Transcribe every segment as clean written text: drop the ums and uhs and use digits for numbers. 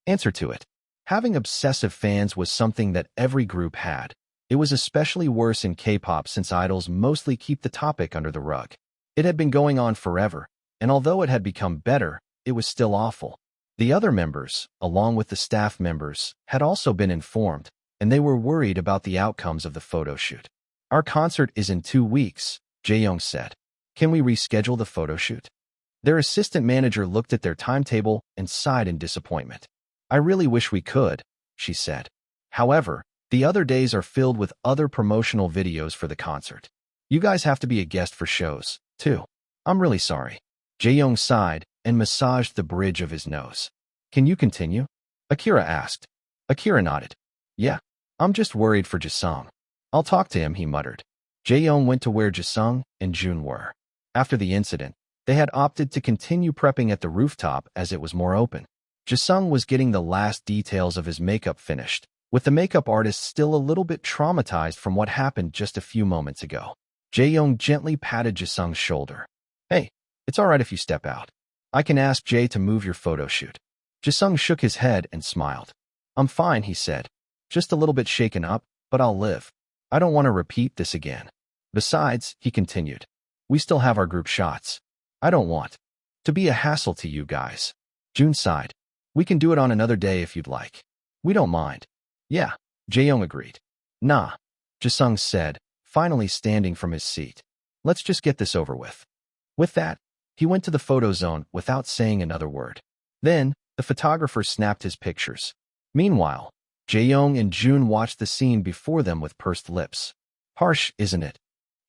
answer to it. Having obsessive fans was something that every group had. It was especially worse in K-pop since idols mostly keep the topic under the rug. It had been going on forever, and although it had become better, it was still awful. The other members, along with the staff members, had also been informed, and they were worried about the outcomes of the photo shoot. Our concert is in 2 weeks, Jae-young said. Can we reschedule the photo shoot? Their assistant manager looked at their timetable and sighed in disappointment. I really wish we could, she said. However, the other days are filled with other promotional videos for the concert. You guys have to be a guest for shows, too. I'm really sorry. Jae-young sighed and massaged the bridge of his nose. Can you continue? Akira asked. Akira nodded. Yeah, I'm just worried for Jisung. I'll talk to him, he muttered. Jae-young went to where Jisung and Jun were. After the incident, they had opted to continue prepping at the rooftop as it was more open. Jisung was getting the last details of his makeup finished, with the makeup artist still a little bit traumatized from what happened just a few moments ago. Jae-young gently patted Jisung's shoulder. Hey, it's all right if you step out. I can ask Jae to move your photo shoot. Jisung shook his head and smiled. I'm fine, he said. Just a little bit shaken up, but I'll live. I don't want to repeat this again. Besides, he continued, we still have our group shots. I don't want to be a hassle to you guys. Jun sighed. We can do it on another day if you'd like. We don't mind. Yeah, Jae-young agreed. Nah, Jisung said, finally standing from his seat. Let's just get this over with. With that, he went to the photo zone without saying another word. Then, the photographer snapped his pictures. Meanwhile, Jae-young and Jun watched the scene before them with pursed lips. Harsh, isn't it?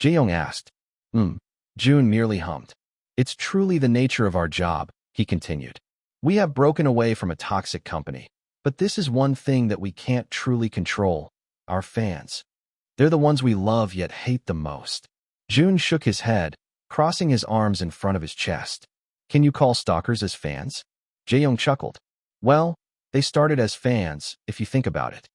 Jae-young asked. Jun merely hummed. It's truly the nature of our job, he continued. We have broken away from a toxic company, but this is one thing that we can't truly control, our fans. They're the ones we love yet hate the most. Jun shook his head, crossing his arms in front of his chest. Can you call stalkers as fans? Jae-young chuckled. Well, they started as fans, if you think about it.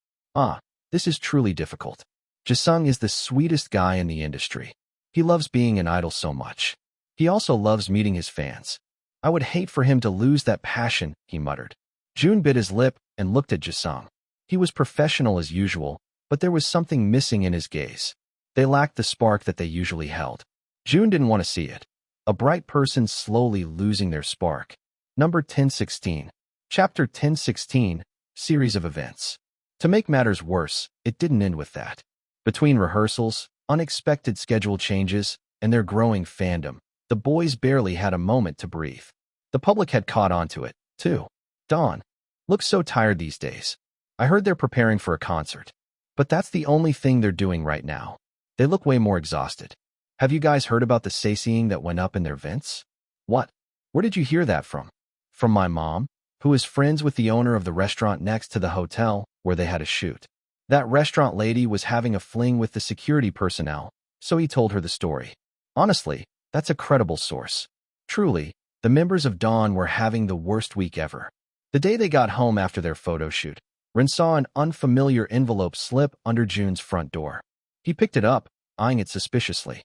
This is truly difficult. Jisung is the sweetest guy in the industry. He loves being an idol so much. He also loves meeting his fans. I would hate for him to lose that passion, he muttered. Jun bit his lip and looked at Jisung. He was professional as usual, but there was something missing in his gaze. They lacked the spark that they usually held. Jun didn't want to see it. A bright person slowly losing their spark. Number 1016. Chapter 1016, Series of Events. To make matters worse, it didn't end with that. Between rehearsals, unexpected schedule changes, and their growing fandom, the boys barely had a moment to breathe. The public had caught on to it, too. Dawn looks so tired these days. I heard they're preparing for a concert. But that's the only thing they're doing right now. They look way more exhausted. Have you guys heard about the saying that went up in their vents? What? Where did you hear that from? From my mom, who is friends with the owner of the restaurant next to the hotel where they had a shoot. That restaurant lady was having a fling with the security personnel, so he told her the story. Honestly, that's a credible source. Truly, the members of Dawn were having the worst week ever. The day they got home after their photo shoot, Rin saw an unfamiliar envelope slip under Jun's front door. He picked it up, eyeing it suspiciously.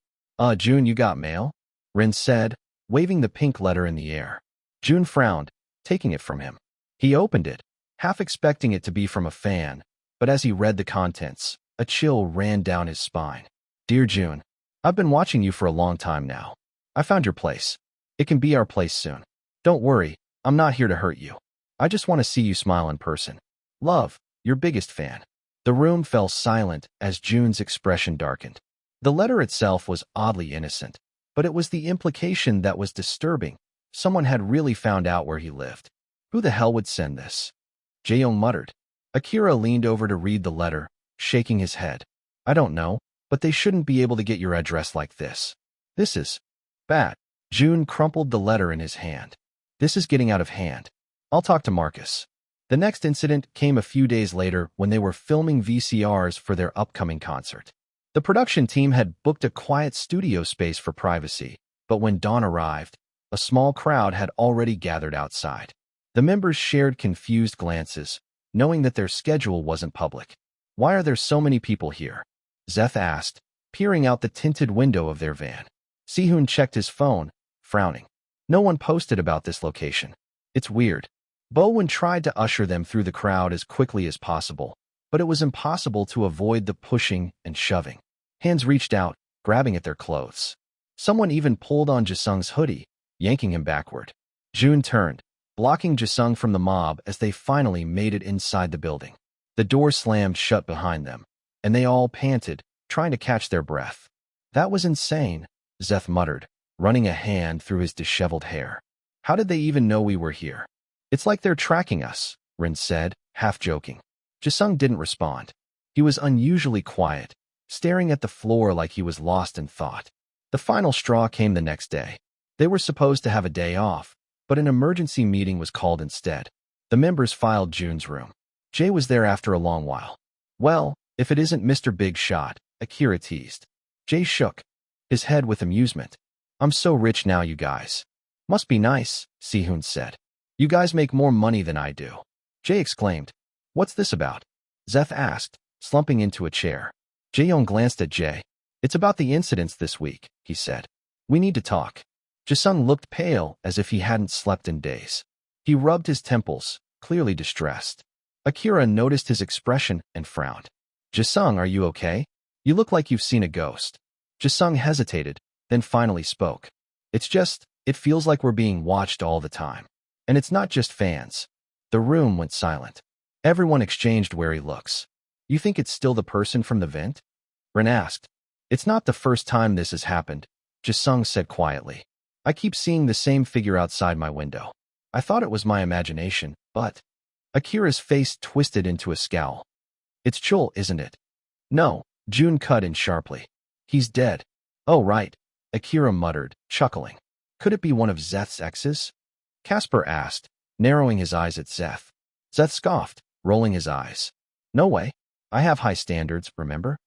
Jun, you got mail? Rin said, waving the pink letter in the air. Jun frowned, taking it from him. He opened it, half expecting it to be from a fan, but as he read the contents, a chill ran down his spine. Dear Jun, I've been watching you for a long time now. I found your place. It can be our place soon. Don't worry, I'm not here to hurt you. I just want to see you smile in person. Love, your biggest fan. The room fell silent as Jun's expression darkened. The letter itself was oddly innocent, but it was the implication that was disturbing. Someone had really found out where he lived. Who the hell would send this? Jae-young muttered. Akira leaned over to read the letter, shaking his head. I don't know, but they shouldn't be able to get your address like this. This is bad. Jun crumpled the letter in his hand. This is getting out of hand. I'll talk to Marcus. The next incident came a few days later when they were filming VCRs for their upcoming concert. The production team had booked a quiet studio space for privacy, but when dawn arrived, a small crowd had already gathered outside. The members shared confused glances, knowing that their schedule wasn't public. Why are there so many people here? Zeth asked, peering out the tinted window of their van. Sehun checked his phone, frowning. No one posted about this location. It's weird. Bowen tried to usher them through the crowd as quickly as possible, but it was impossible to avoid the pushing and shoving. Hands reached out, grabbing at their clothes. Someone even pulled on Jisung's hoodie, yanking him backward. Jun turned, blocking Jisung from the mob as they finally made it inside the building. The door slammed shut behind them, and they all panted, trying to catch their breath. That was insane, Zeth muttered, running a hand through his disheveled hair. How did they even know we were here? It's like they're tracking us, Rin said, half joking. Jisung didn't respond. He was unusually quiet, staring at the floor like he was lost in thought. The final straw came the next day. They were supposed to have a day off, but an emergency meeting was called instead. The members filed Jun's room. Jay was there after a long while. Well, if it isn't Mr. Big Shot, Akira teased. Jay shook his head with amusement. I'm so rich now, you guys. Must be nice, Sehun said. You guys make more money than I do. Jay exclaimed. What's this about? Zeth asked, slumping into a chair. Jae-young glanced at Jay. It's about the incidents this week, he said. We need to talk. Jisung looked pale as if he hadn't slept in days. He rubbed his temples, clearly distressed. Akira noticed his expression and frowned. Jisung, are you okay? You look like you've seen a ghost. Jisung hesitated, then finally spoke. It's just, it feels like we're being watched all the time. And it's not just fans. The room went silent. Everyone exchanged wary looks. You think it's still the person from the vent? Ren asked. It's not the first time this has happened, Jisung said quietly. I keep seeing the same figure outside my window. I thought it was my imagination, but... Akira's face twisted into a scowl. It's Chul, isn't it? No, Jun cut in sharply. He's dead. Oh, right, Akira muttered, chuckling. Could it be one of Zeth's exes? Casper asked, narrowing his eyes at Zeth. Zeth scoffed, rolling his eyes. No way. I have high standards, remember?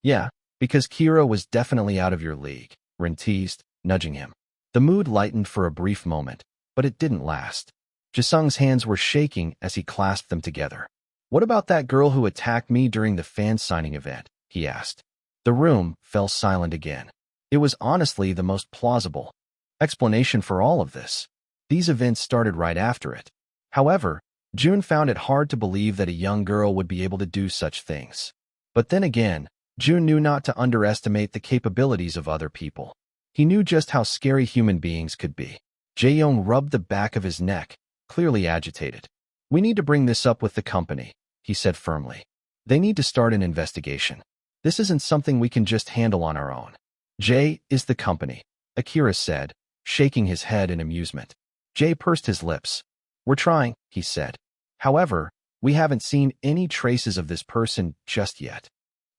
Yeah, because Kira was definitely out of your league, Rin teased, nudging him. The mood lightened for a brief moment, but it didn't last. Jisung's hands were shaking as he clasped them together. What about that girl who attacked me during the fan signing event? He asked. The room fell silent again. It was honestly the most plausible explanation for all of this. These events started right after it. However, Jun found it hard to believe that a young girl would be able to do such things. But then again, Jun knew not to underestimate the capabilities of other people. He knew just how scary human beings could be. Jae-young rubbed the back of his neck, clearly agitated. We need to bring this up with the company, he said firmly. They need to start an investigation. This isn't something we can just handle on our own. Jay is the company, Akira said, shaking his head in amusement. Jay pursed his lips. We're trying, he said. However, we haven't seen any traces of this person just yet.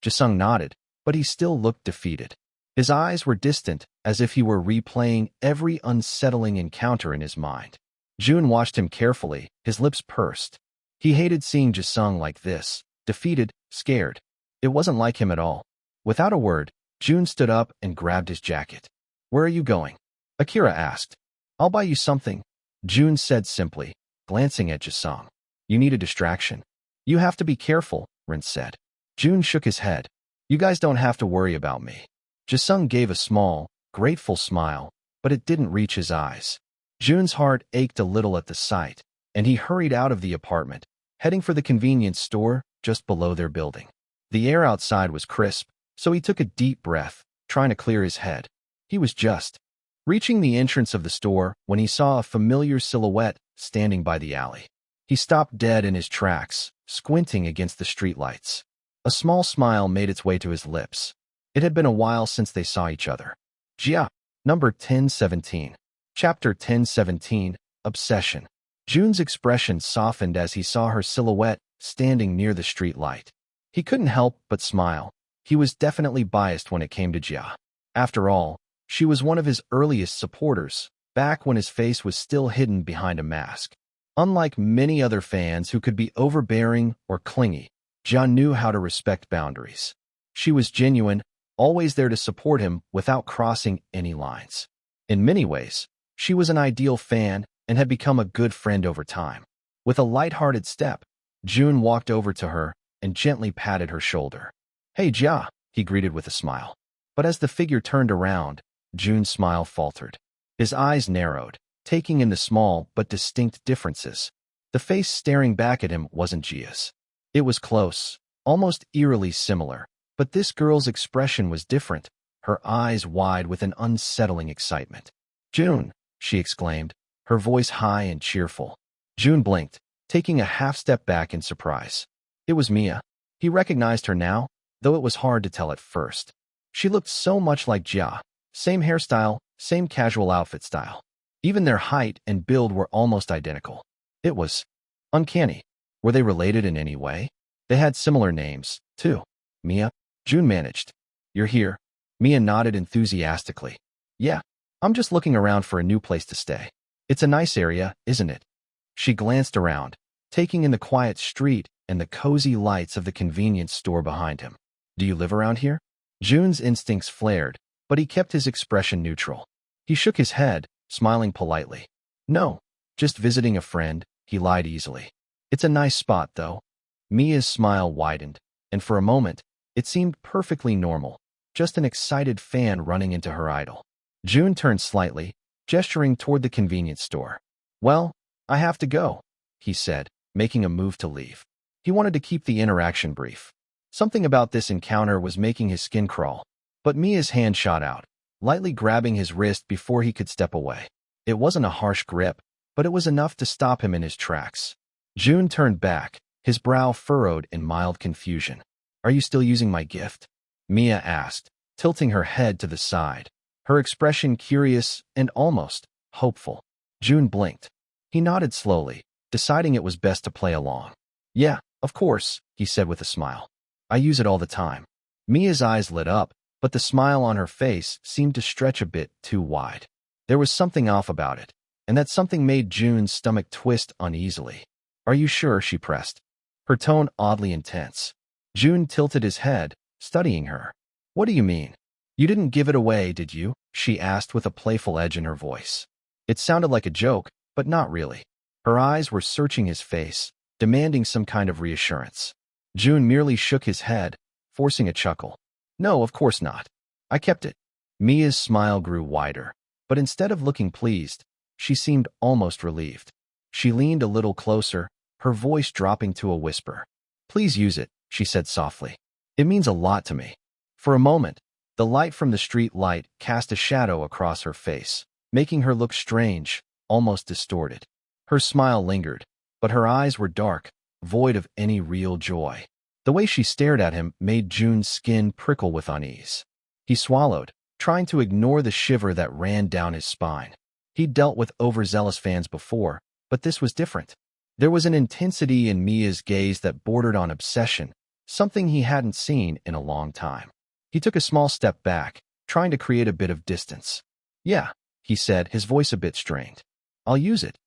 Jisung nodded, but he still looked defeated. His eyes were distant, as if he were replaying every unsettling encounter in his mind. Jun watched him carefully, his lips pursed. He hated seeing Jisung like this, defeated, scared. It wasn't like him at all. Without a word, Jun stood up and grabbed his jacket. Where are you going? Akira asked. I'll buy you something, Jun said simply, glancing at Jisung. You need a distraction. You have to be careful, Rin said. Jun shook his head. You guys don't have to worry about me. Jisung gave a small, grateful smile, but it didn't reach his eyes. Jun's heart ached a little at the sight, and he hurried out of the apartment, heading for the convenience store just below their building. The air outside was crisp, so he took a deep breath, trying to clear his head. He was just reaching the entrance of the store when he saw a familiar silhouette standing by the alley. He stopped dead in his tracks, squinting against the streetlights. A small smile made its way to his lips. It had been a while since they saw each other. Jia, number 1017. Chapter 1017, Obsession. Jun's expression softened as he saw her silhouette standing near the streetlight. He couldn't help but smile. He was definitely biased when it came to Jia. After all, she was one of his earliest supporters, back when his face was still hidden behind a mask. Unlike many other fans who could be overbearing or clingy, Jia knew how to respect boundaries. She was genuine, always there to support him without crossing any lines. In many ways, she was an ideal fan and had become a good friend over time. With a light-hearted step, Jun walked over to her and gently patted her shoulder. Hey Jia, he greeted with a smile. But as the figure turned around, Jun's smile faltered. His eyes narrowed, taking in the small but distinct differences. The face staring back at him wasn't Gia's. It was close, almost eerily similar, but this girl's expression was different, her eyes wide with an unsettling excitement. "June!" she exclaimed, her voice high and cheerful. June blinked, taking a half-step back in surprise. It was Mia. He recognized her now, though it was hard to tell at first. She looked so much like Jia. Same hairstyle, same casual outfit style. Even their height and build were almost identical. It was uncanny. Were they related in any way? They had similar names, too. Mia? June managed. "You're here." Mia nodded enthusiastically. "Yeah, I'm just looking around for a new place to stay. It's a nice area, isn't it?" She glanced around, taking in the quiet street and the cozy lights of the convenience store behind him. "Do you live around here?" June's instincts flared, but he kept his expression neutral. He shook his head, smiling politely. "No, just visiting a friend," he lied easily. "It's a nice spot, though." Mia's smile widened, and for a moment, it seemed perfectly normal, just an excited fan running into her idol. June turned slightly, gesturing toward the convenience store. "Well, I have to go," he said, making a move to leave. He wanted to keep the interaction brief. Something about this encounter was making his skin crawl, but Mia's hand shot out, lightly grabbing his wrist before he could step away. It wasn't a harsh grip, but it was enough to stop him in his tracks. June turned back, his brow furrowed in mild confusion. "Are you still using my gift?" Mia asked, tilting her head to the side, her expression curious and almost hopeful. June blinked. He nodded slowly, deciding it was best to play along. "Yeah, of course," he said with a smile. "I use it all the time." Mia's eyes lit up, but the smile on her face seemed to stretch a bit too wide. There was something off about it, and that something made June's stomach twist uneasily. "Are you sure?" she pressed, her tone oddly intense. June tilted his head, studying her. "What do you mean? You didn't give it away, did you?" she asked with a playful edge in her voice. It sounded like a joke, but not really. Her eyes were searching his face, demanding some kind of reassurance. June merely shook his head, forcing a chuckle. "No, of course not. I kept it." Mia's smile grew wider, but instead of looking pleased, she seemed almost relieved. She leaned a little closer, her voice dropping to a whisper. "Please use it," she said softly. "It means a lot to me." For a moment, the light from the street light cast a shadow across her face, making her look strange, almost distorted. Her smile lingered, but her eyes were dark, void of any real joy. The way she stared at him made June's skin prickle with unease. He swallowed, trying to ignore the shiver that ran down his spine. He'd dealt with overzealous fans before, but this was different. There was an intensity in Mia's gaze that bordered on obsession, something he hadn't seen in a long time. He took a small step back, trying to create a bit of distance. "Yeah," he said, his voice a bit strained. "I'll use it."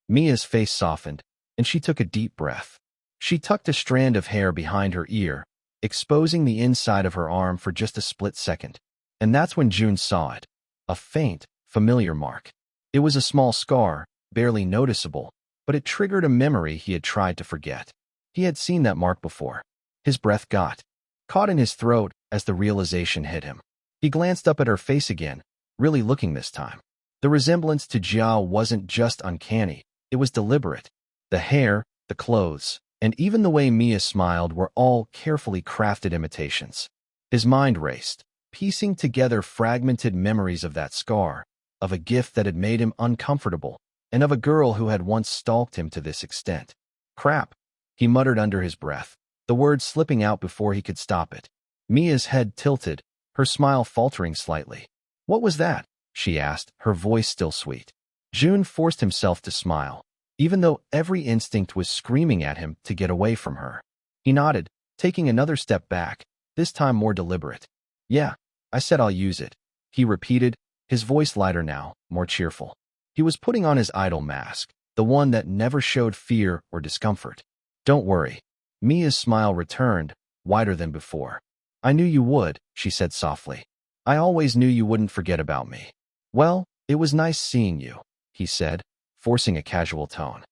Mia's face softened, and she took a deep breath. She tucked a strand of hair behind her ear, exposing the inside of her arm for just a split second. And that's when June saw it. A faint, familiar mark. It was a small scar, barely noticeable, but it triggered a memory he had tried to forget. He had seen that mark before. His breath got caught in his throat as the realization hit him. He glanced up at her face again, really looking this time. The resemblance to Jiao wasn't just uncanny, it was deliberate. The hair, the clothes, and even the way Mia smiled were all carefully crafted imitations. His mind raced, piecing together fragmented memories of that scar, of a gift that had made him uncomfortable, and of a girl who had once stalked him to this extent. "Crap," he muttered under his breath, the words slipping out before he could stop it. Mia's head tilted, her smile faltering slightly. "What was that?" she asked, her voice still sweet. June forced himself to smile, even though every instinct was screaming at him to get away from her. He nodded, taking another step back, this time more deliberate. "Yeah, I said I'll use it," he repeated, his voice lighter now, more cheerful. He was putting on his idol mask, the one that never showed fear or discomfort. "Don't worry." Mia's smile returned, wider than before. "I knew you would," she said softly. "I always knew you wouldn't forget about me." "Well, it was nice seeing you," he said, forcing a casual tone.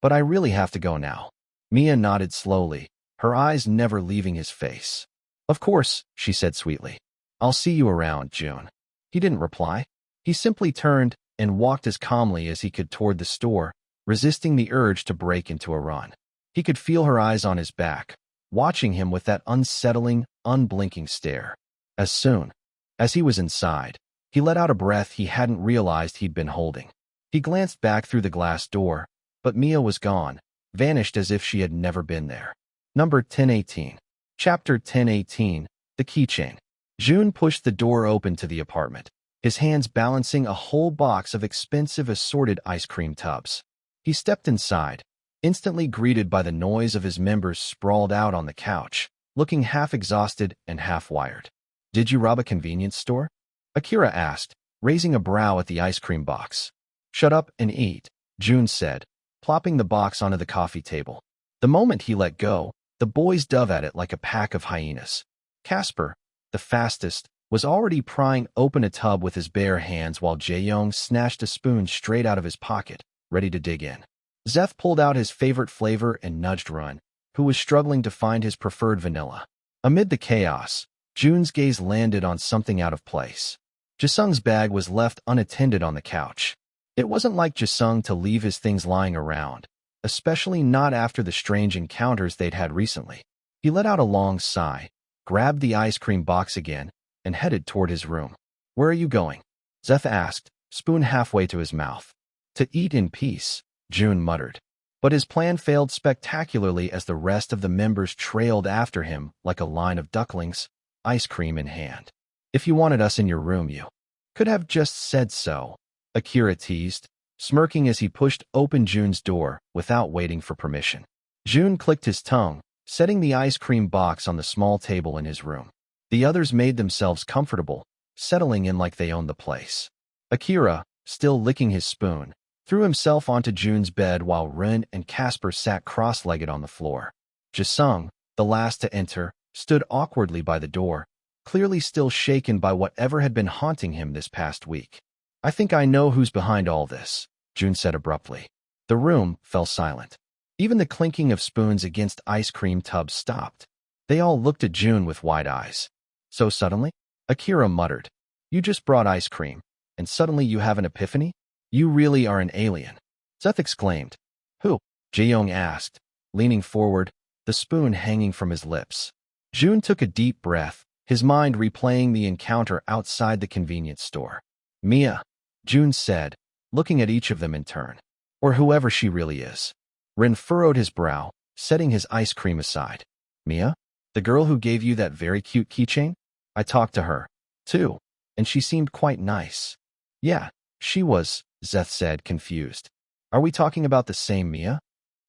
"But I really have to go now." Mia nodded slowly, her eyes never leaving his face. "Of course," she said sweetly. "I'll see you around, June." He didn't reply. He simply turned and walked as calmly as he could toward the store, resisting the urge to break into a run. He could feel her eyes on his back, watching him with that unsettling, unblinking stare. As soon as he was inside, he let out a breath he hadn't realized he'd been holding. He glanced back through the glass door, but Mia was gone, vanished as if she had never been there. Number 1018. Chapter 1018, The Keychain. Jun pushed the door open to the apartment, his hands balancing a whole box of expensive assorted ice cream tubs. He stepped inside, instantly greeted by the noise of his members sprawled out on the couch, looking half exhausted and half wired. "Did you rob a convenience store?" Akira asked, raising a brow at the ice cream box. "Shut up and eat," Jun said, plopping the box onto the coffee table. The moment he let go, the boys dove at it like a pack of hyenas. Casper, the fastest, was already prying open a tub with his bare hands while Jae-young snatched a spoon straight out of his pocket, ready to dig in. Zeth pulled out his favorite flavor and nudged Run, who was struggling to find his preferred vanilla. Amid the chaos, Jun's gaze landed on something out of place. Jisung's bag was left unattended on the couch. It wasn't like Jisung to leave his things lying around, especially not after the strange encounters they'd had recently. He let out a long sigh, grabbed the ice cream box again, and headed toward his room. "Where are you going?" Zeth asked, spoon halfway to his mouth. "To eat in peace," Jun muttered. But his plan failed spectacularly as the rest of the members trailed after him like a line of ducklings, ice cream in hand. "If you wanted us in your room, you could have just said so," Akira teased, smirking as he pushed open Jun's door without waiting for permission. Jun clicked his tongue, setting the ice cream box on the small table in his room. The others made themselves comfortable, settling in like they owned the place. Akira, still licking his spoon, threw himself onto Jun's bed while Rin and Casper sat cross-legged on the floor. Jisung, the last to enter, stood awkwardly by the door, clearly still shaken by whatever had been haunting him this past week. "I think I know who's behind all this," Jun said abruptly. The room fell silent. Even the clinking of spoons against ice cream tubs stopped. They all looked at Jun with wide eyes. "So suddenly?" Akira muttered. "You just brought ice cream, and suddenly you have an epiphany? You really are an alien." Seth exclaimed. "Who?" Jae-young asked, leaning forward, the spoon hanging from his lips. Jun took a deep breath, his mind replaying the encounter outside the convenience store. "Mia," Jun said, looking at each of them in turn. "Or whoever she really is." Rin furrowed his brow, setting his ice cream aside. "Mia? The girl who gave you that very cute keychain? I talked to her, too, and she seemed quite nice." "Yeah, she was," Zeth said, confused. "Are we talking about the same Mia?"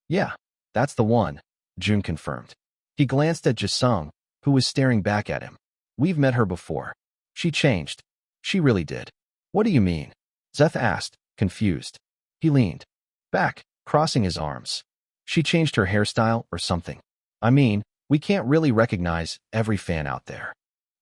"Yeah, that's the one," Jun confirmed. He glanced at Jisung, who was staring back at him. "We've met her before. She changed. She really did." "What do you mean?" Zeth asked, confused. He leaned back, crossing his arms. "She changed her hairstyle or something. I mean, we can't really recognize every fan out there."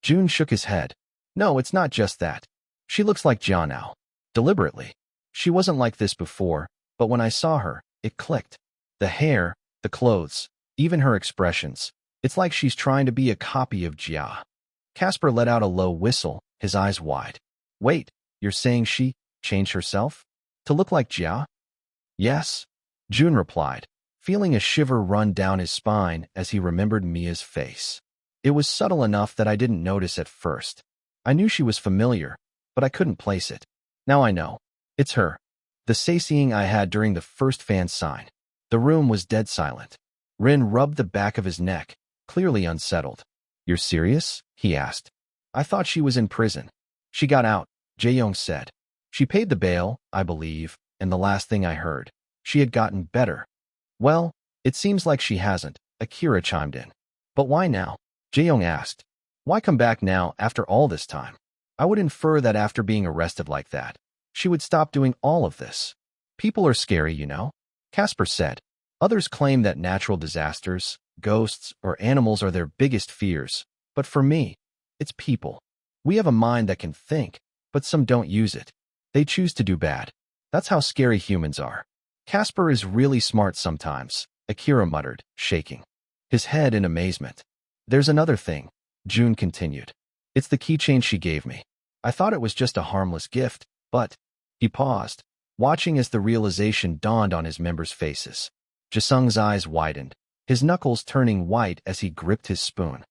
Jun shook his head. "No, it's not just that. She looks like Jun Hao. Deliberately. She wasn't like this before, but when I saw her, it clicked. The hair, the clothes, even her expressions. It's like she's trying to be a copy of Jia." Casper let out a low whistle, his eyes wide. "Wait, you're saying she changed herself? To look like Jia?" "Yes," Jun replied, feeling a shiver run down his spine as he remembered Mia's face. "It was subtle enough that I didn't notice at first. I knew she was familiar, but I couldn't place it. Now I know. It's her." The say-seeing I had during the first fan sign. The room was dead silent. Rin rubbed the back of his neck, clearly unsettled. "You're serious?" he asked. "I thought she was in prison." "She got out," Jae-young said. "She paid the bail, I believe, and the last thing I heard, she had gotten better." "Well, it seems like she hasn't," Akira chimed in. "But why now?" Jae-young asked. "Why come back now after all this time? I would infer that after being arrested like that, she would stop doing all of this." "People are scary, you know," Casper said. "Others claim that natural disasters, ghosts, or animals are their biggest fears. But for me, it's people. We have a mind that can think, but some don't use it. They choose to do bad. That's how scary humans are." "Casper is really smart sometimes," Akira muttered, shaking his head in amazement. "There's another thing," Jun continued. "It's the keychain she gave me. I thought it was just a harmless gift, but..." He paused. watching as the realization dawned on his members' faces. Jisung's eyes widened, his knuckles turning white as he gripped his spoon.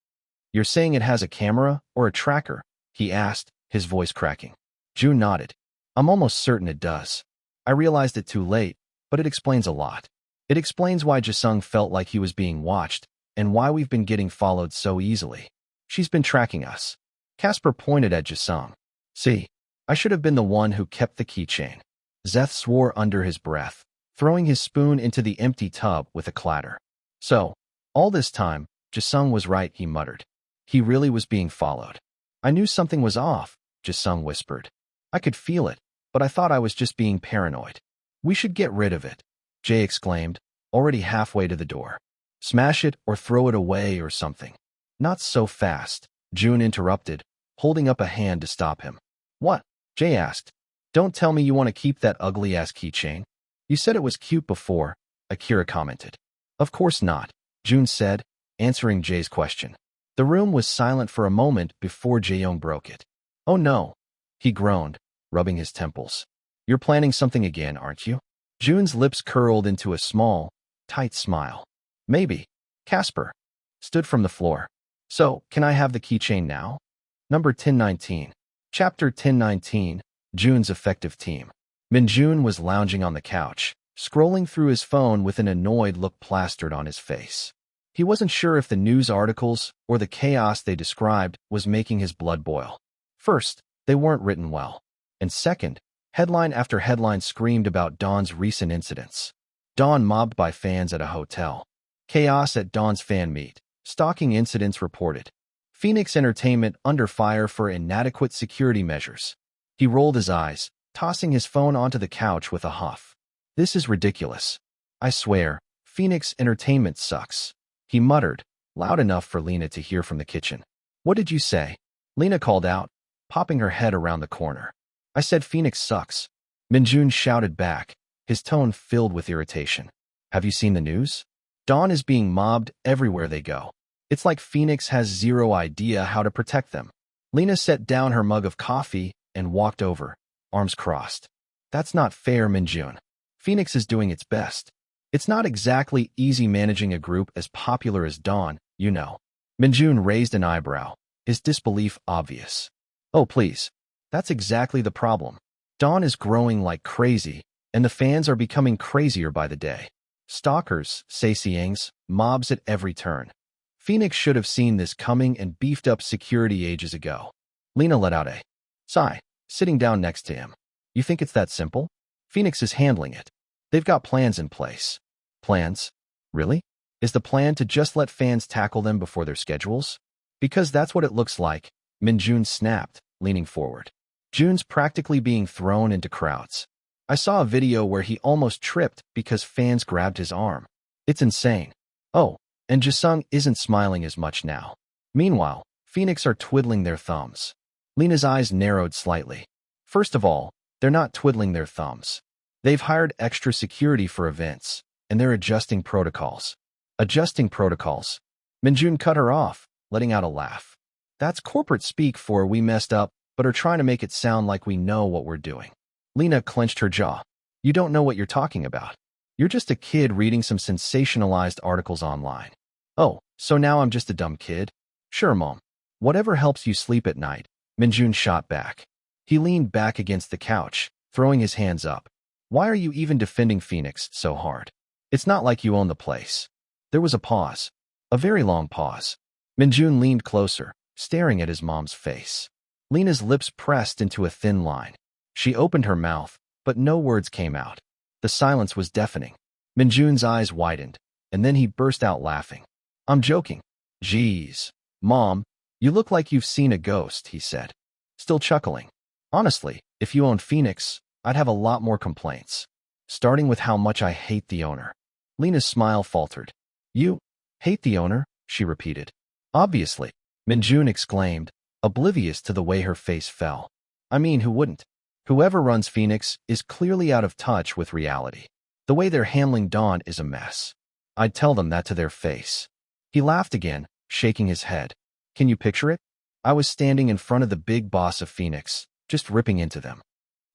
"You're saying it has a camera or a tracker?" he asked, his voice cracking. Jun nodded. "I'm almost certain it does. I realized it too late, but it explains a lot. It explains why Jisung felt like he was being watched, and why we've been getting followed so easily. She's been tracking us." Casper pointed at Jisung. "See, I should have been the one who kept the keychain." Zeth swore under his breath, throwing his spoon into the empty tub with a clatter. "So, all this time, Jisung was right," he muttered. "He really was being followed." "I knew something was off," Jisung whispered. "I could feel it, but I thought I was just being paranoid." "We should get rid of it," Jay exclaimed, already halfway to the door. "Smash it or throw it away or something." "Not so fast," Jun interrupted, holding up a hand to stop him. "What?" Jay asked. "Don't tell me you want to keep that ugly-ass keychain." "You said it was cute before," Akira commented. "Of course not," Jun said, answering Jay's question. The room was silent for a moment before Jaeyoung broke it. "Oh no," he groaned, rubbing his temples. "You're planning something again, aren't you?" Jun's lips curled into a small, tight smile. "Maybe." Casper stood from the floor. "So, can I have the keychain now?" Number 1019. Chapter 1019, Jun's Effective Team. Minjun was lounging on the couch, scrolling through his phone with an annoyed look plastered on his face. He wasn't sure if the news articles or the chaos they described was making his blood boil. First, they weren't written well. And second, headline after headline screamed about Dawn's recent incidents. Dawn mobbed by fans at a hotel. Chaos at Dawn's fan meet. Stalking incidents reported. Phoenix Entertainment under fire for inadequate security measures. He rolled his eyes, tossing his phone onto the couch with a huff. "This is ridiculous. I swear, Phoenix Entertainment sucks," he muttered, loud enough for Lena to hear from the kitchen. "What did you say?" Lena called out, popping her head around the corner. "I said Phoenix sucks," Minjun shouted back, his tone filled with irritation. "Have you seen the news? Dawn is being mobbed everywhere they go. It's like Phoenix has zero idea how to protect them." Lena set down her mug of coffee and walked over, arms crossed. "That's not fair, Minjun. Phoenix is doing its best. It's not exactly easy managing a group as popular as Dawn, you know." Minjun raised an eyebrow, his disbelief obvious. "Oh, please. That's exactly the problem. Dawn is growing like crazy, and the fans are becoming crazier by the day. Stalkers, Saisiangs, mobs at every turn. Phoenix should have seen this coming and beefed up security ages ago." Lena let out a sigh, sitting down next to him. "You think it's that simple? Phoenix is handling it. They've got plans in place." "Plans? Really? Is the plan to just let fans tackle them before their schedules?" "Because that's what it looks like," Minjun snapped, leaning forward. "Jun's practically being thrown into crowds. I saw a video where he almost tripped because fans grabbed his arm. It's insane. Oh, and Jisung isn't smiling as much now. Meanwhile, Phoenix are twiddling their thumbs." Lena's eyes narrowed slightly. "First of all, they're not twiddling their thumbs. They've hired extra security for events, and they're adjusting protocols." "Adjusting protocols?" Minjun cut her off, letting out a laugh. "That's corporate speak for we messed up, but are trying to make it sound like we know what we're doing." Lena clenched her jaw. "You don't know what you're talking about. You're just a kid reading some sensationalized articles online." "Oh, so now I'm just a dumb kid?" "Sure, Mom. Whatever helps you sleep at night," Minjun shot back. He leaned back against the couch, throwing his hands up. "Why are you even defending Phoenix so hard? It's not like you own the place." There was a pause. A very long pause. Minjun leaned closer, staring at his mom's face. Lena's lips pressed into a thin line. She opened her mouth, but no words came out. The silence was deafening. Minjun's eyes widened, and then he burst out laughing. "I'm joking." "Geez, Mom, you look like you've seen a ghost," he said, still chuckling. "Honestly, if you owned Phoenix, I'd have a lot more complaints. Starting with how much I hate the owner." Lena's smile faltered. "You hate the owner?" she repeated. "Obviously," Minjun exclaimed, oblivious to the way her face fell. "I mean, who wouldn't? Whoever runs Phoenix is clearly out of touch with reality. The way they're handling Dawn is a mess. I'd tell them that to their face." He laughed again, shaking his head. "Can you picture it? I was standing in front of the big boss of Phoenix, just ripping into them.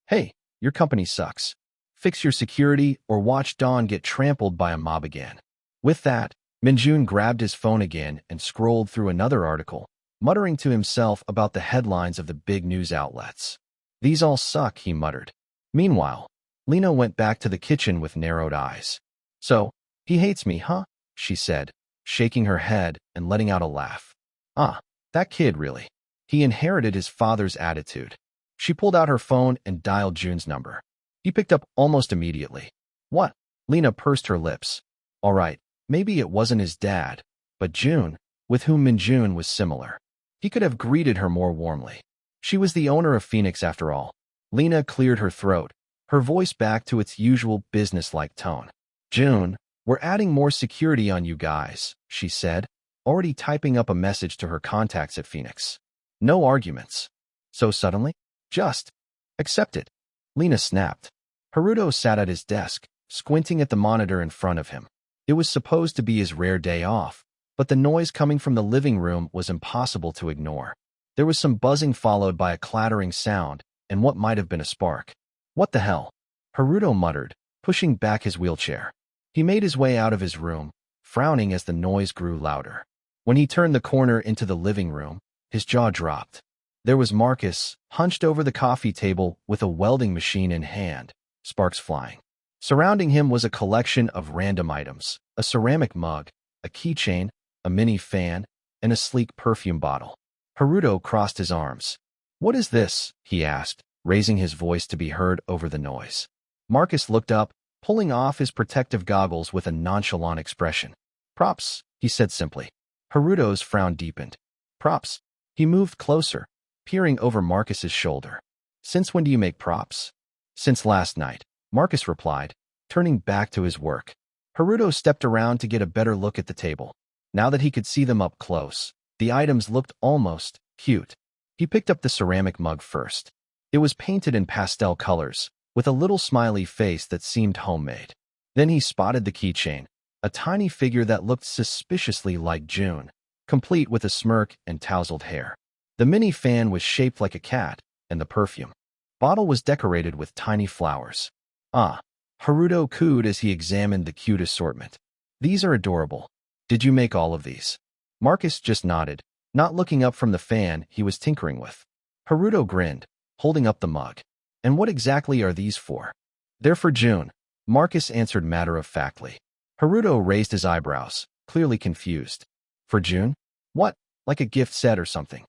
'Hey, your company sucks. fix your security, or watch Dawn get trampled by a mob again. With that, Minjun grabbed his phone again and scrolled through another article, muttering to himself about the headlines of the big news outlets. These all suck, he muttered. Meanwhile, Lena went back to the kitchen with narrowed eyes. So, he hates me, huh? She said, shaking her head and letting out a laugh. Ah, that kid really. He inherited his father's attitude. She pulled out her phone and dialed Jun's number. He picked up almost immediately. What? Lena pursed her lips. All right, maybe it wasn't his dad, but Jun, with whom Minjun was similar. He could have greeted her more warmly. She was the owner of Phoenix after all. Lena cleared her throat, her voice back to its usual business-like tone. Jun, we're adding more security on you guys, she said, already typing up a message to her contacts at Phoenix. No arguments. So suddenly? Just accept it. Lena snapped. Haruto sat at his desk, squinting at the monitor in front of him. It was supposed to be his rare day off, but the noise coming from the living room was impossible to ignore. There was some buzzing followed by a clattering sound, and what might have been a spark. What the hell? Haruto muttered, pushing back his wheelchair. He made his way out of his room, frowning as the noise grew louder. When he turned the corner into the living room, his jaw dropped. There was Marcus, hunched over the coffee table with a welding machine in hand, sparks flying. Surrounding him was a collection of random items, a ceramic mug, a keychain, a mini fan, and a sleek perfume bottle. Haruto crossed his arms. What is this? He asked, raising his voice to be heard over the noise. Marcus looked up, pulling off his protective goggles with a nonchalant expression. Props, he said simply. Haruto's frown deepened. Props. He moved closer, peering over Marcus's shoulder. Since when do you make props? Since last night, Marcus replied, turning back to his work. Haruto stepped around to get a better look at the table. Now that he could see them up close, the items looked almost cute. He picked up the ceramic mug first. It was painted in pastel colors, with a little smiley face that seemed homemade. Then he spotted the keychain, a tiny figure that looked suspiciously like Jun, complete with a smirk and tousled hair. The mini fan was shaped like a cat, and the perfume bottle was decorated with tiny flowers. Ah, Haruto cooed as he examined the cute assortment. These are adorable. Did you make all of these? Marcus just nodded, not looking up from the fan he was tinkering with. Haruto grinned, holding up the mug. And what exactly are these for? They're for Jun, Marcus answered matter-of-factly. Haruto raised his eyebrows, clearly confused. For Jun? What, like a gift set or something?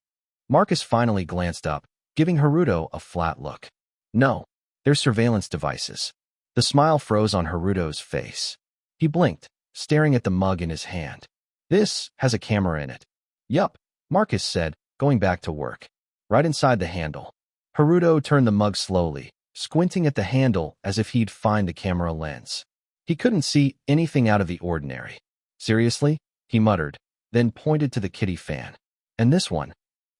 Marcus finally glanced up, giving Haruto a flat look. No, they're surveillance devices. The smile froze on Haruto's face. He blinked, staring at the mug in his hand. This has a camera in it. Yup, Marcus said, going back to work. Right inside the handle. Haruto turned the mug slowly, squinting at the handle as if he'd find the camera lens. He couldn't see anything out of the ordinary. Seriously? He muttered, then pointed to the kitty fan. And this one?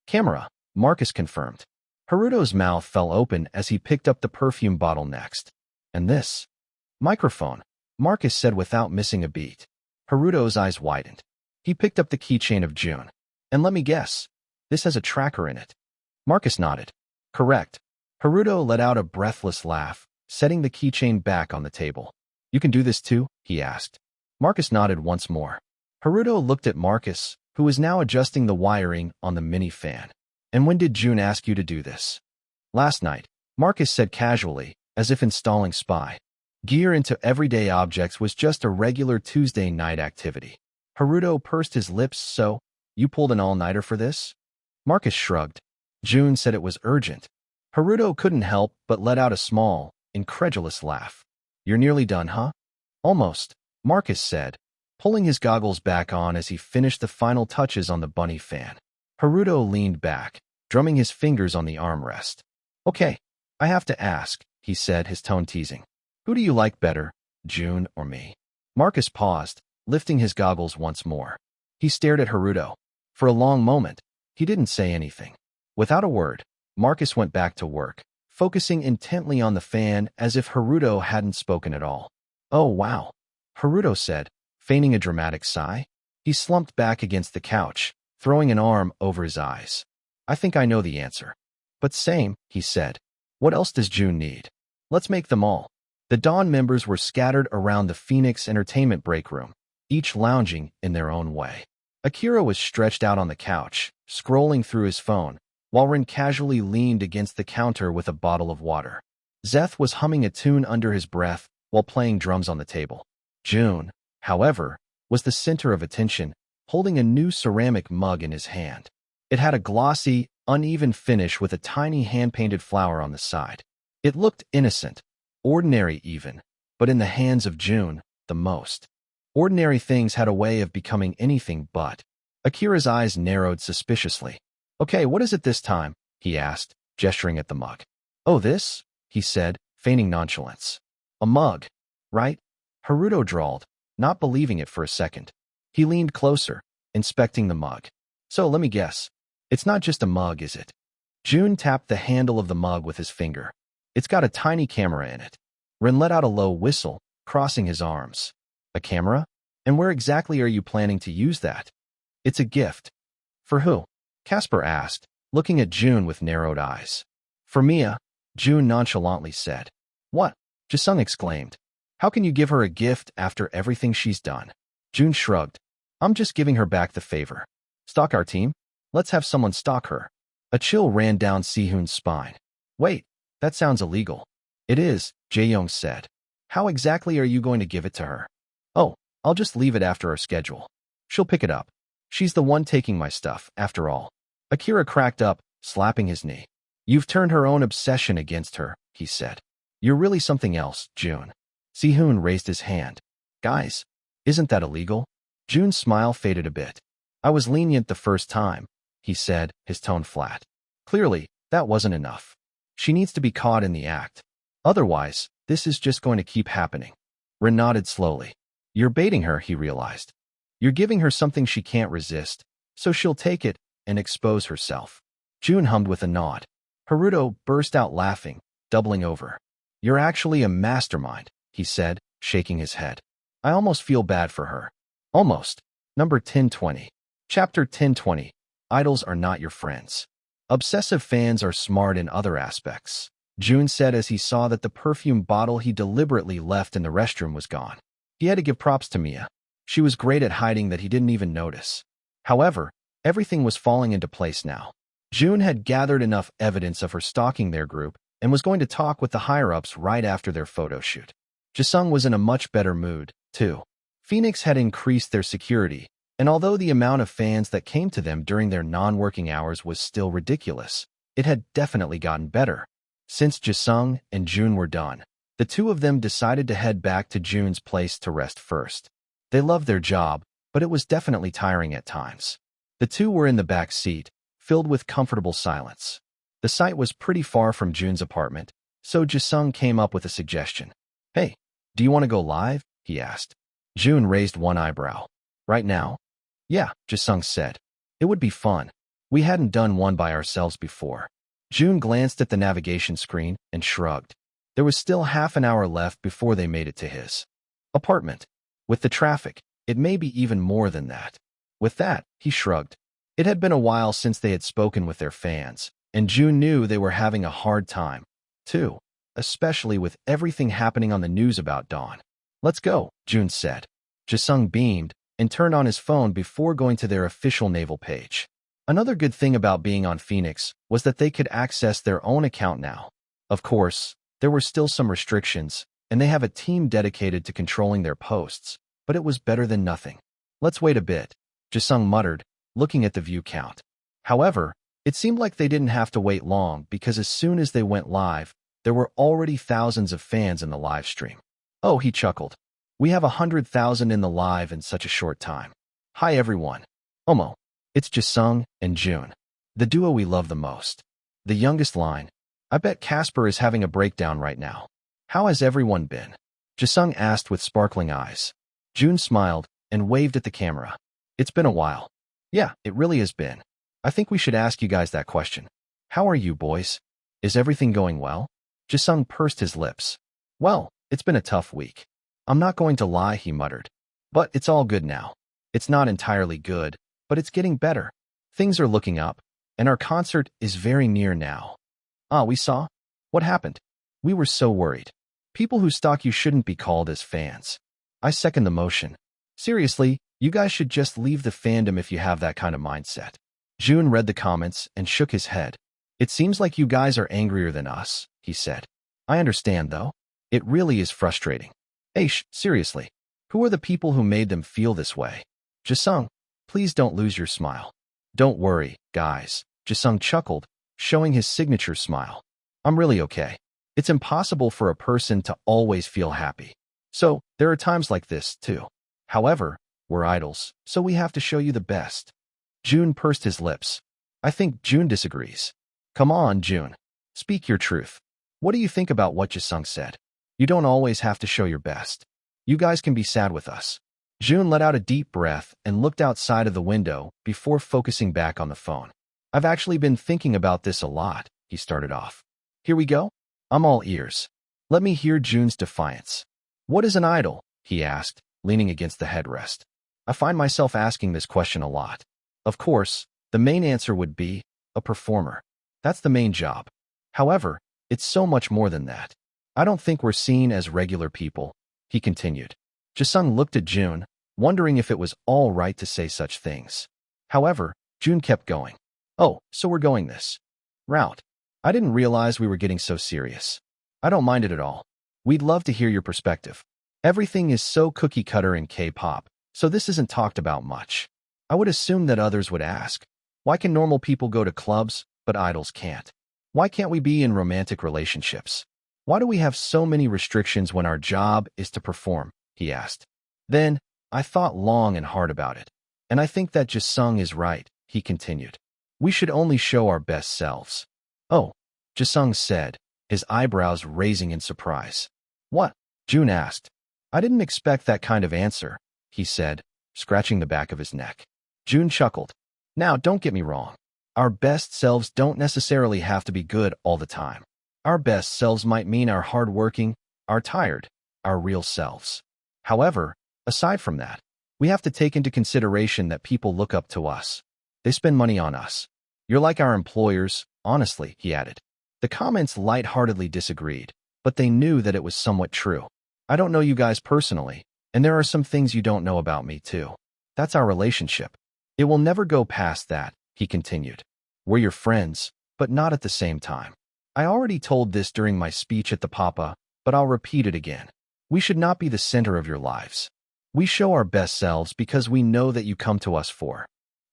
Camera, Marcus confirmed. Haruto's mouth fell open as he picked up the perfume bottle next. And this? Microphone, Marcus said without missing a beat. Haruto's eyes widened. He picked up the keychain of Jun. And let me guess, this has a tracker in it. Marcus nodded. Correct. Haruto let out a breathless laugh, setting the keychain back on the table. You can do this too? He asked. Marcus nodded once more. Haruto looked at Marcus, who was now adjusting the wiring on the mini fan. And when did Jun ask you to do this? Last night, Marcus said casually, as if installing spy gear into everyday objects was just a regular Tuesday night activity. Haruto pursed his lips. So, you pulled an all-nighter for this? Marcus shrugged. Jun said it was urgent. Haruto couldn't help but let out a small, incredulous laugh. You're nearly done, huh? Almost, Marcus said, pulling his goggles back on as he finished the final touches on the bunny fan. Haruto leaned back, drumming his fingers on the armrest. Okay, I have to ask, he said, his tone teasing. Who do you like better, Jun or me? Marcus paused, lifting his goggles once more. He stared at Haruto. For a long moment, he didn't say anything. Without a word, Marcus went back to work, focusing intently on the fan as if Haruto hadn't spoken at all. Oh, wow, Haruto said, feigning a dramatic sigh. He slumped back against the couch, throwing an arm over his eyes. I think I know the answer. But same, he said. What else does Jun need? Let's make them all. The Dawn members were scattered around the Phoenix Entertainment break room, each lounging in their own way. Akira was stretched out on the couch, scrolling through his phone, while Rin casually leaned against the counter with a bottle of water. Zeth was humming a tune under his breath while playing drums on the table. Jun, however, was the center of attention, holding a new ceramic mug in his hand. It had a glossy, uneven finish with a tiny hand-painted flower on the side. It looked innocent, ordinary even, but in the hands of Jun, the most. Ordinary things had a way of becoming anything but. Akira's eyes narrowed suspiciously. "Okay, what is it this time?" he asked, gesturing at the mug. "Oh, this?" he said, feigning nonchalance. "A mug, right?" Haruto drawled, not believing it for a second. He leaned closer, inspecting the mug. "So let me guess. It's not just a mug, is it?" Jun tapped the handle of the mug with his finger. "It's got a tiny camera in it." Rin let out a low whistle, crossing his arms. "A camera? And where exactly are you planning to use that?" "It's a gift." "For who?" Casper asked, looking at Jun with narrowed eyes. "For Mia," Jun nonchalantly said. "What?" Jisung exclaimed. "How can you give her a gift after everything she's done?" Jun shrugged. "I'm just giving her back the favor. Stalk our team? Let's have someone stalk her." A chill ran down Sihoon's spine. "Wait, that sounds illegal." "It is," Jae-young said. "How exactly are you going to give it to her?" "Oh, I'll just leave it after our schedule. She'll pick it up. She's the one taking my stuff, after all." Akira cracked up, slapping his knee. "You've turned her own obsession against her," he said. "You're really something else, Jun." Sihoon raised his hand. "Guys, isn't that illegal?" Jun's smile faded a bit. "I was lenient the first time," he said, his tone flat. "Clearly, that wasn't enough. She needs to be caught in the act. Otherwise, this is just going to keep happening." Rin nodded slowly. "You're baiting her," he realized. "You're giving her something she can't resist, so she'll take it and expose herself." Jun hummed with a nod. Haruto burst out laughing, doubling over. "You're actually a mastermind," he said, shaking his head. "I almost feel bad for her." Almost. Number 1020. Chapter 1020. Idols are not your friends. Obsessive fans are smart in other aspects, Jun said as he saw that the perfume bottle he deliberately left in the restroom was gone. He had to give props to Mia. She was great at hiding that he didn't even notice. However, everything was falling into place now. Jun had gathered enough evidence of her stalking their group and was going to talk with the higher-ups right after their photo shoot. Jisung was in a much better mood, too. Phoenix had increased their security, and although the amount of fans that came to them during their non-working hours was still ridiculous, it had definitely gotten better. Since Jisung and Jun were done, the two of them decided to head back to Jun's place to rest first. They loved their job, but it was definitely tiring at times. The two were in the back seat, filled with comfortable silence. The site was pretty far from Jun's apartment, so Jisung came up with a suggestion. "Hey, do you want to go live?" he asked. Jun raised one eyebrow. "Right now?" "Yeah," Jisung said. "It would be fun. We hadn't done one by ourselves before." Jun glanced at the navigation screen and shrugged. There was still half an hour left before they made it to his apartment. With the traffic, it may be even more than that. With that, he shrugged. It had been a while since they had spoken with their fans, and Jun knew they were having a hard time, too, especially with everything happening on the news about Dawn. "Let's go," Jun said. Jisung beamed and turned on his phone before going to their official naval page. Another good thing about being on Phoenix was that they could access their own account now. Of course, there were still some restrictions, and they have a team dedicated to controlling their posts, but it was better than nothing. "Let's wait a bit," Jisung muttered, looking at the view count. However, it seemed like they didn't have to wait long because as soon as they went live, there were already thousands of fans in the live stream. "Oh," he chuckled. "We have 100,000 in the live in such a short time. Hi everyone. Omo. It's Jisung and Jun, the duo we love the most." The youngest line, "I bet Casper is having a breakdown right now. How has everyone been?" Jisung asked with sparkling eyes. Jun smiled and waved at the camera. "It's been a while." "Yeah, it really has been. I think we should ask you guys that question. How are you, boys? Is everything going well?" Jisung pursed his lips. "Well, it's been a tough week. I'm not going to lie," he muttered. "But it's all good now. It's not entirely good, but it's getting better. Things are looking up, and our concert is very near now." "Ah, we saw? What happened? We were so worried." People who stalk you shouldn't be called as fans. I second the motion. Seriously, you guys should just leave the fandom if you have that kind of mindset. Jun read the comments and shook his head. It seems like you guys are angrier than us, he said. I understand, though. It really is frustrating. Aish, seriously. Who are the people who made them feel this way? Jisung, please don't lose your smile. Don't worry, guys. Jisung chuckled, showing his signature smile. I'm really okay. It's impossible for a person to always feel happy. So, there are times like this, too. However, we're idols, so we have to show you the best. Jun pursed his lips. I think Jun disagrees. Come on, Jun. Speak your truth. What do you think about what Jisung said? You don't always have to show your best. You guys can be sad with us. Jun let out a deep breath and looked outside of the window before focusing back on the phone. I've actually been thinking about this a lot, he started off. Here we go? I'm all ears. Let me hear Jun's defiance. What is an idol? He asked, leaning against the headrest. I find myself asking this question a lot. Of course, the main answer would be a performer. That's the main job. However, it's so much more than that. I don't think we're seen as regular people, he continued. Jisung looked at Jun, wondering if it was all right to say such things. However, Jun kept going. Oh, so we're going this route. I didn't realize we were getting so serious. I don't mind it at all. We'd love to hear your perspective. Everything is so cookie-cutter in K-pop, so this isn't talked about much. I would assume that others would ask, why can normal people go to clubs, but idols can't? Why can't we be in romantic relationships? Why do we have so many restrictions when our job is to perform? He asked. Then, I thought long and hard about it. And I think that Jisung is right, he continued. We should only show our best selves. Oh, Jisung said, his eyebrows raising in surprise. What? Jun asked. I didn't expect that kind of answer, he said, scratching the back of his neck. Jun chuckled. Now, don't get me wrong. Our best selves don't necessarily have to be good all the time. Our best selves might mean our hardworking, our tired, our real selves. However, aside from that, we have to take into consideration that people look up to us. They spend money on us. You're like our employers, honestly, he added. The comments lightheartedly disagreed, but they knew that it was somewhat true. I don't know you guys personally, and there are some things you don't know about me too. That's our relationship. It will never go past that, he continued. We're your friends, but not at the same time. I already told this during my speech at the Papa, but I'll repeat it again. We should not be the center of your lives. We show our best selves because we know that you come to us for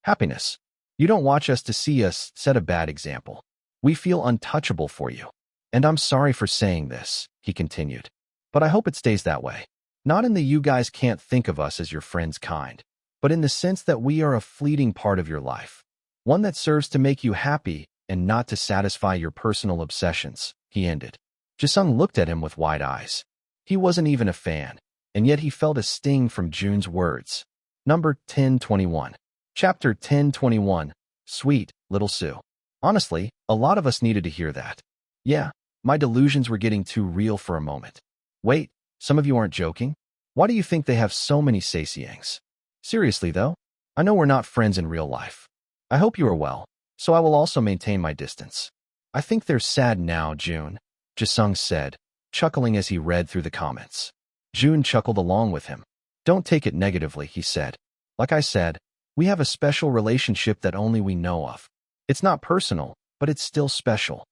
happiness. You don't watch us to see us set a bad example. We feel untouchable for you. And I'm sorry for saying this, he continued. But I hope it stays that way. Not in the you guys can't think of us as your friends kind, but in the sense that we are a fleeting part of your life. One that serves to make you happy and not to satisfy your personal obsessions, he ended. Jisung looked at him with wide eyes. He wasn't even a fan, and yet he felt a sting from Jun's words. Number 1021. Chapter 1021. Sweet, little Sue. Honestly, a lot of us needed to hear that. Yeah, my delusions were getting too real for a moment. Wait, some of you aren't joking? Why do you think they have so many saesiangs? Seriously though, I know we're not friends in real life. I hope you are well, so I will also maintain my distance. I think they're sad now, Jun, Jisung said, chuckling as he read through the comments. Jun chuckled along with him. Don't take it negatively, he said. Like I said, we have a special relationship that only we know of. It's not personal, but it's still special.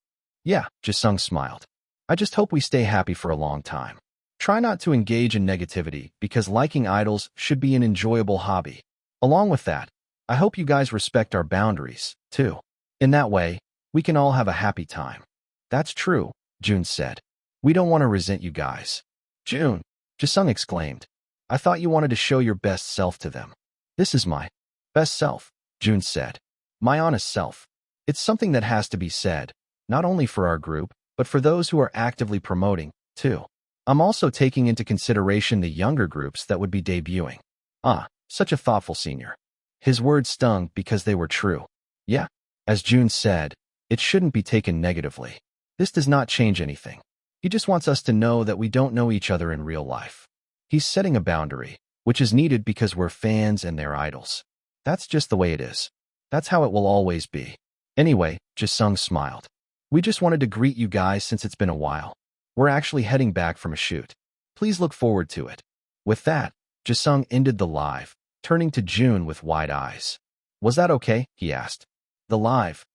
Yeah, Jisung smiled. I just hope we stay happy for a long time. Try not to engage in negativity because liking idols should be an enjoyable hobby. Along with that, I hope you guys respect our boundaries, too. In that way, we can all have a happy time. That's true, Jun said. We don't want to resent you guys. Jun, Jisung exclaimed. I thought you wanted to show your best self to them. This is my best self, Jun said. My honest self. It's something that has to be said, not only for our group, but for those who are actively promoting, too. I'm also taking into consideration the younger groups that would be debuting. Ah, such a thoughtful senior. His words stung because they were true. Yeah, as Jun said, it shouldn't be taken negatively. This does not change anything. He just wants us to know that we don't know each other in real life. He's setting a boundary, which is needed because we're fans and they're idols. That's just the way it is. That's how it will always be. Anyway, Jisung smiled. We just wanted to greet you guys since it's been a while. We're actually heading back from a shoot. Please look forward to it. With that, Jisung ended the live, turning to Jun with wide eyes. Was that okay? He asked. The live?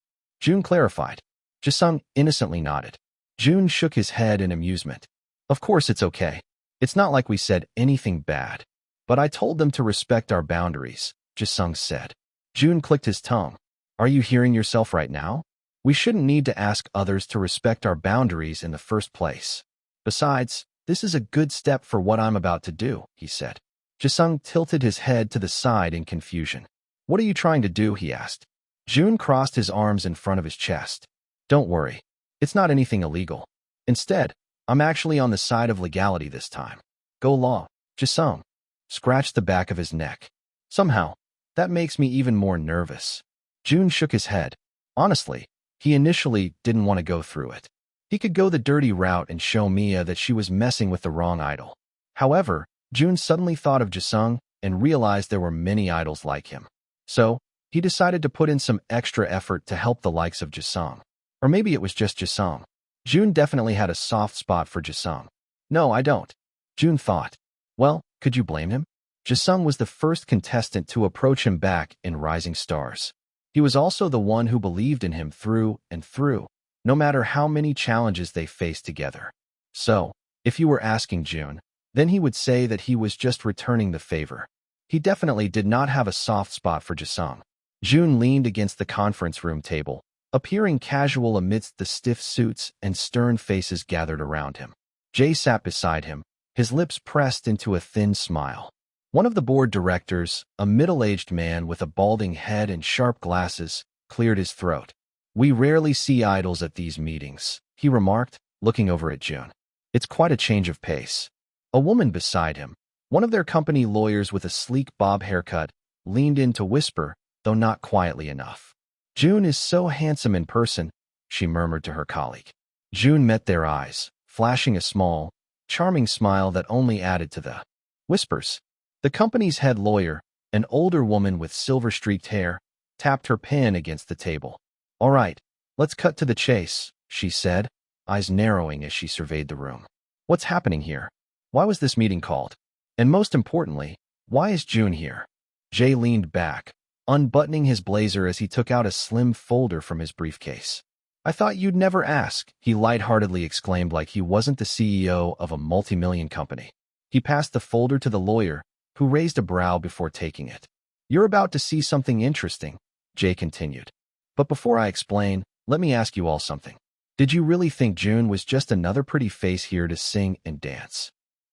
Jun clarified. Jisung innocently nodded. Jun shook his head in amusement. Of course it's okay. It's not like we said anything bad. But I told them to respect our boundaries, Jisung said. Jun clicked his tongue. Are you hearing yourself right now? We shouldn't need to ask others to respect our boundaries in the first place. Besides, this is a good step for what I'm about to do, he said. Jisung tilted his head to the side in confusion. What are you trying to do? He asked. Jun crossed his arms in front of his chest. Don't worry. It's not anything illegal. Instead, I'm actually on the side of legality this time. Go law. Jisung scratched the back of his neck. Somehow, that makes me even more nervous. Jun shook his head. Honestly, he initially didn't want to go through it. He could go the dirty route and show Mia that she was messing with the wrong idol. However, Jun suddenly thought of Jisung and realized there were many idols like him. So, he decided to put in some extra effort to help the likes of Jisung. Or maybe it was just Jisung. Jun definitely had a soft spot for Jisung. No, I don't. Jun thought. Well, could you blame him? Jisung was the first contestant to approach him back in Rising Stars. He was also the one who believed in him through and through, no matter how many challenges they faced together. So, if you were asking Jun, then he would say that he was just returning the favor. He definitely did not have a soft spot for Jisung. Jun leaned against the conference room table, appearing casual amidst the stiff suits and stern faces gathered around him. Jay sat beside him, his lips pressed into a thin smile. One of the board directors, a middle-aged man with a balding head and sharp glasses, cleared his throat. We rarely see idols at these meetings, he remarked, looking over at Jun. It's quite a change of pace. A woman beside him, one of their company lawyers with a sleek bob haircut, leaned in to whisper, though not quietly enough. Jun is so handsome in person, she murmured to her colleague. Jun met their eyes, flashing a small, charming smile that only added to the whispers. The company's head lawyer, an older woman with silver-streaked hair, tapped her pen against the table. All right, let's cut to the chase, she said, eyes narrowing as she surveyed the room. What's happening here? Why was this meeting called? And most importantly, why is Jun here? Jay leaned back, unbuttoning his blazer as he took out a slim folder from his briefcase. I thought you'd never ask, he lightheartedly exclaimed like he wasn't the CEO of a multi-million company. He passed the folder to the lawyer, who raised a brow before taking it. You're about to see something interesting, Jay continued. But before I explain, let me ask you all something. Did you really think Jun was just another pretty face here to sing and dance?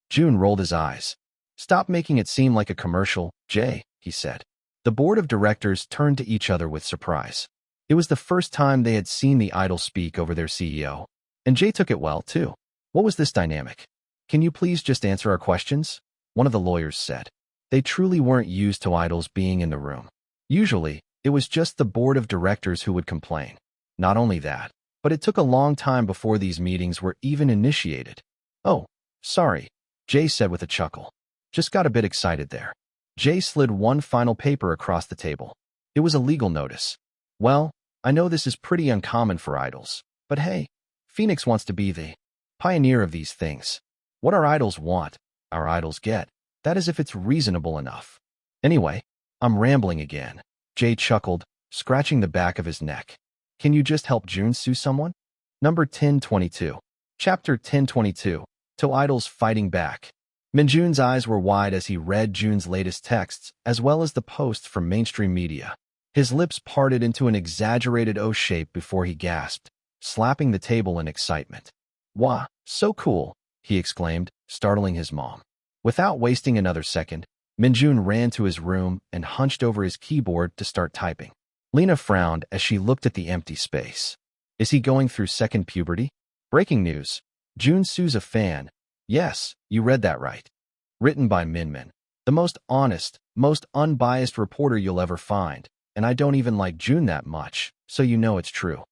Jun rolled his eyes. Stop making it seem like a commercial, Jay, he said. The board of directors turned to each other with surprise. It was the first time they had seen the idol speak over their CEO. And Jay took it well, too. What was this dynamic? Can you please just answer our questions? One of the lawyers said. They truly weren't used to idols being in the room. Usually, it was just the board of directors who would complain. Not only that, but it took a long time before these meetings were even initiated. Oh, sorry, Jay said with a chuckle. Just got a bit excited there. Jay slid one final paper across the table. It was a legal notice. Well, I know this is pretty uncommon for idols, but hey, Phoenix wants to be the pioneer of these things. What our idols want, our idols get. That is if it's reasonable enough. Anyway, I'm rambling again. Jay chuckled, scratching the back of his neck. Can you just help Jun sue someone? Number 1022. Chapter 1022. To Idols Fighting Back. Minjun's eyes were wide as he read Jun's latest texts, as well as the posts from mainstream media. His lips parted into an exaggerated O shape before he gasped, slapping the table in excitement. Wah, so cool, he exclaimed, startling his mom. Without wasting another second, Minjun ran to his room and hunched over his keyboard to start typing. Lena frowned as she looked at the empty space. Is he going through second puberty? Breaking news. Jun sues a fan. Yes, you read that right. Written by Minmin, the most honest, most unbiased reporter you'll ever find, and I don't even like Jun that much, so you know it's true.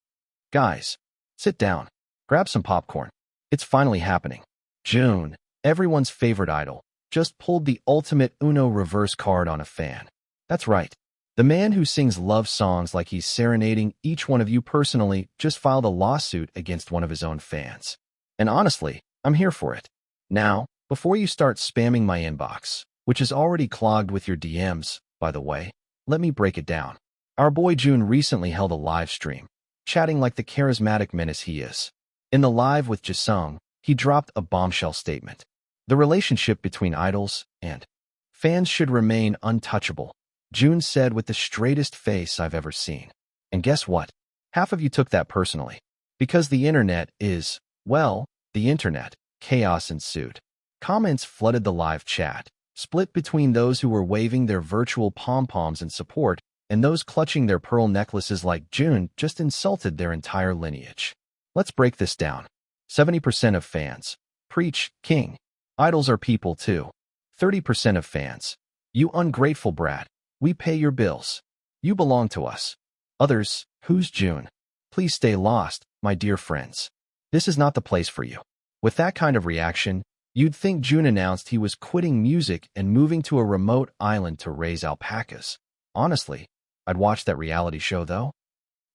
Guys, sit down. Grab some popcorn. It's finally happening. Jun, everyone's favorite idol, just pulled the ultimate Uno reverse card on a fan. That's right. The man who sings love songs like he's serenading each one of you personally just filed a lawsuit against one of his own fans. And honestly, I'm here for it. Now, before you start spamming my inbox, which is already clogged with your DMs, by the way, let me break it down. Our boy Jun recently held a live stream, chatting like the charismatic menace he is. In the live with Jisung, he dropped a bombshell statement. The relationship between idols and fans should remain untouchable, Jun said with the straightest face I've ever seen. And guess what? Half of you took that personally. Because the internet is, well, the internet. Chaos ensued. Comments flooded the live chat, split between those who were waving their virtual pom-poms in support and those clutching their pearl necklaces like Jun just insulted their entire lineage. Let's break this down. 70% of fans. Preach, king. Idols are people too. 30% of fans. You ungrateful brat. We pay your bills. You belong to us. Others, who's Jun? Please stay lost, my dear friends. This is not the place for you. With that kind of reaction, you'd think Jun announced he was quitting music and moving to a remote island to raise alpacas. Honestly, I'd watch that reality show though.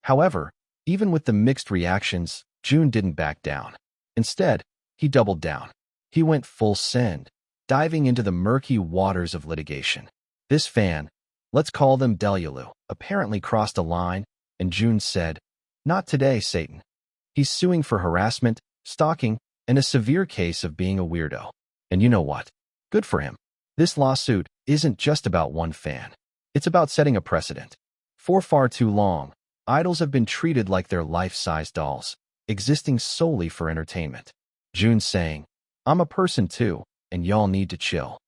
However, even with the mixed reactions, Jun didn't back down. Instead, he doubled down. He went full send, diving into the murky waters of litigation. This fan, let's call them Delulu, apparently crossed a line, and Jun said, "Not today, Satan." He's suing for harassment, stalking, and a severe case of being a weirdo. And you know what? Good for him. This lawsuit isn't just about one fan. It's about setting a precedent. For far too long, idols have been treated like they're life-size dolls, existing solely for entertainment. Jun saying, "I'm a person too, and y'all need to chill."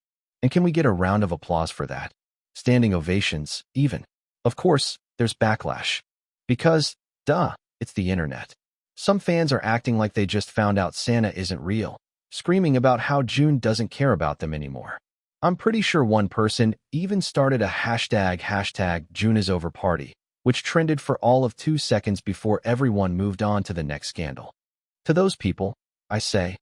And can we get a round of applause for that? Standing ovations, even. Of course, there's backlash. Because, duh, it's the internet. Some fans are acting like they just found out Santa isn't real, screaming about how Jun doesn't care about them anymore. I'm pretty sure one person even started a hashtag Jun is over party, which trended for all of 2 seconds before everyone moved on to the next scandal. To those people, I say,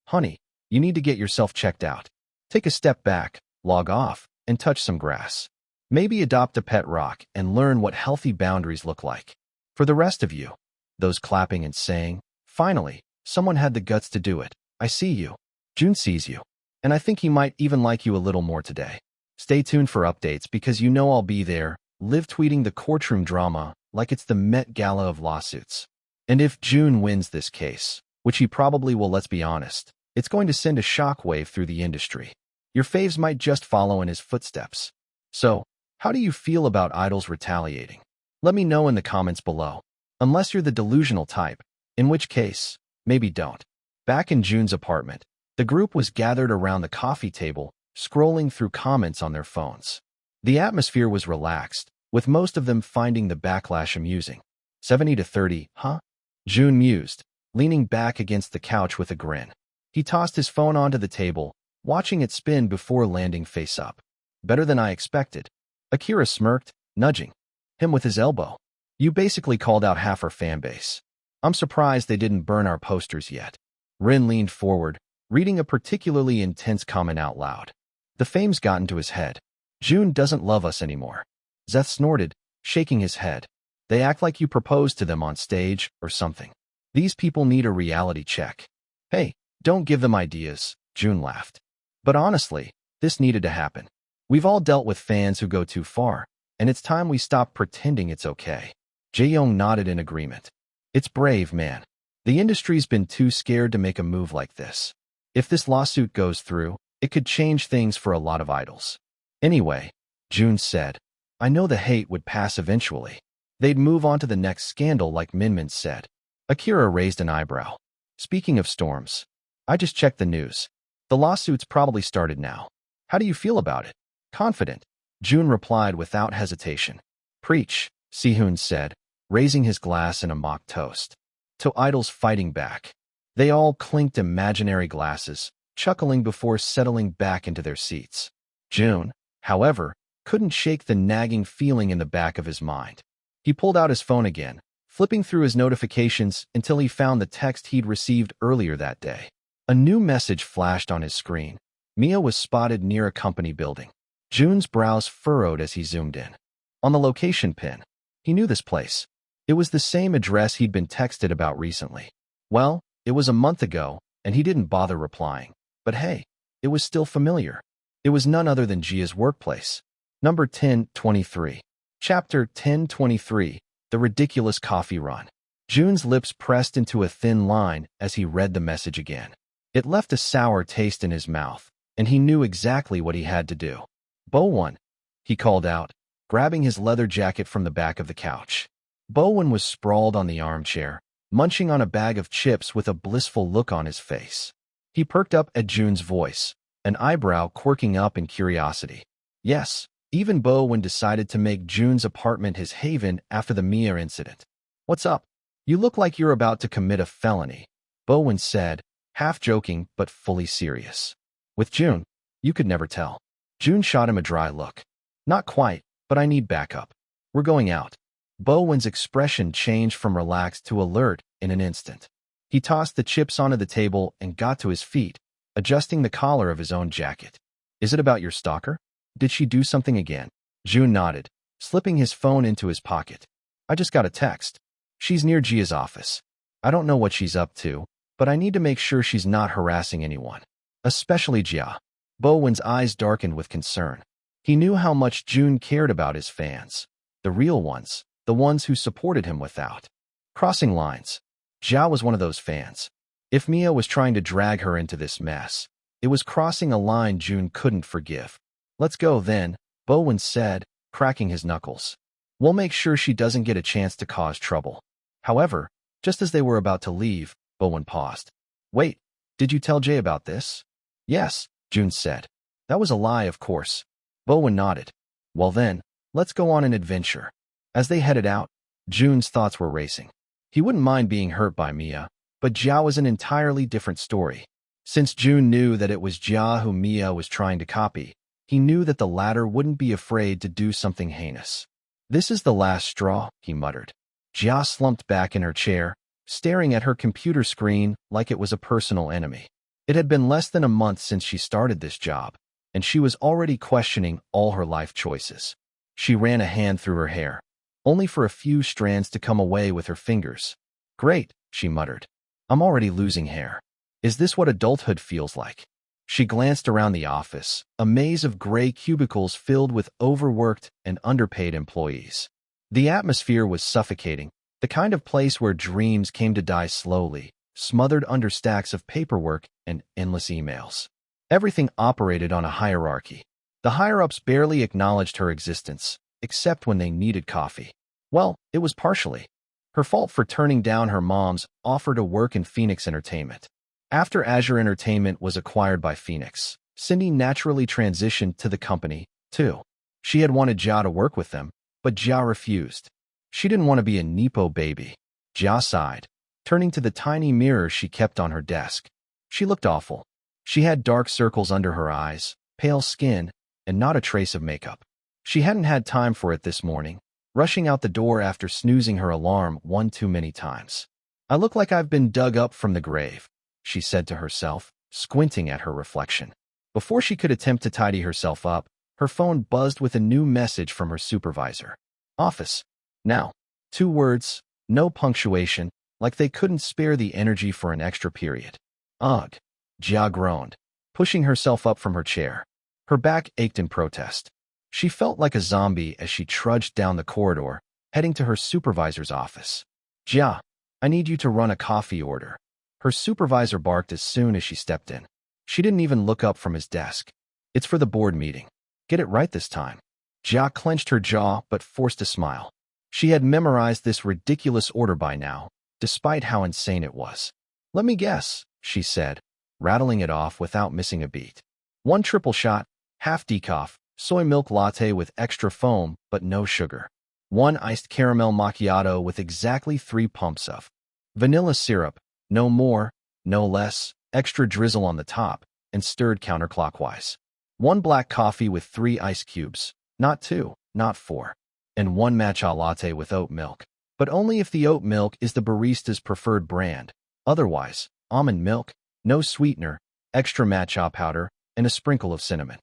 honey, you need to get yourself checked out. Take a step back, log off, and touch some grass. Maybe adopt a pet rock and learn what healthy boundaries look like. For the rest of you, those clapping and saying, "Finally, someone had the guts to do it. I see you. Jun sees you. And I think he might even like you a little more today." Stay tuned for updates because you know I'll be there, live tweeting the courtroom drama like it's the Met Gala of lawsuits. And if Jun wins this case, which he probably will, let's be honest, it's going to send a shockwave through the industry. Your faves might just follow in his footsteps. So, how do you feel about idols retaliating? Let me know in the comments below. Unless you're the delusional type, in which case, maybe don't. Back in Jun's apartment, the group was gathered around the coffee table, scrolling through comments on their phones. The atmosphere was relaxed, with most of them finding the backlash amusing. 70-30, huh? Jun mused, leaning back against the couch with a grin. He tossed his phone onto the table, watching it spin before landing face up. Better than I expected. Akira smirked, nudging him with his elbow. You basically called out half our fanbase. I'm surprised they didn't burn our posters yet. Rin leaned forward, reading a particularly intense comment out loud. The fame's gotten to his head. Jun doesn't love us anymore. Zeth snorted, shaking his head. They act like you proposed to them on stage or something. These people need a reality check. Hey, don't give them ideas, Jun laughed. But honestly, this needed to happen. We've all dealt with fans who go too far, and it's time we stop pretending it's okay. Jae-young nodded in agreement. It's brave, man. The industry's been too scared to make a move like this. If this lawsuit goes through, it could change things for a lot of idols. Anyway, Jun said, I know the hate would pass eventually. They'd move on to the next scandal like Minmin said. Akira raised an eyebrow. Speaking of storms, I just checked the news. The lawsuit's probably started now. How do you feel about it? Confident, Jun replied without hesitation. Preach, Sehun said, raising his glass in a mock toast. To idols fighting back. They all clinked imaginary glasses, chuckling before settling back into their seats. Jun, however, couldn't shake the nagging feeling in the back of his mind. He pulled out his phone again, flipping through his notifications until he found the text he'd received earlier that day. A new message flashed on his screen. Mia was spotted near a company building. Jun's brows furrowed as he zoomed in. On the location pin, he knew this place. It was the same address he'd been texted about recently. Well, it was a month ago, and he didn't bother replying. But hey, it was still familiar. It was none other than Jia's workplace. Number 1023. Chapter 1023. The Ridiculous Coffee Run. Jun's lips pressed into a thin line as he read the message again. It left a sour taste in his mouth, and he knew exactly what he had to do. Bowen, he called out, grabbing his leather jacket from the back of the couch. Bowen was sprawled on the armchair, munching on a bag of chips with a blissful look on his face. He perked up at Jun's voice, an eyebrow quirking up in curiosity. Yes, even Bowen decided to make Jun's apartment his haven after the Mia incident. What's up? You look like you're about to commit a felony, Bowen said, half joking but fully serious. With Jun, you could never tell. Jun shot him a dry look. Not quite, but I need backup. We're going out. Bowen's expression changed from relaxed to alert in an instant. He tossed the chips onto the table and got to his feet, adjusting the collar of his own jacket. Is it about your stalker? Did she do something again? Jun nodded, slipping his phone into his pocket. I just got a text. She's near Jia's office. I don't know what she's up to, but I need to make sure she's not harassing anyone. Especially Jia. Bowen's eyes darkened with concern. He knew how much Jun cared about his fans. The real ones, the ones who supported him without crossing lines. Jia was one of those fans. If Mia was trying to drag her into this mess, it was crossing a line Jun couldn't forgive. Let's go then, Bowen said, cracking his knuckles. We'll make sure she doesn't get a chance to cause trouble. However, just as they were about to leave, Bowen paused. Wait, did you tell Jay about this? Yes, Jun said. That was a lie, of course. Bowen nodded. Well then, let's go on an adventure. As they headed out, Jun's thoughts were racing. He wouldn't mind being hurt by Mia, but Jia was an entirely different story. Since Jun knew that it was Jia who Mia was trying to copy, he knew that the latter wouldn't be afraid to do something heinous. This is the last straw, he muttered. Jia slumped back in her chair, staring at her computer screen like it was a personal enemy. It had been less than a month since she started this job, and she was already questioning all her life choices. She ran a hand through her hair, only for a few strands to come away with her fingers. Great, she muttered. I'm already losing hair. Is this what adulthood feels like? She glanced around the office, a maze of gray cubicles filled with overworked and underpaid employees. The atmosphere was suffocating, the kind of place where dreams came to die slowly, smothered under stacks of paperwork and endless emails. Everything operated on a hierarchy. The higher-ups barely acknowledged her existence, except when they needed coffee. Well, it was partially her fault for turning down her mom's offer to work in Phoenix Entertainment. After Azure Entertainment was acquired by Phoenix, Cindy naturally transitioned to the company, too. She had wanted Jia to work with them, but Jia refused. She didn't want to be a Nepo baby. Jia sighed, turning to the tiny mirror she kept on her desk. She looked awful. She had dark circles under her eyes, pale skin, and not a trace of makeup. She hadn't had time for it this morning, rushing out the door after snoozing her alarm one too many times. I look like I've been dug up from the grave, she said to herself, squinting at her reflection. Before she could attempt to tidy herself up, her phone buzzed with a new message from her supervisor. Office. Now. 2 words, no punctuation, like they couldn't spare the energy for an extra period. Ugh. Jia groaned, pushing herself up from her chair. Her back ached in protest. She felt like a zombie as she trudged down the corridor, heading to her supervisor's office. Jia, I need you to run a coffee order. Her supervisor barked as soon as she stepped in. She didn't even look up from his desk. It's for the board meeting. Get it right this time. Jia clenched her jaw but forced a smile. She had memorized this ridiculous order by now, despite how insane it was. Let me guess, she said, rattling it off without missing a beat. 1 triple shot, half decaf, soy milk latte with extra foam but no sugar. 1 iced caramel macchiato with exactly 3 pumps of vanilla syrup, no more, no less, extra drizzle on the top, and stirred counterclockwise. 1 black coffee with 3 ice cubes, not 2, not 4. And 1 matcha latte with oat milk. But only if the oat milk is the barista's preferred brand. Otherwise, almond milk, no sweetener, extra matcha powder, and a sprinkle of cinnamon.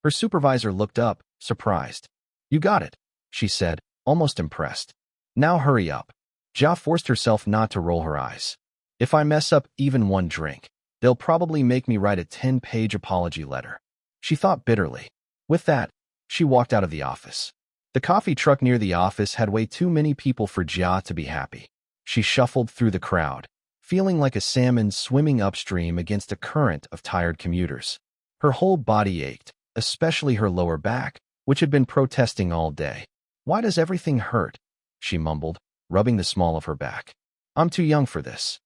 Her supervisor looked up, surprised. You got it, she said, almost impressed. Now hurry up. Jia forced herself not to roll her eyes. If I mess up even 1 drink, They'll probably make me write a 10-page apology letter. She thought bitterly. With that, she walked out of the office. The coffee truck near the office had way too many people for Jia to be happy. She shuffled through the crowd, feeling like a salmon swimming upstream against a current of tired commuters. Her whole body ached, especially her lower back, which had been protesting all day. "Why does everything hurt?" she mumbled, rubbing the small of her back. "I'm too young for this."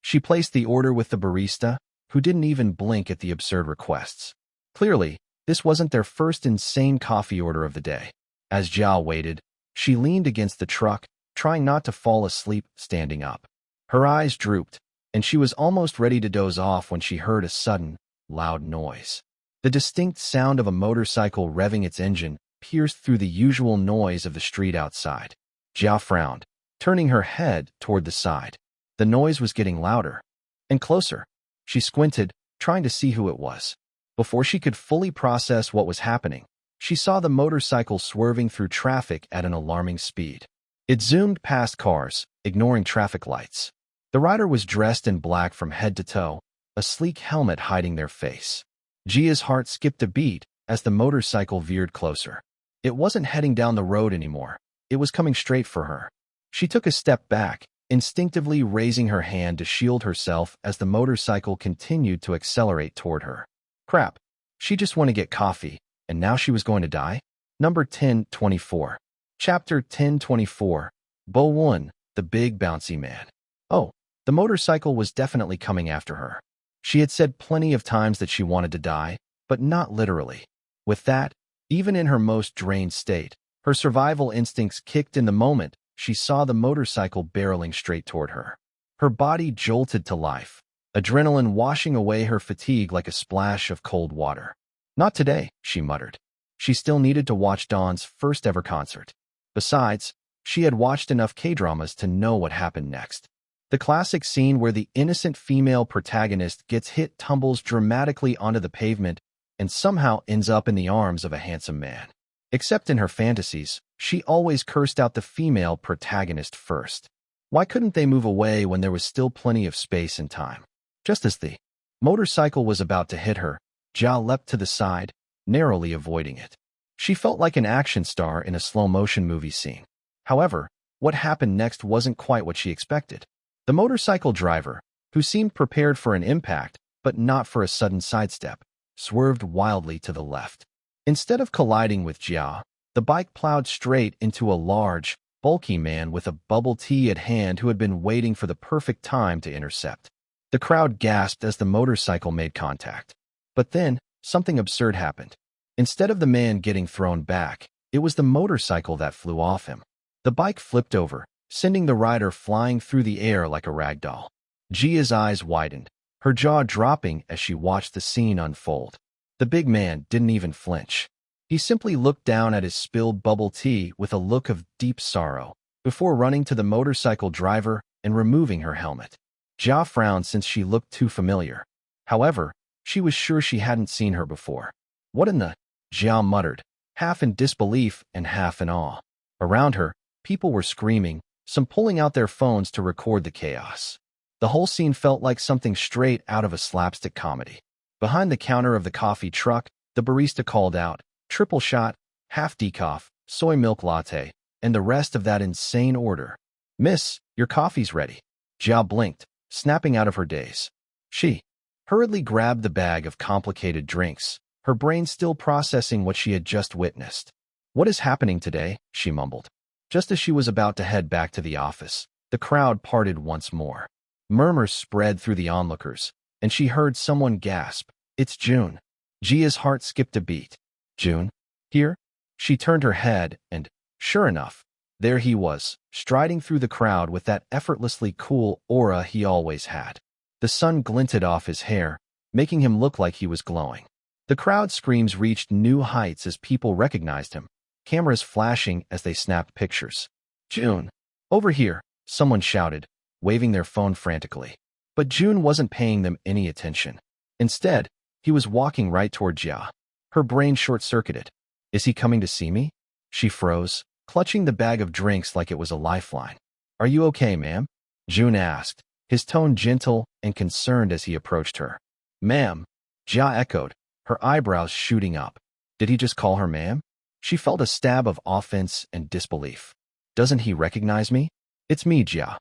She placed the order with the barista, who didn't even blink at the absurd requests. Clearly, this wasn't their first insane coffee order of the day. As Jia waited, she leaned against the truck, trying not to fall asleep standing up. Her eyes drooped, and she was almost ready to doze off when she heard a sudden, loud noise. The distinct sound of a motorcycle revving its engine pierced through the usual noise of the street outside. Jia frowned, turning her head toward the side. The noise was getting louder and closer. She squinted, trying to see who it was. Before she could fully process what was happening, she saw the motorcycle swerving through traffic at an alarming speed. It zoomed past cars, ignoring traffic lights. The rider was dressed in black from head to toe, a sleek helmet hiding their face. Jia's heart skipped a beat as the motorcycle veered closer. It wasn't heading down the road anymore. It was coming straight for her. She took a step back, instinctively raising her hand to shield herself as the motorcycle continued to accelerate toward her. Crap. She just wanted to get coffee, and now she was going to die? Number 1024. Chapter 1024. Bo Won, the Big Bouncy Man. Oh, the motorcycle was definitely coming after her. She had said plenty of times that she wanted to die, but not literally. With that, even in her most drained state, her survival instincts kicked in the moment she saw the motorcycle barreling straight toward her. Her body jolted to life, adrenaline washing away her fatigue like a splash of cold water. Not today, she muttered. She still needed to watch Dawn's first-ever concert. Besides, she had watched enough K-dramas to know what happened next. The classic scene where the innocent female protagonist gets hit tumbles dramatically onto the pavement and somehow ends up in the arms of a handsome man. Except in her fantasies, she always cursed out the female protagonist first. Why couldn't they move away when there was still plenty of space and time? Just as the motorcycle was about to hit her, Jia leapt to the side, narrowly avoiding it. She felt like an action star in a slow-motion movie scene. However, what happened next wasn't quite what she expected. The motorcycle driver, who seemed prepared for an impact, but not for a sudden sidestep, swerved wildly to the left. Instead of colliding with Jia, the bike plowed straight into a large, bulky man with a bubble tea at hand who had been waiting for the perfect time to intercept. The crowd gasped as the motorcycle made contact. But then, something absurd happened. Instead of the man getting thrown back, it was the motorcycle that flew off him. The bike flipped over, sending the rider flying through the air like a rag doll. Jia's eyes widened, her jaw dropping as she watched the scene unfold. The big man didn't even flinch. He simply looked down at his spilled bubble tea with a look of deep sorrow, before running to the motorcycle driver and removing her helmet. Jia frowned since she looked too familiar. However, she was sure she hadn't seen her before. "What in the?" Jia muttered, half in disbelief and half in awe. Around her, people were screaming, some pulling out their phones to record the chaos. The whole scene felt like something straight out of a slapstick comedy. Behind the counter of the coffee truck, the barista called out, "Triple shot, half decaf, soy milk latte," and the rest of that insane order. "Miss, your coffee's ready." Jia blinked, snapping out of her daze. She hurriedly grabbed the bag of complicated drinks, her brain still processing what she had just witnessed. "What is happening today?" she mumbled. Just as she was about to head back to the office, the crowd parted once more. Murmurs spread through the onlookers, and she heard someone gasp, "It's Jun." Jia's heart skipped a beat. "Jun? Here?" She turned her head, and, sure enough, there he was, striding through the crowd with that effortlessly cool aura he always had. The sun glinted off his hair, making him look like he was glowing. The crowd screams reached new heights as people recognized him, cameras flashing as they snapped pictures. "Jun! Over here!" someone shouted, waving their phone frantically. But Jun wasn't paying them any attention. Instead, he was walking right toward Jia. Her brain short-circuited. "Is he coming to see me?" She froze, clutching the bag of drinks like it was a lifeline. "Are you okay, ma'am?" Jun asked, his tone gentle and concerned as he approached her. Ma'am, Jia echoed, her eyebrows shooting up. Did he just call her ma'am? She felt a stab of offense and disbelief. Doesn't he recognize me? It's me, Jia.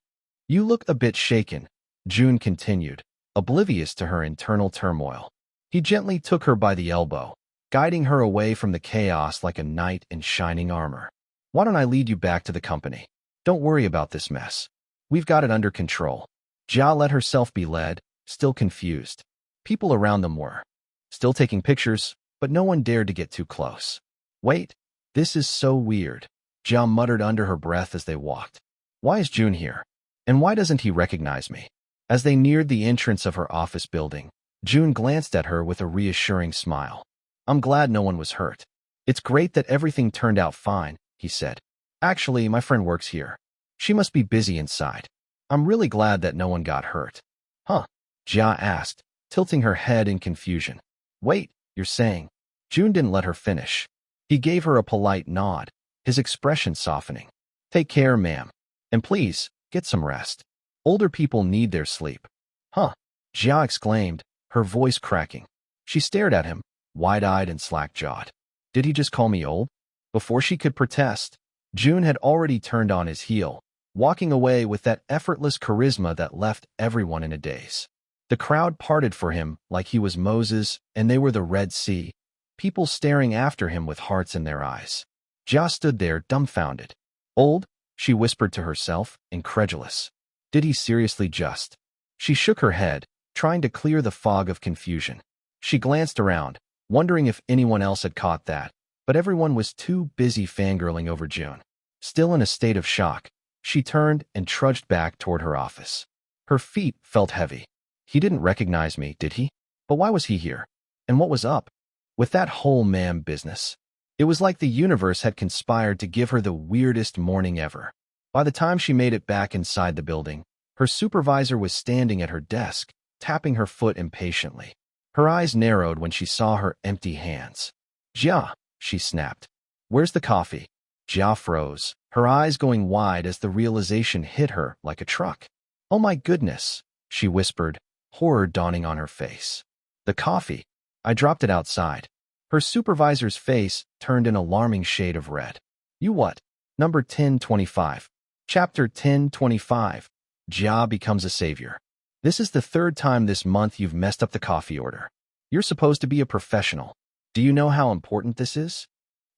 You look a bit shaken, Jun continued, oblivious to her internal turmoil. He gently took her by the elbow, guiding her away from the chaos like a knight in shining armor. Why don't I lead you back to the company? Don't worry about this mess. We've got it under control. Jia let herself be led, still confused. People around them were still taking pictures, but no one dared to get too close. Wait, this is so weird, Jia muttered under her breath as they walked. Why is Jun here? And why doesn't he recognize me? As they neared the entrance of her office building, Jun glanced at her with a reassuring smile. I'm glad no one was hurt. It's great that everything turned out fine, he said. Actually, my friend works here. She must be busy inside. I'm really glad that no one got hurt. Huh? Jia asked, tilting her head in confusion. Wait, you're saying? Jun didn't let her finish. He gave her a polite nod, his expression softening. Take care, ma'am. And please, get some rest. Older people need their sleep. Huh? Jia exclaimed, her voice cracking. She stared at him, wide-eyed and slack-jawed. Did he just call me old? Before she could protest, Jun had already turned on his heel, walking away with that effortless charisma that left everyone in a daze. The crowd parted for him like he was Moses and they were the Red Sea, people staring after him with hearts in their eyes. Jia stood there dumbfounded. Old? She whispered to herself, incredulous. Did he seriously just? She shook her head, trying to clear the fog of confusion. She glanced around, wondering if anyone else had caught that, but everyone was too busy fangirling over Jun. Still in a state of shock, she turned and trudged back toward her office. Her feet felt heavy. He didn't recognize me, did he? But why was he here? And what was up with that whole ma'am business? It was like the universe had conspired to give her the weirdest morning ever. By the time she made it back inside the building, her supervisor was standing at her desk, tapping her foot impatiently. Her eyes narrowed when she saw her empty hands. Jia, she snapped. Where's the coffee? Jia froze, her eyes going wide as the realization hit her like a truck. Oh my goodness, she whispered, horror dawning on her face. The coffee. I dropped it outside. Her supervisor's face turned an alarming shade of red. You what? Number 1025. Chapter 1025. Jia becomes a savior. This is the third time this month you've messed up the coffee order. You're supposed to be a professional. Do you know how important this is?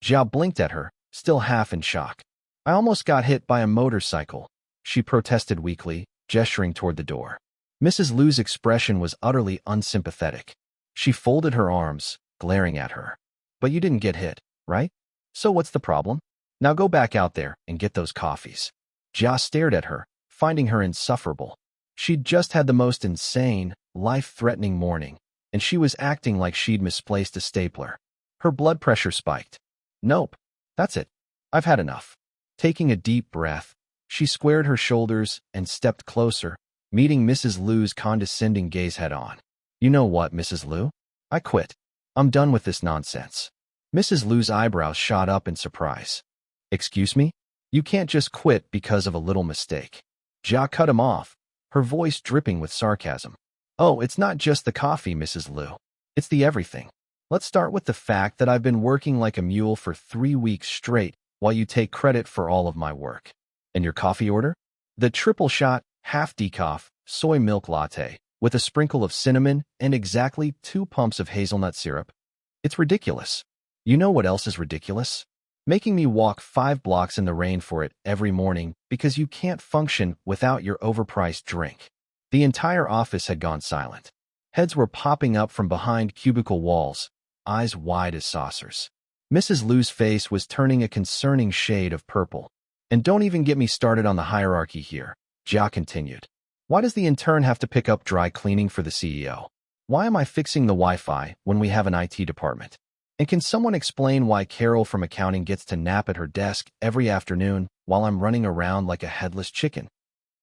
Jia blinked at her, still half in shock. I almost got hit by a motorcycle, she protested weakly, gesturing toward the door. Mrs. Liu's expression was utterly unsympathetic. She folded her arms, glaring at her. But you didn't get hit, right? So what's the problem? Now go back out there and get those coffees. Jia stared at her, finding her insufferable. She'd just had the most insane, life-threatening morning, and she was acting like she'd misplaced a stapler. Her blood pressure spiked. Nope, that's it. I've had enough. Taking a deep breath, she squared her shoulders and stepped closer, meeting Mrs. Liu's condescending gaze head-on. You know what, Mrs. Liu? I quit. I'm done with this nonsense. Mrs. Liu's eyebrows shot up in surprise. Excuse me? You can't just quit because of a little mistake. Jia cut him off, her voice dripping with sarcasm. Oh, it's not just the coffee, Mrs. Liu. It's the everything. Let's start with the fact that I've been working like a mule for 3 weeks straight while you take credit for all of my work. And your coffee order? The triple shot, half decaf, soy milk latte, with a sprinkle of cinnamon and exactly 2 pumps of hazelnut syrup. It's ridiculous. You know what else is ridiculous? Making me walk 5 blocks in the rain for it every morning because you can't function without your overpriced drink. The entire office had gone silent. Heads were popping up from behind cubicle walls, eyes wide as saucers. Mrs. Liu's face was turning a concerning shade of purple. And don't even get me started on the hierarchy here, Jia continued. Why does the intern have to pick up dry cleaning for the CEO? Why am I fixing the Wi-Fi when we have an IT department? And can someone explain why Carol from accounting gets to nap at her desk every afternoon while I'm running around like a headless chicken?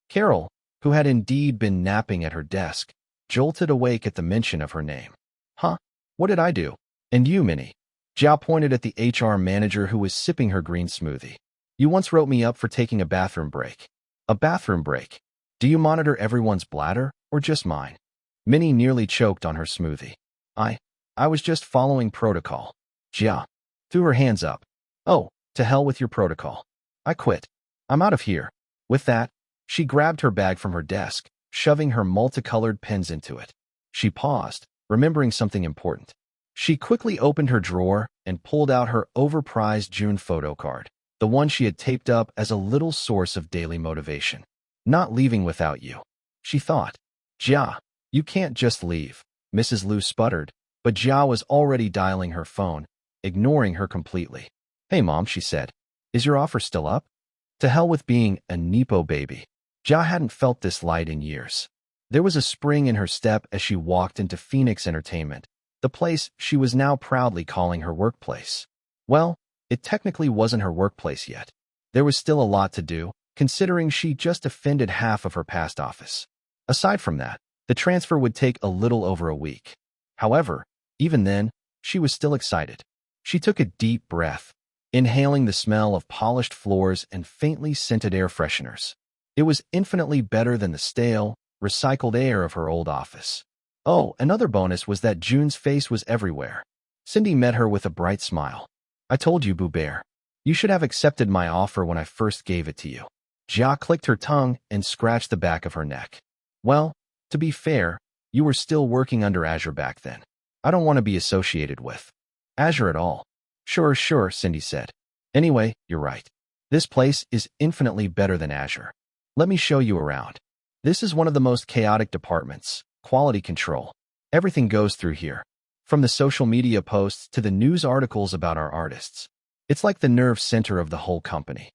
Carol, who had indeed been napping at her desk, jolted awake at the mention of her name. Huh? What did I do? And you, Minnie? Jia pointed at the HR manager who was sipping her green smoothie. You once wrote me up for taking a bathroom break. A bathroom break? Do you monitor everyone's bladder or just mine? Minnie nearly choked on her smoothie. I was just following protocol. Jia threw her hands up. Oh, to hell with your protocol. I quit. I'm out of here. With that, she grabbed her bag from her desk, shoving her multicolored pens into it. She paused, remembering something important. She quickly opened her drawer and pulled out her overprized June photo card, the one she had taped up as a little source of daily motivation. Not leaving without you, she thought. Jia, you can't just leave, Mrs. Liu sputtered, but Jia was already dialing her phone, ignoring her completely. Hey Mom, she said. Is your offer still up? To hell with being a Nepo baby. Jia hadn't felt this light in years. There was a spring in her step as she walked into Phoenix Entertainment, the place she was now proudly calling her workplace. Well, it technically wasn't her workplace yet. There was still a lot to do, considering she just offended half of her past office. Aside from that, the transfer would take a little over a week. However, even then, she was still excited. She took a deep breath, inhaling the smell of polished floors and faintly scented air fresheners. It was infinitely better than the stale, recycled air of her old office. Oh, another bonus was that June's face was everywhere. Cindy met her with a bright smile. I told you, Boo Bear. You should have accepted my offer when I first gave it to you. Jia clicked her tongue and scratched the back of her neck. Well, to be fair, you were still working under Azure back then. I don't want to be associated with Azure at all. Sure, Cindy said. Anyway, you're right. This place is infinitely better than Azure. Let me show you around. This is one of the most chaotic departments, quality control. Everything goes through here. From the social media posts to the news articles about our artists. It's like the nerve center of the whole company.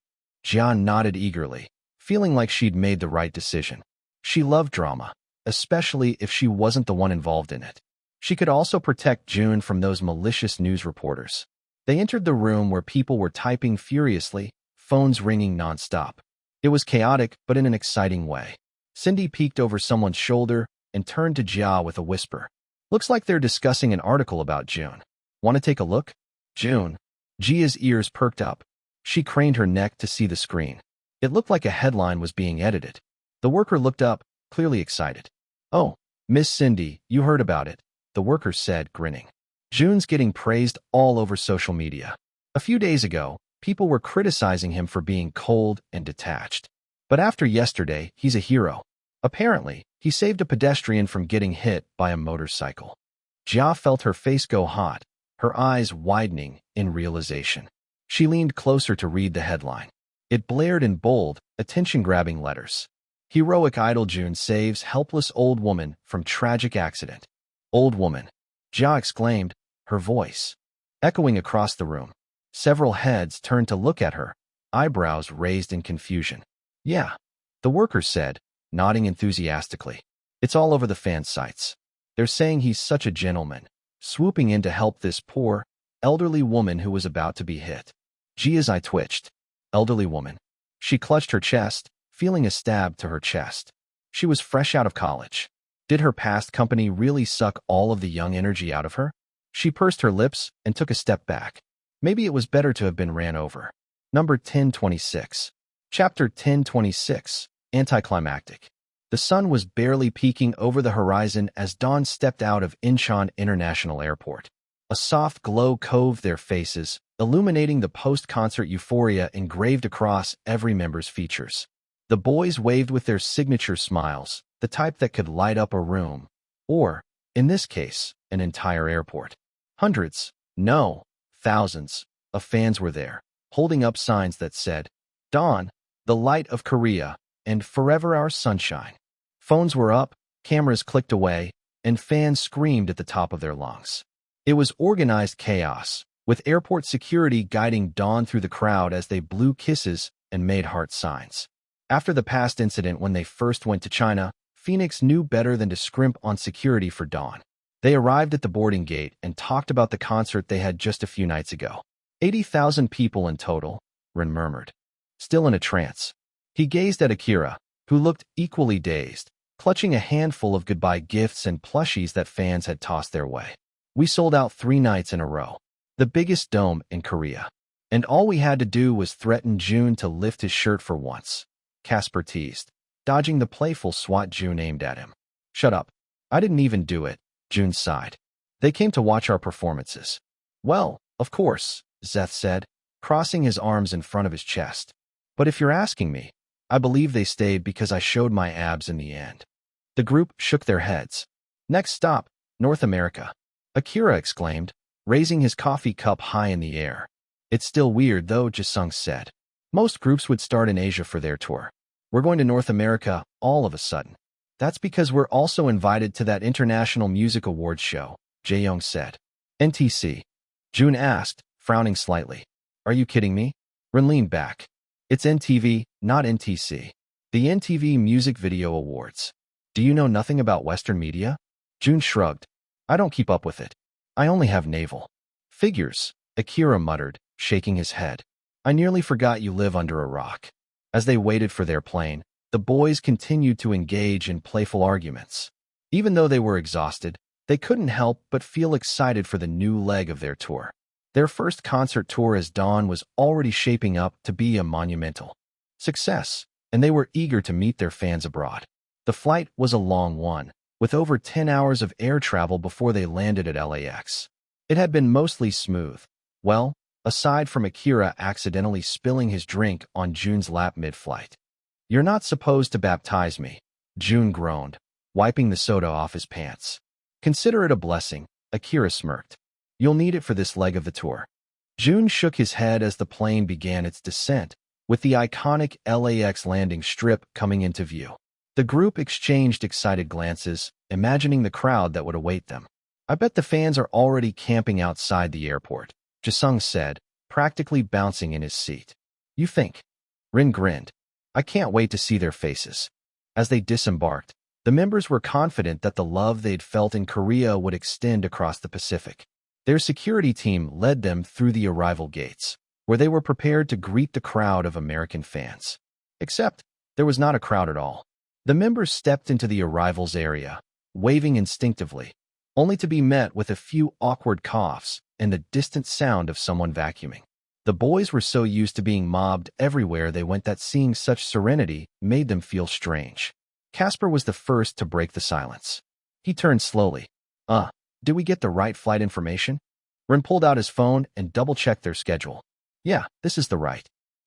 Jian nodded eagerly, feeling like she'd made the right decision. She loved drama, especially if she wasn't the one involved in it. She could also protect June from those malicious news reporters. They entered the room where people were typing furiously, phones ringing nonstop. It was chaotic, but in an exciting way. Cindy peeked over someone's shoulder and turned to Jia with a whisper. Looks like they're discussing an article about June. Want to take a look? June. Jia's ears perked up. She craned her neck to see the screen. It looked like a headline was being edited. The worker looked up, clearly excited. Oh, Miss Cindy, you heard about it, the worker said, grinning. June's getting praised all over social media. A few days ago, people were criticizing him for being cold and detached. But after yesterday, he's a hero. Apparently, he saved a pedestrian from getting hit by a motorcycle. Jia felt her face go hot, her eyes widening in realization. She leaned closer to read the headline. It blared in bold, attention-grabbing letters. Heroic idol June saves helpless old woman from tragic accident. Old woman. Jia exclaimed, her voice echoing across the room. Several heads turned to look at her, eyebrows raised in confusion. Yeah, the worker said, nodding enthusiastically. It's all over the fan sites. They're saying he's such a gentleman, swooping in to help this poor, elderly woman who was about to be hit. Jia's eye twitched. Elderly woman. She clutched her chest, feeling a stab to her chest. She was fresh out of college. Did her past company really suck all of the young energy out of her? She pursed her lips and took a step back. Maybe it was better to have been ran over. Number 1026. Chapter 1026. Anticlimactic. The sun was barely peeking over the horizon as Dawn stepped out of Incheon International Airport. A soft glow coved their faces, illuminating the post-concert euphoria engraved across every member's features. The boys waved with their signature smiles, the type that could light up a room, or, in this case, an entire airport. Hundreds, no, thousands, of fans were there, holding up signs that said, Dawn, the light of Korea, and forever our sunshine. Phones were up, cameras clicked away, and fans screamed at the top of their lungs. It was organized chaos, with airport security guiding Dawn through the crowd as they blew kisses and made heart signs. After the past incident when they first went to China, Phoenix knew better than to scrimp on security for Dawn. They arrived at the boarding gate and talked about the concert they had just a few nights ago. 80,000 people in total, Ren murmured. Still in a trance. He gazed at Akira, who looked equally dazed, clutching a handful of goodbye gifts and plushies that fans had tossed their way. We sold out 3 nights in a row. The biggest dome in Korea. And all we had to do was threaten June to lift his shirt for once. Casper teased, dodging the playful swat June aimed at him. Shut up. I didn't even do it, Jun sighed. They came to watch our performances. Well, of course, Zeth said, crossing his arms in front of his chest. But if you're asking me, I believe they stayed because I showed my abs in the end. The group shook their heads. Next stop, North America, Akira exclaimed, raising his coffee cup high in the air. It's still weird though, Jisung said. Most groups would start in Asia for their tour. We're going to North America all of a sudden. That's because we're also invited to that International Music Awards show, Jaeyoung said. NTC. Jun asked, frowning slightly. Are you kidding me? Rin leaned back. It's NTV, not NTC. The NTV Music Video Awards. Do you know nothing about Western media? Jun shrugged. I don't keep up with it. I only have naval figures, Akira muttered, shaking his head. I nearly forgot you live under a rock. As they waited for their plane, the boys continued to engage in playful arguments. Even though they were exhausted, they couldn't help but feel excited for the new leg of their tour. Their first concert tour as Dawn was already shaping up to be a monumental success, and they were eager to meet their fans abroad. The flight was a long one, with over 10 hours of air travel before they landed at LAX. It had been mostly smooth. Well, aside from Akira accidentally spilling his drink on Jun's lap mid-flight. You're not supposed to baptize me, Jun groaned, wiping the soda off his pants. Consider it a blessing, Akira smirked. You'll need it for this leg of the tour. Jun shook his head as the plane began its descent, with the iconic LAX landing strip coming into view. The group exchanged excited glances, imagining the crowd that would await them. I bet the fans are already camping outside the airport, Jisung said, practically bouncing in his seat. You think? Rin grinned. I can't wait to see their faces. As they disembarked, the members were confident that the love they'd felt in Korea would extend across the Pacific. Their security team led them through the arrival gates, where they were prepared to greet the crowd of American fans. Except, there was not a crowd at all. The members stepped into the arrivals area, waving instinctively, only to be met with a few awkward coughs and the distant sound of someone vacuuming. The boys were so used to being mobbed everywhere they went that seeing such serenity made them feel strange. Casper was the first to break the silence. He turned slowly. Did we get the right flight information? Rin pulled out his phone and double-checked their schedule. Yeah, this is the right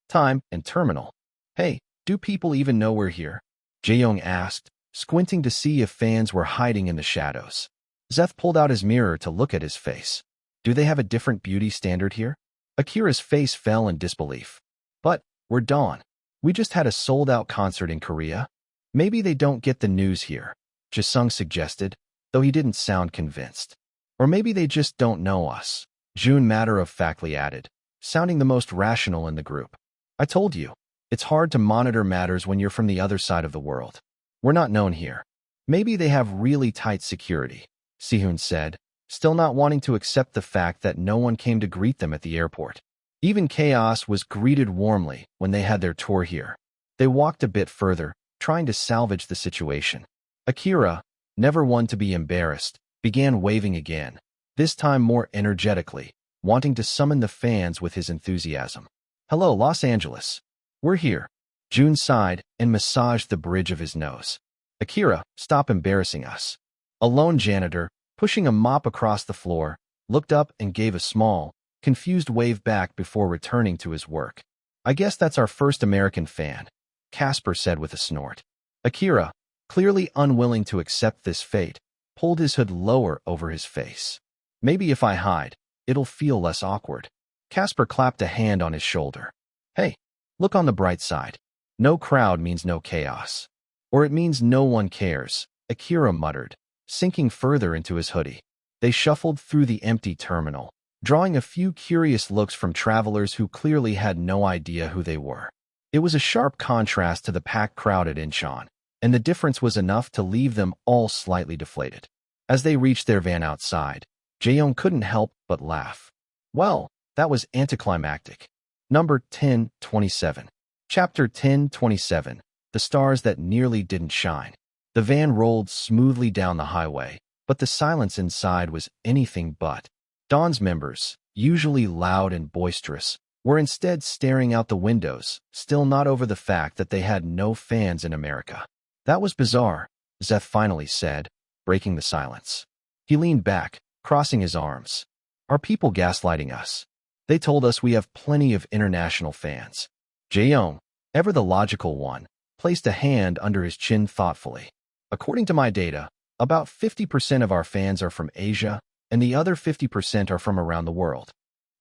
time and terminal. Hey, do people even know we're here? Jaeyoung asked, squinting to see if fans were hiding in the shadows. Zeth pulled out his mirror to look at his face. Do they have a different beauty standard here? Akira's face fell in disbelief. But, we're Dawn. We just had a sold-out concert in Korea. Maybe they don't get the news here, Jisung suggested, though he didn't sound convinced. Or maybe they just don't know us, Jun matter-of-factly added, sounding the most rational in the group. I told you, it's hard to monitor matters when you're from the other side of the world. We're not known here. Maybe they have really tight security, Sehun said, still not wanting to accept the fact that no one came to greet them at the airport. Even Chaos was greeted warmly when they had their tour here. They walked a bit further, trying to salvage the situation. Akira, never one to be embarrassed, began waving again, this time more energetically, wanting to summon the fans with his enthusiasm. Hello, Los Angeles. We're here. Jun sighed and massaged the bridge of his nose. Akira, stop embarrassing us. A lone janitor, pushing a mop across the floor, looked up and gave a small, confused wave back before returning to his work. I guess that's our first American fan, Casper said with a snort. Akira, clearly unwilling to accept this fate, pulled his hood lower over his face. Maybe if I hide, it'll feel less awkward. Casper clapped a hand on his shoulder. Hey, look on the bright side. No crowd means no chaos. Or it means no one cares, Akira muttered, sinking further into his hoodie. They shuffled through the empty terminal, drawing a few curious looks from travelers who clearly had no idea who they were. It was a sharp contrast to the packed crowd at Incheon, and the difference was enough to leave them all slightly deflated. As they reached their van outside, Jaeyoung couldn't help but laugh. Well, that was anticlimactic. Number 1027. Chapter 1027. The Stars That Nearly Didn't Shine. The van rolled smoothly down the highway, but the silence inside was anything but. Dawn's members, usually loud and boisterous, were instead staring out the windows, still not over the fact that they had no fans in America. That was bizarre, Zeth finally said, breaking the silence. He leaned back, crossing his arms. Are people gaslighting us? They told us we have plenty of international fans. Jae-young, ever the logical one, placed a hand under his chin thoughtfully. According to my data, about 50% of our fans are from Asia, and the other 50% are from around the world.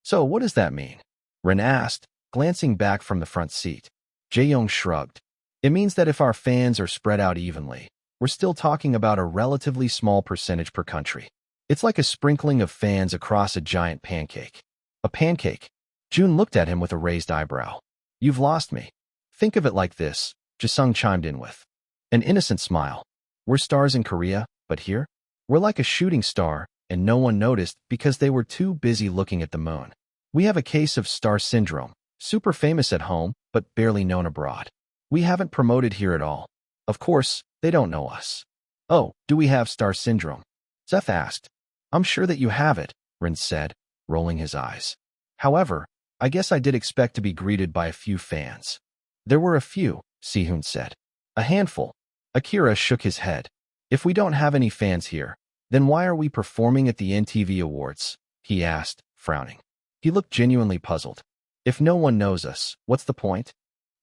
So what does that mean? Ren asked, glancing back from the front seat. Jae-young shrugged. It means that if our fans are spread out evenly, we're still talking about a relatively small percentage per country. It's like a sprinkling of fans across a giant pancake. A pancake? Jun looked at him with a raised eyebrow. You've lost me. Think of it like this, Jisung chimed in with an innocent smile. We're stars in Korea, but here? We're like a shooting star, and no one noticed because they were too busy looking at the moon. We have a case of star syndrome, super famous at home, but barely known abroad. We haven't promoted here at all. Of course, they don't know us. Oh, do we have star syndrome? Zeth asked. I'm sure that you have it, Rin said, rolling his eyes. However, I guess I did expect to be greeted by a few fans. There were a few, Si-hoon said. A handful. Akira shook his head. If we don't have any fans here, then why are we performing at the NTV Awards? He asked, frowning. He looked genuinely puzzled. If no one knows us, what's the point?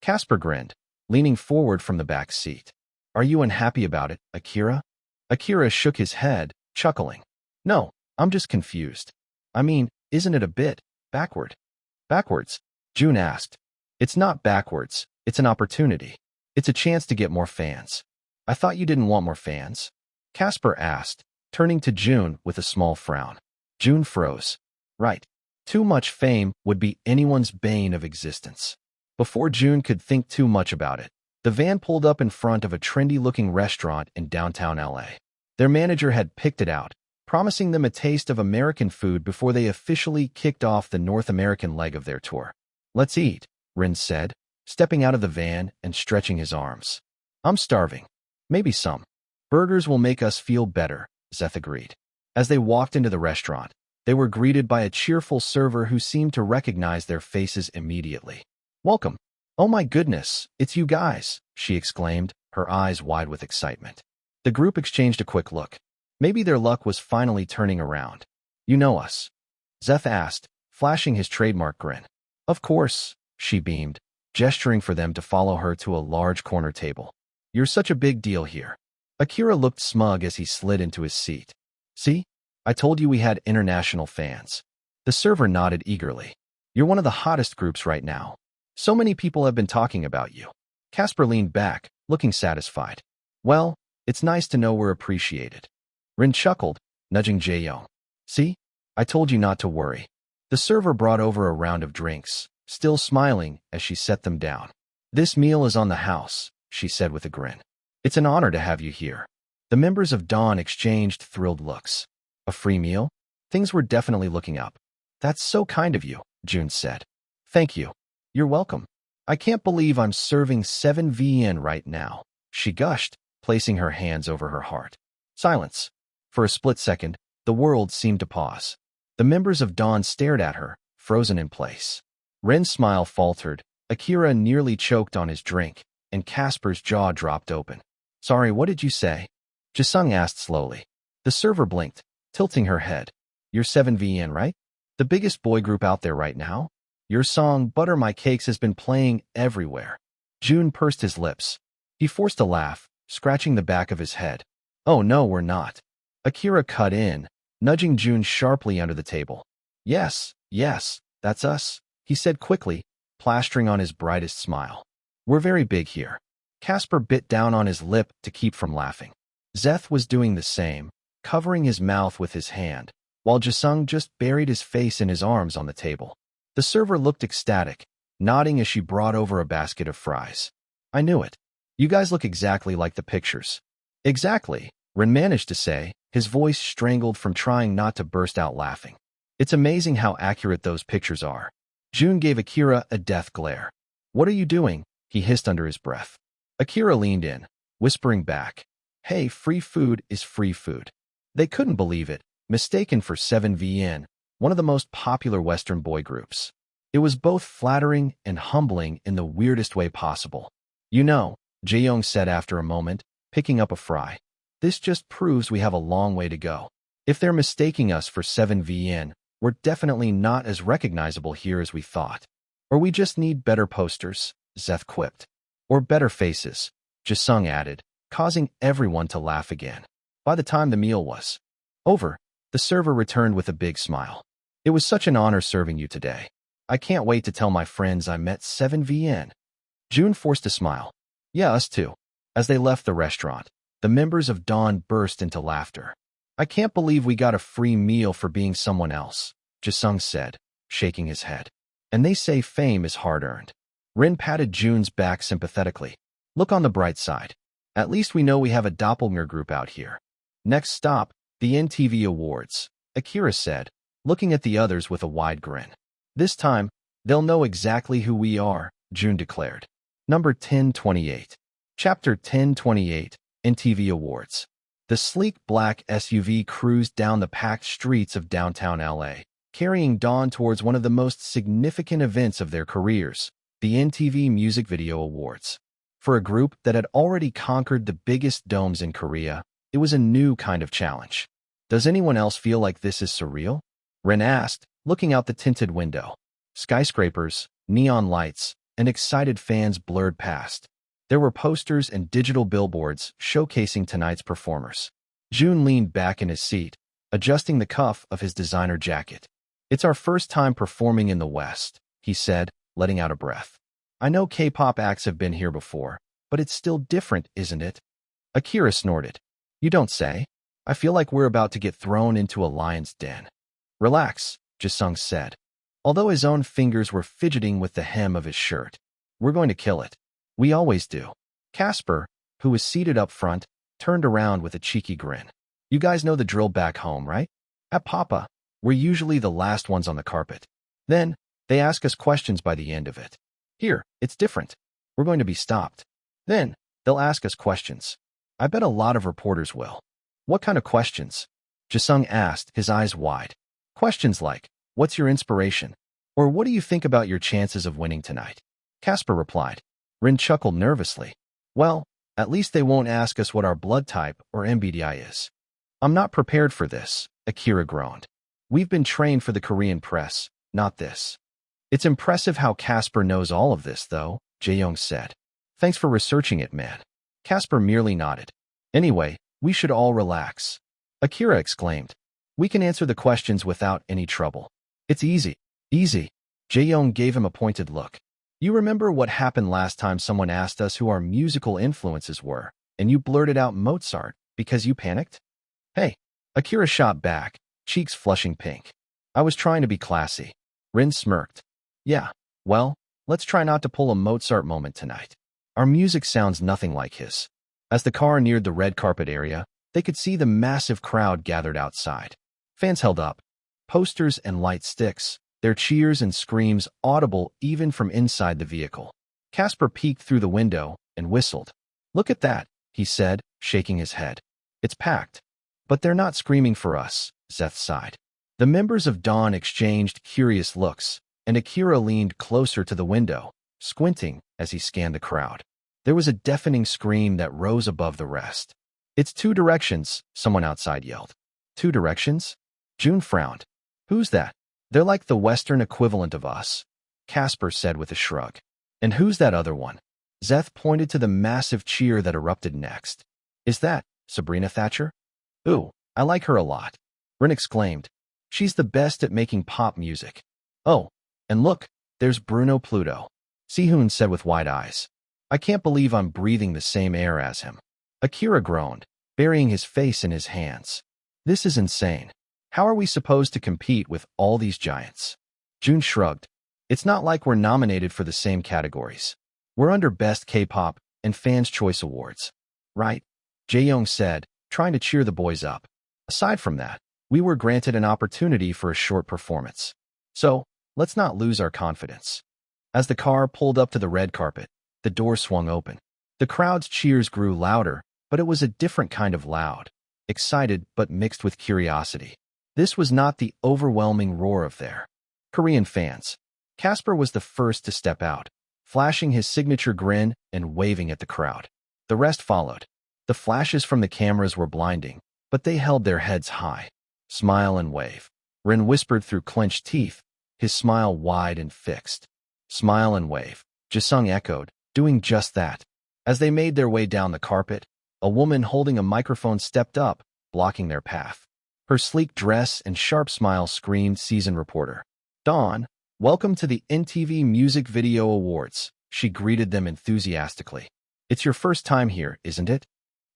Casper grinned, leaning forward from the back seat. Are you unhappy about it, Akira? Akira shook his head, chuckling. No, I'm just confused. I mean, isn't it a bit backward? Backwards? Jun asked. It's not backwards, it's an opportunity. It's a chance to get more fans. I thought you didn't want more fans? Casper asked, turning to Jun with a small frown. Jun froze. Right. Too much fame would be anyone's bane of existence. Before Jun could think too much about it, the van pulled up in front of a trendy-looking restaurant in downtown LA. Their manager had picked it out, promising them a taste of American food before they officially kicked off the North American leg of their tour. Let's eat, Rin said, stepping out of the van and stretching his arms. I'm starving. Maybe some. Burgers will make us feel better, Zeth agreed. As they walked into the restaurant, they were greeted by a cheerful server who seemed to recognize their faces immediately. Welcome. Oh my goodness, it's you guys, she exclaimed, her eyes wide with excitement. The group exchanged a quick look. Maybe their luck was finally turning around. You know us? Zeth asked, flashing his trademark grin. Of course, she beamed, gesturing for them to follow her to a large corner table. You're such a big deal here. Akira looked smug as he slid into his seat. See? I told you we had international fans. The server nodded eagerly. You're one of the hottest groups right now. So many people have been talking about you. Casper leaned back, looking satisfied. Well, it's nice to know we're appreciated. Rin chuckled, nudging Jae-young. See? I told you not to worry. The server brought over a round of drinks, still smiling as she set them down. This meal is on the house, she said with a grin. It's an honor to have you here. The members of Dawn exchanged thrilled looks. A free meal? Things were definitely looking up. That's so kind of you, Jun said. Thank you. You're welcome. I can't believe I'm serving 7 VN right now, she gushed, placing her hands over her heart. Silence. For a split second, the world seemed to pause. The members of Dawn stared at her, frozen in place. Ren's smile faltered, Akira nearly choked on his drink, and Casper's jaw dropped open. Sorry, what did you say? Jisung asked slowly. The server blinked, tilting her head. You're 7 VN, right? The biggest boy group out there right now? Your song, Butter My Cakes, has been playing everywhere. Jun pursed his lips. He forced a laugh, scratching the back of his head. Oh no, we're not. Akira cut in, nudging Jun sharply under the table. Yes, that's us, he said quickly, plastering on his brightest smile. We're very big here. Casper bit down on his lip to keep from laughing. Zeth was doing the same, covering his mouth with his hand, while Jisung just buried his face in his arms on the table. The server looked ecstatic, nodding as she brought over a basket of fries. I knew it. You guys look exactly like the pictures. Exactly, Ren managed to say, his voice strangled from trying not to burst out laughing. It's amazing how accurate those pictures are. Jun gave Akira a death glare. What are you doing? He hissed under his breath. Akira leaned in, whispering back. Hey, free food is free food. They couldn't believe it, mistaken for 7 VN, one of the most popular Western boy groups. It was both flattering and humbling in the weirdest way possible. You know, Jae-young said after a moment, picking up a fry. This just proves we have a long way to go. If they're mistaking us for 7VN, we're definitely not as recognizable here as we thought. Or we just need better posters, Zeth quipped. Or better faces, Jisung added, causing everyone to laugh again. By the time the meal was over, the server returned with a big smile. It was such an honor serving you today. I can't wait to tell my friends I met 7VN. June forced a smile. Yeah, us too. As they left the restaurant, the members of Dawn burst into laughter. I can't believe we got a free meal for being someone else, Jisung said, shaking his head. And they say fame is hard-earned. Rin patted June's back sympathetically. Look on the bright side. At least we know we have a doppelganger group out here. Next stop, the NTV Awards, Akira said, looking at the others with a wide grin. This time, they'll know exactly who we are, June declared. Number 1028. Chapter 1028, NTV Awards. The sleek black SUV cruised down the packed streets of downtown LA, carrying Dawn towards one of the most significant events of their careers, the NTV Music Video Awards. For a group that had already conquered the biggest domes in Korea, it was a new kind of challenge. Does anyone else feel like this is surreal? Ren asked, looking out the tinted window. Skyscrapers, neon lights, and excited fans blurred past. There were posters and digital billboards showcasing tonight's performers. June leaned back in his seat, adjusting the cuff of his designer jacket. It's our first time performing in the West, he said, letting out a breath. I know K-pop acts have been here before, but it's still different, isn't it? Akira snorted. You don't say. I feel like we're about to get thrown into a lion's den. Relax, Jisung said, although his own fingers were fidgeting with the hem of his shirt. We're going to kill it. We always do. Casper, who was seated up front, turned around with a cheeky grin. You guys know the drill back home, right? At Papa, we're usually the last ones on the carpet. Then, they ask us questions by the end of it. Here, it's different. We're going to be stopped. Then, they'll ask us questions. I bet a lot of reporters will. What kind of questions? Jisung asked, his eyes wide. Questions like, what's your inspiration? Or what do you think about your chances of winning tonight? Casper replied. Rin chuckled nervously. Well, at least they won't ask us what our blood type or MBTI is. I'm not prepared for this, Akira groaned. We've been trained for the Korean press, not this. It's impressive how Casper knows all of this, though, Jae-young said. Thanks for researching it, man. Casper merely nodded. Anyway, we should all relax. Akira exclaimed. We can answer the questions without any trouble. It's easy. Easy. Jae-young gave him a pointed look. You remember what happened last time someone asked us who our musical influences were, and you blurted out Mozart because you panicked? Hey. Akira shot back, cheeks flushing pink. I was trying to be classy. Rin smirked. Yeah, well, let's try not to pull a Mozart moment tonight. Our music sounds nothing like his. As the car neared the red carpet area, they could see the massive crowd gathered outside. Fans held up posters and light sticks, their cheers and screams audible even from inside the vehicle. Casper peeked through the window and whistled. Look at that, he said, shaking his head. It's packed. But they're not screaming for us, Zeth sighed. The members of Dawn exchanged curious looks, and Akira leaned closer to the window, squinting as he scanned the crowd. There was a deafening scream that rose above the rest. It's Two Directions, someone outside yelled. Two Directions? June frowned. Who's that? They're like the Western equivalent of us, Casper said with a shrug. And who's that other one? Zeth pointed to the massive cheer that erupted next. Is that Sabrina Thatcher? Ooh, I like her a lot. Rin exclaimed. She's the best at making pop music. Oh, and look, there's Bruno Pluto. Sehun said with wide eyes. I can't believe I'm breathing the same air as him. Akira groaned, burying his face in his hands. This is insane. How are we supposed to compete with all these giants? June shrugged. It's not like we're nominated for the same categories. We're under Best K-pop and Fans' Choice Awards. Right? Jae-young said, trying to cheer the boys up. Aside from that, we were granted an opportunity for a short performance. So, let's not lose our confidence. As the car pulled up to the red carpet, the door swung open. The crowd's cheers grew louder, but it was a different kind of loud, excited but mixed with curiosity. This was not the overwhelming roar of their Korean fans. Casper was the first to step out, flashing his signature grin and waving at the crowd. The rest followed. The flashes from the cameras were blinding, but they held their heads high. Smile and wave. Rin whispered through clenched teeth, his smile wide and fixed. Smile and wave. Jisung echoed, doing just that. As they made their way down the carpet, a woman holding a microphone stepped up, blocking their path. Her sleek dress and sharp smile screamed seasoned reporter. Dawn, welcome to the NTV Music Video Awards, she greeted them enthusiastically. It's your first time here, isn't it?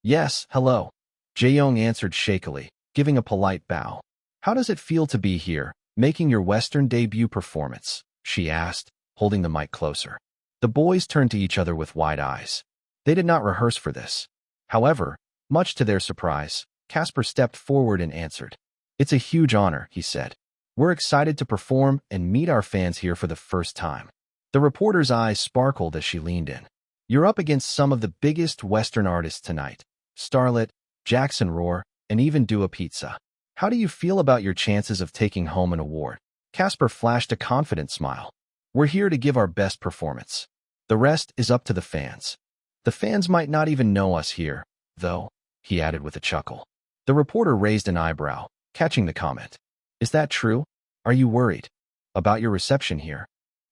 Yes, hello. Jae-young answered shakily, giving a polite bow. How does it feel to be here, making your Western debut performance? She asked, holding the mic closer. The boys turned to each other with wide eyes. They did not rehearse for this. However, much to their surprise, Casper stepped forward and answered. It's a huge honor, he said. We're excited to perform and meet our fans here for the first time. The reporter's eyes sparkled as she leaned in. You're up against some of the biggest Western artists tonight. Starlet, Jackson Roar, and even Dua Pizza. How do you feel about your chances of taking home an award? Casper flashed a confident smile. We're here to give our best performance. The rest is up to the fans. The fans might not even know us here, though, he added with a chuckle. The reporter raised an eyebrow, catching the comment. Is that true? Are you worried about your reception here?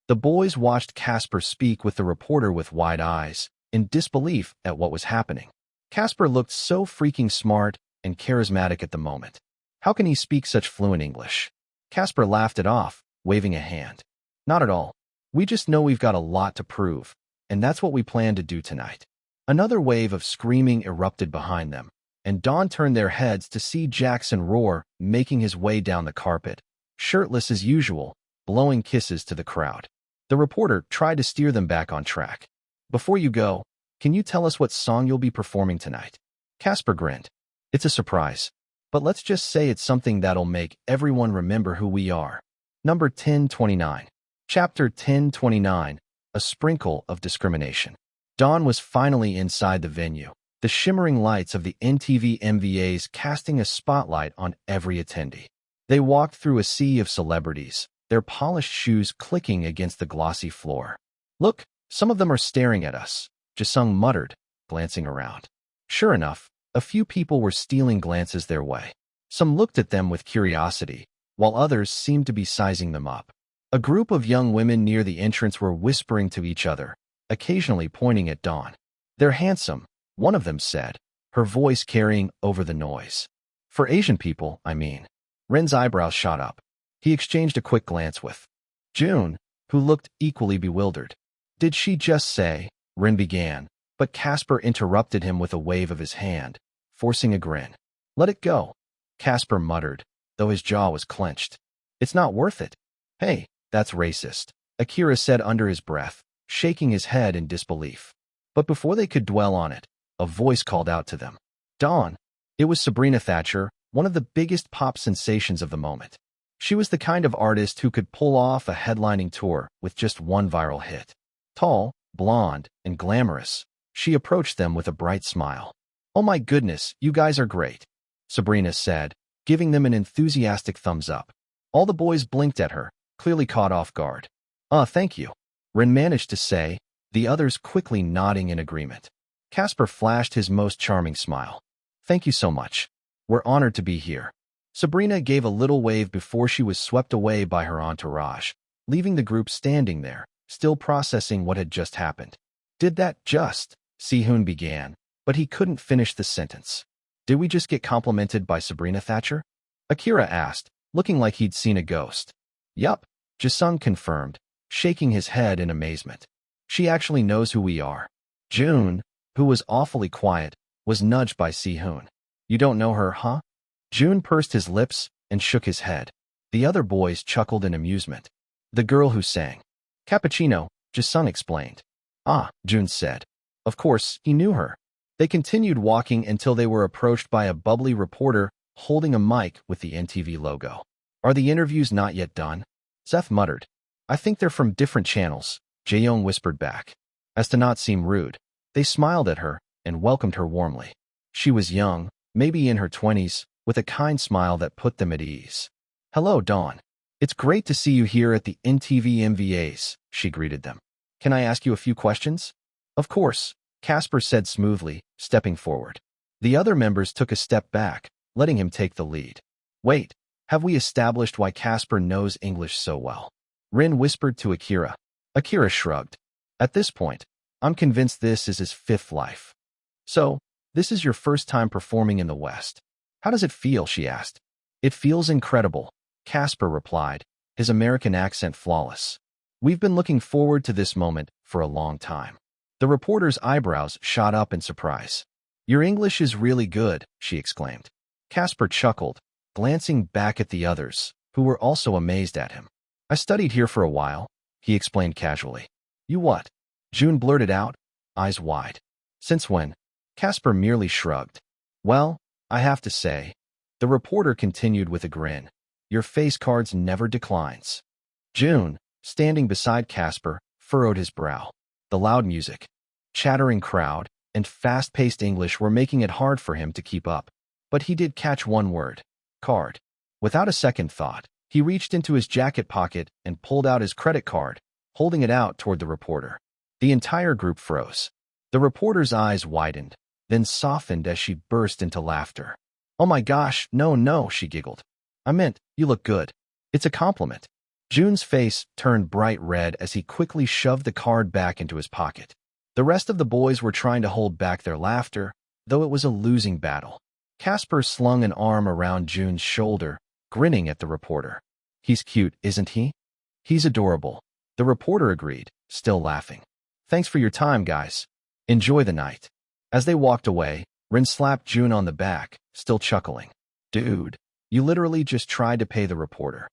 The boys watched Casper speak with the reporter with wide eyes, in disbelief at what was happening. Casper looked so freaking smart and charismatic at the moment. How can he speak such fluent English? Casper laughed it off, waving a hand. Not at all. We just know we've got a lot to prove, and that's what we plan to do tonight. Another wave of screaming erupted behind them, and Dawn turned their heads to see Jackson Roar making his way down the carpet, shirtless as usual, blowing kisses to the crowd. The reporter tried to steer them back on track. Before you go, can you tell us what song you'll be performing tonight? Casper grinned. It's a surprise, but let's just say it's something that'll make everyone remember who we are. Number 1029. Chapter 1029, A Sprinkle of Discrimination. Dawn was finally inside the venue, the shimmering lights of the NTV MVAs casting a spotlight on every attendee. They walked through a sea of celebrities, their polished shoes clicking against the glossy floor. Look, some of them are staring at us, Jisung muttered, glancing around. Sure enough, a few people were stealing glances their way. Some looked at them with curiosity, while others seemed to be sizing them up. A group of young women near the entrance were whispering to each other, occasionally pointing at Dawn. They're handsome, one of them said, her voice carrying over the noise. For Asian people, I mean. Ren's eyebrows shot up. He exchanged a quick glance with June, who looked equally bewildered. Did she just say? Ren began, but Casper interrupted him with a wave of his hand, forcing a grin. Let it go, Casper muttered, though his jaw was clenched. It's not worth it. Hey, that's racist, Akira said under his breath, shaking his head in disbelief. But before they could dwell on it, a voice called out to them. Dawn. It was Sabrina Thatcher, one of the biggest pop sensations of the moment. She was the kind of artist who could pull off a headlining tour with just one viral hit. Tall, blonde, and glamorous, she approached them with a bright smile. Oh my goodness, you guys are great, Sabrina said, giving them an enthusiastic thumbs up. All the boys blinked at her, clearly caught off guard. Thank you, Ren managed to say, the others quickly nodding in agreement. Casper flashed his most charming smile. Thank you so much. We're honored to be here. Sabrina gave a little wave before she was swept away by her entourage, leaving the group standing there, still processing what had just happened. Did that just? Si-hoon began, but he couldn't finish the sentence. Did we just get complimented by Sabrina Thatcher? Akira asked, looking like he'd seen a ghost. Yup, Jisung confirmed, shaking his head in amazement. She actually knows who we are. June, who was awfully quiet, was nudged by Si-hoon. You don't know her, huh? June pursed his lips and shook his head. The other boys chuckled in amusement. The girl who sang. Cappuccino, Jisung explained. Ah, June said. Of course, he knew her. They continued walking until they were approached by a bubbly reporter holding a mic with the NTV logo. Are the interviews not yet done? Seth muttered. I think they're from different channels, Jae-young whispered back. As to not seem rude, they smiled at her and welcomed her warmly. She was young, maybe in her 20s, with a kind smile that put them at ease. Hello, Dawn. It's great to see you here at the NTV MVAs, she greeted them. Can I ask you a few questions? Of course, Casper said smoothly, stepping forward. The other members took a step back, letting him take the lead. Wait, have we established why Casper knows English so well? Rin whispered to Akira. Akira shrugged. At this point, I'm convinced this is his fifth life. So, this is your first time performing in the West. How does it feel, she asked. It feels incredible, Casper replied, his American accent flawless. We've been looking forward to this moment for a long time. The reporter's eyebrows shot up in surprise. Your English is really good, she exclaimed. Casper chuckled, glancing back at the others, who were also amazed at him. I studied here for a while, he explained casually. You what? Jun blurted out, eyes wide. Since when? Casper merely shrugged. Well, I have to say. The reporter continued with a grin. Your face cards never declines. Jun, standing beside Casper, furrowed his brow. The loud music, chattering crowd, and fast-paced English were making it hard for him to keep up. But he did catch one word. Card. Without a second thought, he reached into his jacket pocket and pulled out his credit card, holding it out toward the reporter. The entire group froze. The reporter's eyes widened, then softened as she burst into laughter. Oh my gosh, no, she giggled. I meant, you look good. It's a compliment. Jun's face turned bright red as he quickly shoved the card back into his pocket. The rest of the boys were trying to hold back their laughter, though it was a losing battle. Casper slung an arm around Jun's shoulder, grinning at the reporter. He's cute, isn't he? He's adorable. The reporter agreed, still laughing. Thanks for your time, guys. Enjoy the night. As they walked away, Rin slapped Jun on the back, still chuckling. Dude, you literally just tried to pay the reporter.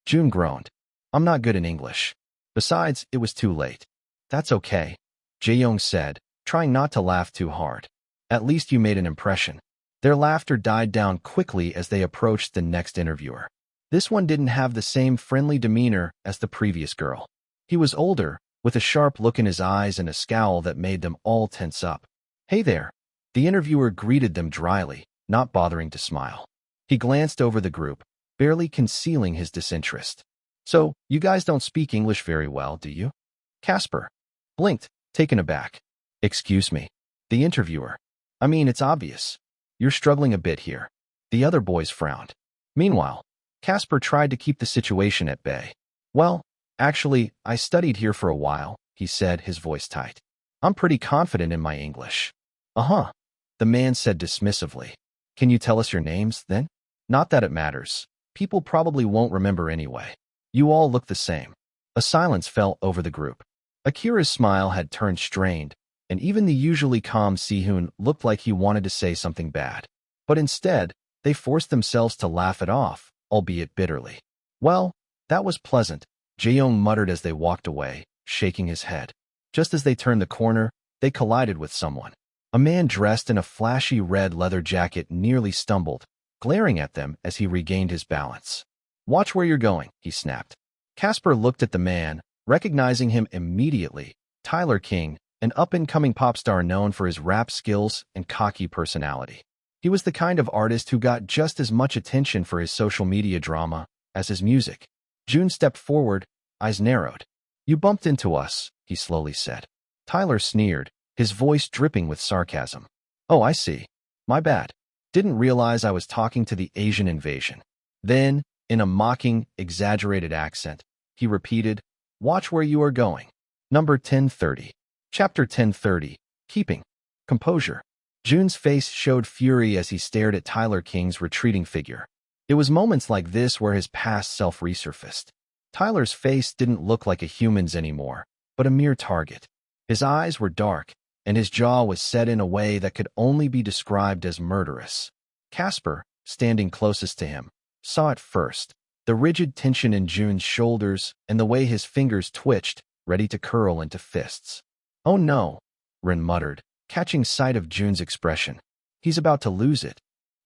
Jun groaned. I'm not good in English. Besides, it was too late. That's okay, Jae-young said, trying not to laugh too hard. At least you made an impression. Their laughter died down quickly as they approached the next interviewer. This one didn't have the same friendly demeanor as the previous girl. He was older, with a sharp look in his eyes and a scowl that made them all tense up. Hey there. The interviewer greeted them dryly, not bothering to smile. He glanced over the group, barely concealing his disinterest. So, you guys don't speak English very well, do you? Casper blinked, taken aback. Excuse me. The interviewer. I mean, it's obvious. You're struggling a bit here. The other boys frowned. Meanwhile, Casper tried to keep the situation at bay. Well, actually, I studied here for a while, he said, his voice tight. I'm pretty confident in my English. Uh-huh, the man said dismissively. Can you tell us your names, then? Not that it matters. People probably won't remember anyway. You all look the same. A silence fell over the group. Akira's smile had turned strained, and even the usually calm Si-hoon looked like he wanted to say something bad. But instead, they forced themselves to laugh it off, albeit bitterly. Well, that was pleasant, Jae-young muttered as they walked away, shaking his head. Just as they turned the corner, they collided with someone. A man dressed in a flashy red leather jacket nearly stumbled, glaring at them as he regained his balance. Watch where you're going, he snapped. Casper looked at the man, recognizing him immediately. Tyler King, an up-and-coming pop star known for his rap skills and cocky personality. He was the kind of artist who got just as much attention for his social media drama as his music. Jun stepped forward, eyes narrowed. You bumped into us, he slowly said. Tyler sneered, his voice dripping with sarcasm. Oh, I see. My bad. Didn't realize I was talking to the Asian invasion. Then, in a mocking, exaggerated accent, he repeated, Watch where you are going. Number 1030. Chapter 1030. Keeping composure. Jun's face showed fury as he stared at Tyler King's retreating figure. It was moments like this where his past self resurfaced. Tyler's face didn't look like a human's anymore, but a mere target. His eyes were dark, and his jaw was set in a way that could only be described as murderous. Casper, standing closest to him, saw it first, the rigid tension in Jun's shoulders and the way his fingers twitched, ready to curl into fists. Oh no, Rin muttered, catching sight of Jun's expression. He's about to lose it.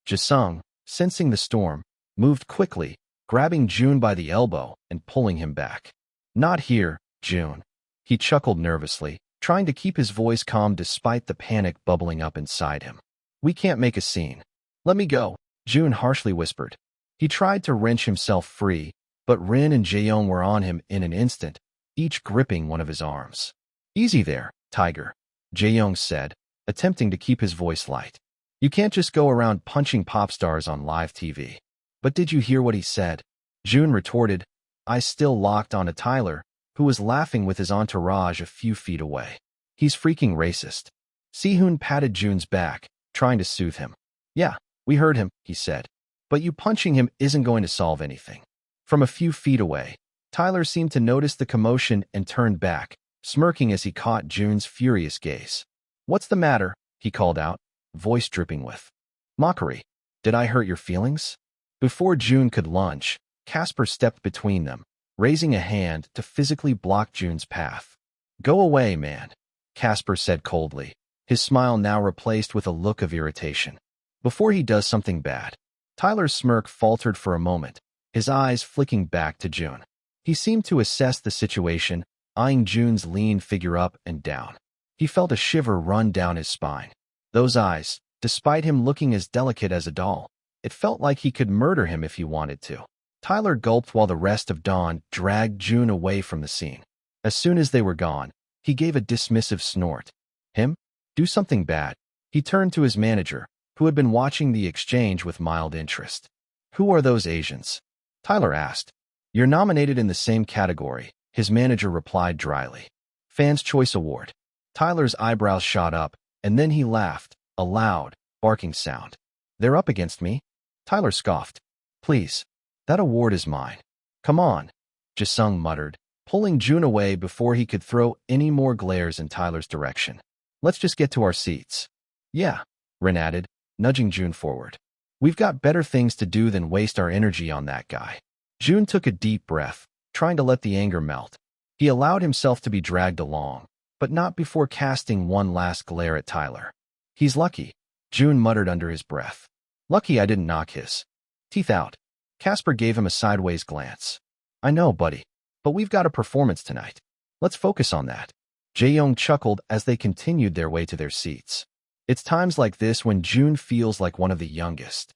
Jisung, sensing the storm, moved quickly, grabbing Jun by the elbow and pulling him back. Not here, Jun. He chuckled nervously, trying to keep his voice calm despite the panic bubbling up inside him. We can't make a scene. Let me go, Jun harshly whispered. He tried to wrench himself free, but Rin and Jae-young were on him in an instant, each gripping one of his arms. Easy there, Tiger, Jae-young said, attempting to keep his voice light. You can't just go around punching pop stars on live TV. But did you hear what he said? Jun retorted, eyes still locked onto Tyler, who was laughing with his entourage a few feet away. He's freaking racist. Si-hoon patted Jun's back, trying to soothe him. Yeah, we heard him, he said. But you punching him isn't going to solve anything. From a few feet away, Tyler seemed to notice the commotion and turned back, smirking as he caught Jun's furious gaze. What's the matter? He called out, voice dripping with mockery. Did I hurt your feelings? Before Jun could lunge, Casper stepped between them, raising a hand to physically block Jun's path. Go away, man, Casper said coldly, his smile now replaced with a look of irritation. Before he does something bad. Tyler's smirk faltered for a moment, his eyes flicking back to Jun. He seemed to assess the situation, eyeing Jun's lean figure up and down. He felt a shiver run down his spine. Those eyes, despite him looking as delicate as a doll, it felt like he could murder him if he wanted to. Tyler gulped while the rest of Dawn dragged Jun away from the scene. As soon as they were gone, he gave a dismissive snort. Him? Do something bad. He turned to his manager, who had been watching the exchange with mild interest. Who are those Asians? Tyler asked. You're nominated in the same category, his manager replied dryly. Fans' Choice Award. Tyler's eyebrows shot up, and then he laughed, a loud, barking sound. They're up against me? Tyler scoffed. Please. That award is mine. Come on, Jisung muttered, pulling Jun away before he could throw any more glares in Tyler's direction. Let's just get to our seats. Yeah, Rin added, nudging Jun forward. We've got better things to do than waste our energy on that guy. Jun took a deep breath, trying to let the anger melt. He allowed himself to be dragged along, but not before casting one last glare at Tyler. He's lucky, Jun muttered under his breath. Lucky I didn't knock his teeth out. Casper gave him a sideways glance. I know, buddy, but we've got a performance tonight. Let's focus on that. Jae-young chuckled as they continued their way to their seats. It's times like this when Jun feels like one of the youngest.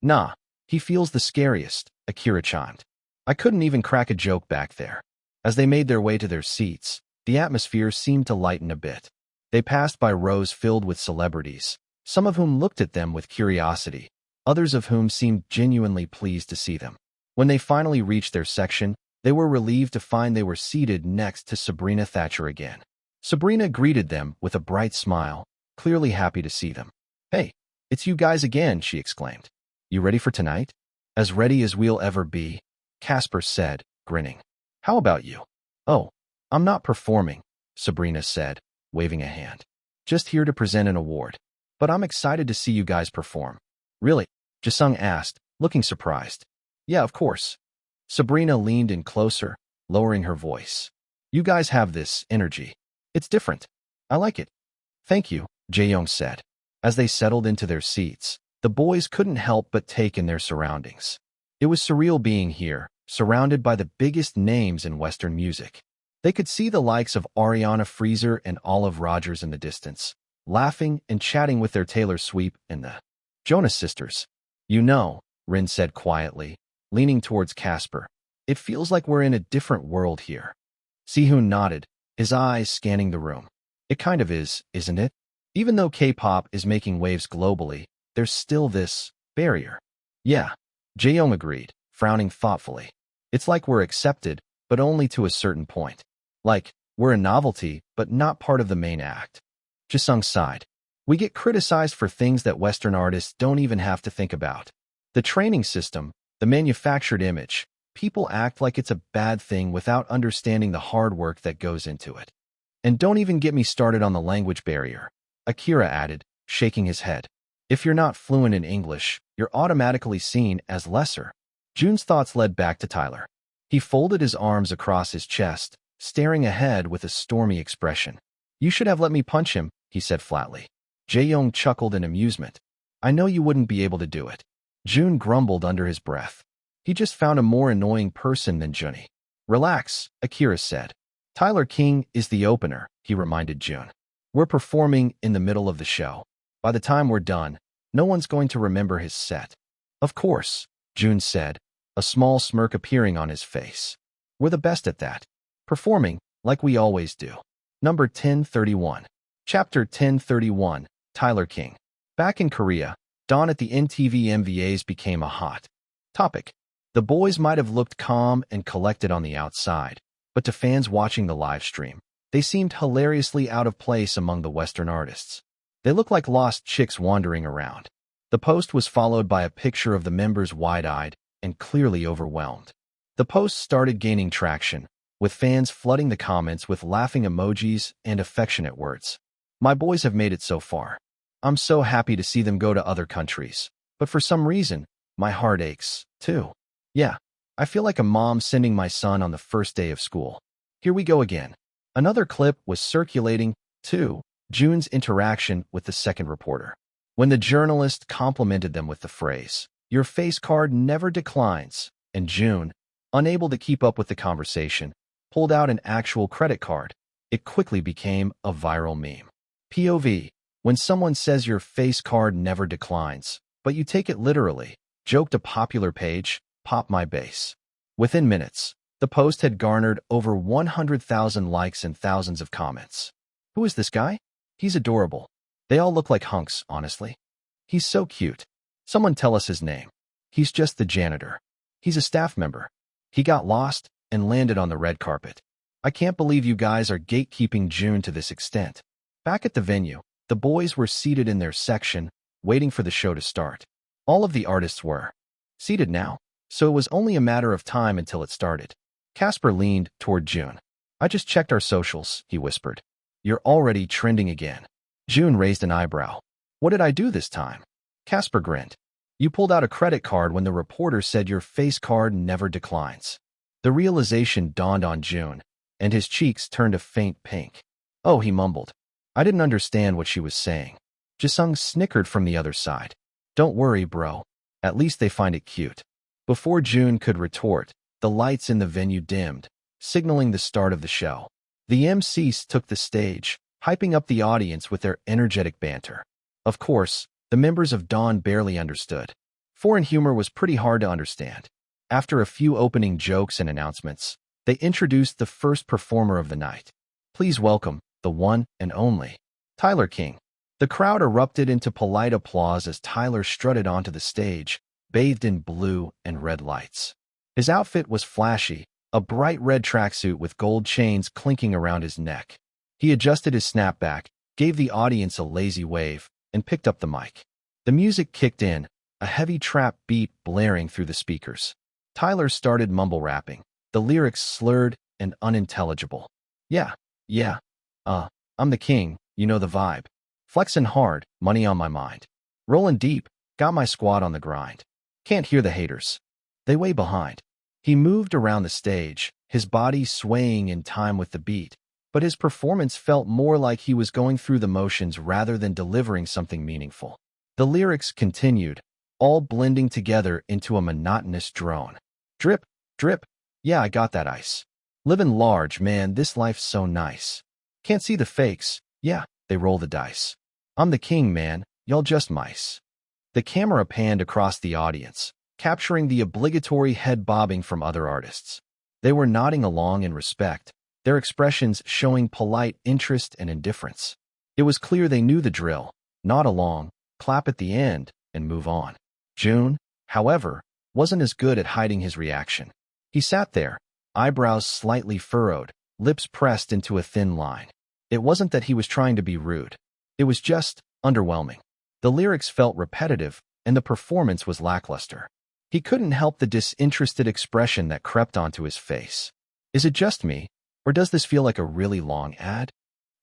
Nah, he feels the scariest, Akira chimed. I couldn't even crack a joke back there. As they made their way to their seats, the atmosphere seemed to lighten a bit. They passed by rows filled with celebrities, some of whom looked at them with curiosity, others of whom seemed genuinely pleased to see them. When they finally reached their section, they were relieved to find they were seated next to Sabrina Thatcher again. Sabrina greeted them with a bright smile, clearly happy to see them. Hey, it's you guys again, she exclaimed. You ready for tonight? As ready as we'll ever be, Casper said, grinning. How about you? Oh, I'm not performing, Sabrina said, waving a hand. Just here to present an award. But I'm excited to see you guys perform. Really? Jisung asked, looking surprised. Yeah, of course. Sabrina leaned in closer, lowering her voice. You guys have this energy. It's different. I like it. Thank you, Jae-young said. As they settled into their seats, the boys couldn't help but take in their surroundings. It was surreal being here, surrounded by the biggest names in Western music. They could see the likes of Ariana Freezer and Olive Rogers in the distance, laughing and chatting with their Taylor Swift and the Jonas Sisters. You know, Rin said quietly, leaning towards Casper. It feels like we're in a different world here. Si-hoon nodded, his eyes scanning the room. It kind of is, isn't it? Even though K-pop is making waves globally, there's still this barrier. Yeah, Jae-young agreed, frowning thoughtfully. It's like we're accepted, but only to a certain point. Like, we're a novelty, but not part of the main act. Jisung sighed. We get criticized for things that Western artists don't even have to think about. The training system, the manufactured image, people act like it's a bad thing without understanding the hard work that goes into it. And don't even get me started on the language barrier, Akira added, shaking his head. If you're not fluent in English, you're automatically seen as lesser. Jun's thoughts led back to Tyler. He folded his arms across his chest, staring ahead with a stormy expression. You should have let me punch him, he said flatly. Jae-young chuckled in amusement. I know you wouldn't be able to do it. Jun grumbled under his breath. He just found a more annoying person than Junnie. Relax, Akira said. Tyler King is the opener, he reminded Jun. We're performing in the middle of the show. By the time we're done, no one's going to remember his set. Of course, Jun said, a small smirk appearing on his face. We're the best at that. Performing, like we always do. Number 1031. Chapter 1031, Tyler King. Back in Korea, Dawn at the NTV MVAs became a hot topic. The boys might have looked calm and collected on the outside, but to fans watching the live stream, they seemed hilariously out of place among the Western artists. They looked like lost chicks wandering around. The post was followed by a picture of the members wide-eyed and clearly overwhelmed. The post started gaining traction, with fans flooding the comments with laughing emojis and affectionate words. My boys have made it so far. I'm so happy to see them go to other countries. But for some reason, my heart aches, too. Yeah, I feel like a mom sending my son on the first day of school. Here we go again. Another clip was circulating, too, Jun's interaction with the second reporter. When the journalist complimented them with the phrase, "Your face card never declines," and Jun, unable to keep up with the conversation, pulled out an actual credit card. It quickly became a viral meme. POV, when someone says your face card never declines, but you take it literally, joked a popular page, Pop My Base. Within minutes, the post had garnered over 100,000 likes and thousands of comments. Who is this guy? He's adorable. They all look like hunks, honestly. He's so cute. Someone tell us his name. He's just the janitor. He's a staff member. He got lost and landed on the red carpet. I can't believe you guys are gatekeeping Jun to this extent. Back at the venue, the boys were seated in their section, waiting for the show to start. All of the artists were seated now, so it was only a matter of time until it started. Casper leaned toward Jun. I just checked our socials, he whispered. You're already trending again. Jun raised an eyebrow. What did I do this time? Casper grinned. You pulled out a credit card when the reporter said your face card never declines. The realization dawned on Jun, and his cheeks turned a faint pink. Oh, he mumbled. I didn't understand what she was saying. Jisung snickered from the other side. Don't worry, bro. At least they find it cute. Before Jun could retort, the lights in the venue dimmed, signaling the start of the show. The MCs took the stage, hyping up the audience with their energetic banter. Of course, the members of Dawn barely understood. Foreign humor was pretty hard to understand. After a few opening jokes and announcements, they introduced the first performer of the night. Please welcome the one and only Tyler King. The crowd erupted into polite applause as Tyler strutted onto the stage, bathed in blue and red lights. His outfit was flashy, a bright red tracksuit with gold chains clinking around his neck. He adjusted his snapback, gave the audience a lazy wave, and picked up the mic. The music kicked in, a heavy trap beat blaring through the speakers. Tyler started mumble rapping, the lyrics slurred and unintelligible. Yeah, I'm the king, you know the vibe. Flexin' hard, money on my mind. Rollin' deep, got my squad on the grind. Can't hear the haters. They way behind. He moved around the stage, his body swaying in time with the beat, but his performance felt more like he was going through the motions rather than delivering something meaningful. The lyrics continued, all blending together into a monotonous drone. Drip, drip, yeah, I got that ice. Living large, man, this life's so nice. Can't see the fakes, yeah, they roll the dice. I'm the king, man, y'all just mice. The camera panned across the audience, capturing the obligatory head bobbing from other artists. They were nodding along in respect, their expressions showing polite interest and indifference. It was clear they knew the drill: nod along, clap at the end, and move on. Jun, however, wasn't as good at hiding his reaction. He sat there, eyebrows slightly furrowed, lips pressed into a thin line. It wasn't that he was trying to be rude. It was just underwhelming. The lyrics felt repetitive, and the performance was lackluster. He couldn't help the disinterested expression that crept onto his face. Is it just me, or does this feel like a really long ad?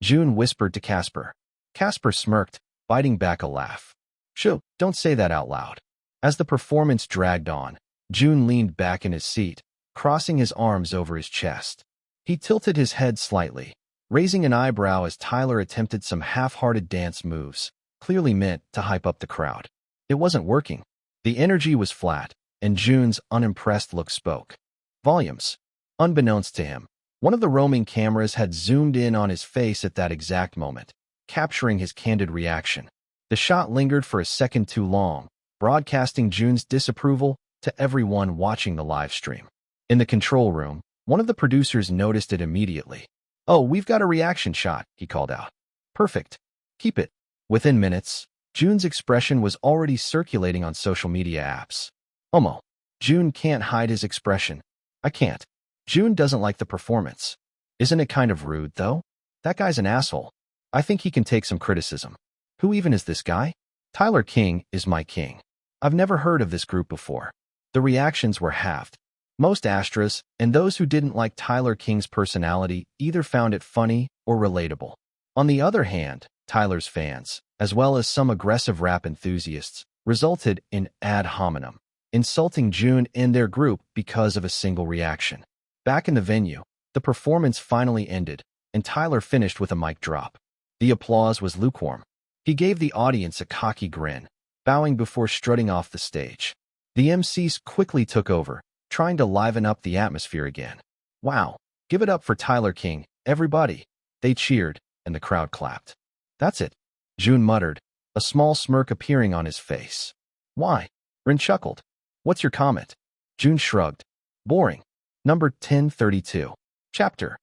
Jun whispered to Casper. Casper smirked, biting back a laugh. Shoo, don't say that out loud. As the performance dragged on, Jun leaned back in his seat, crossing his arms over his chest. He tilted his head slightly, raising an eyebrow as Tyler attempted some half-hearted dance moves, clearly meant to hype up the crowd. It wasn't working. The energy was flat, and Jun's unimpressed look spoke volumes. Unbeknownst to him, one of the roaming cameras had zoomed in on his face at that exact moment, capturing his candid reaction. The shot lingered for a second too long, broadcasting Jun's disapproval to everyone watching the live stream. In the control room, one of the producers noticed it immediately. Oh, we've got a reaction shot, he called out. Perfect. Keep it. Within minutes, Jun's expression was already circulating on social media apps. Omo. Jun can't hide his expression. I can't. Jun doesn't like the performance. Isn't it kind of rude, though? That guy's an asshole. I think he can take some criticism. Who even is this guy? Tyler King is my king. I've never heard of this group before. The reactions were halved. Most Astras, and those who didn't like Tyler King's personality, either found it funny or relatable. On the other hand, Tyler's fans, as well as some aggressive rap enthusiasts, resulted in ad hominem, insulting Jun and their group because of a single reaction. Back in the venue, the performance finally ended, and Tyler finished with a mic drop. The applause was lukewarm. He gave the audience a cocky grin, bowing before strutting off the stage. The MCs quickly took over, trying to liven up the atmosphere again. Wow, give it up for Tyler King, everybody. They cheered, and the crowd clapped. That's it, Jun muttered, a small smirk appearing on his face. Why? Rin chuckled. What's your comment? Jun shrugged. Boring. Number 1032. Chapter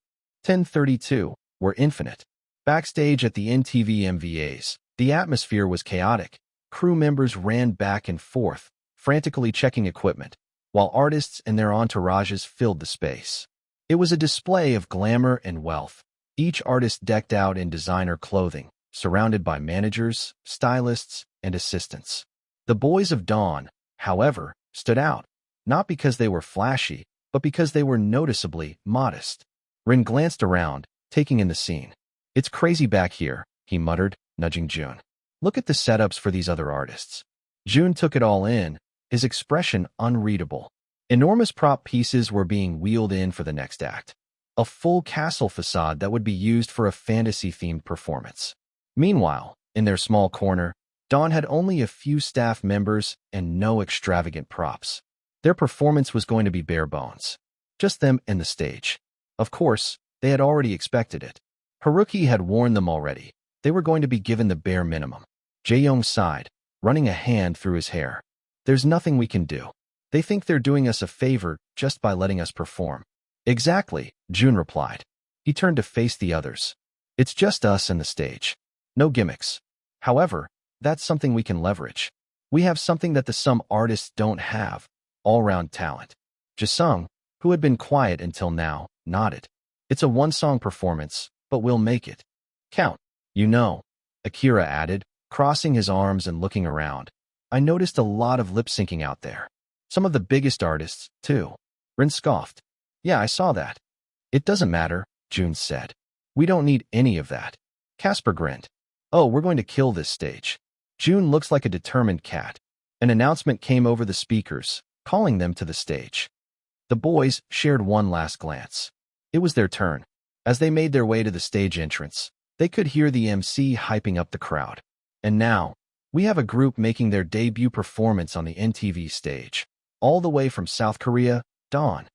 1032. We're infinite. Backstage at the NTV MVAs, the atmosphere was chaotic. Crew members ran back and forth, frantically checking equipment, while artists and their entourages filled the space. It was a display of glamour and wealth, each artist decked out in designer clothing, surrounded by managers, stylists, and assistants. The boys of Dawn, however, stood out, not because they were flashy, but because they were noticeably modest. Rin glanced around, taking in the scene. It's crazy back here, he muttered, nudging Jun. Look at the setups for these other artists. Jun took it all in, his expression unreadable. Enormous prop pieces were being wheeled in for the next act. A full castle facade that would be used for a fantasy-themed performance. Meanwhile, in their small corner, Dawn had only a few staff members and no extravagant props. Their performance was going to be bare bones. Just them and the stage. Of course, they had already expected it. Haruki had warned them already. They were going to be given the bare minimum. Jae-young sighed, running a hand through his hair. There's nothing we can do. They think they're doing us a favor just by letting us perform. Exactly, Jun replied. He turned to face the others. It's just us and the stage. No gimmicks. However, that's something we can leverage. We have something that some artists don't have. All-round talent. Jisung, who had been quiet until now, nodded. It's a one-song performance, but we'll make it count. You know, Akira added, crossing his arms and looking around. I noticed a lot of lip-syncing out there. Some of the biggest artists, too. Rin scoffed. Yeah, I saw that. It doesn't matter, Jun said. We don't need any of that. Casper grinned. Oh, we're going to kill this stage. Jun looks like a determined cat. An announcement came over the speakers, calling them to the stage. The boys shared one last glance. It was their turn. As they made their way to the stage entrance, they could hear the MC hyping up the crowd. And now, we have a group making their debut performance on the NTV stage, all the way from South Korea, Dawn.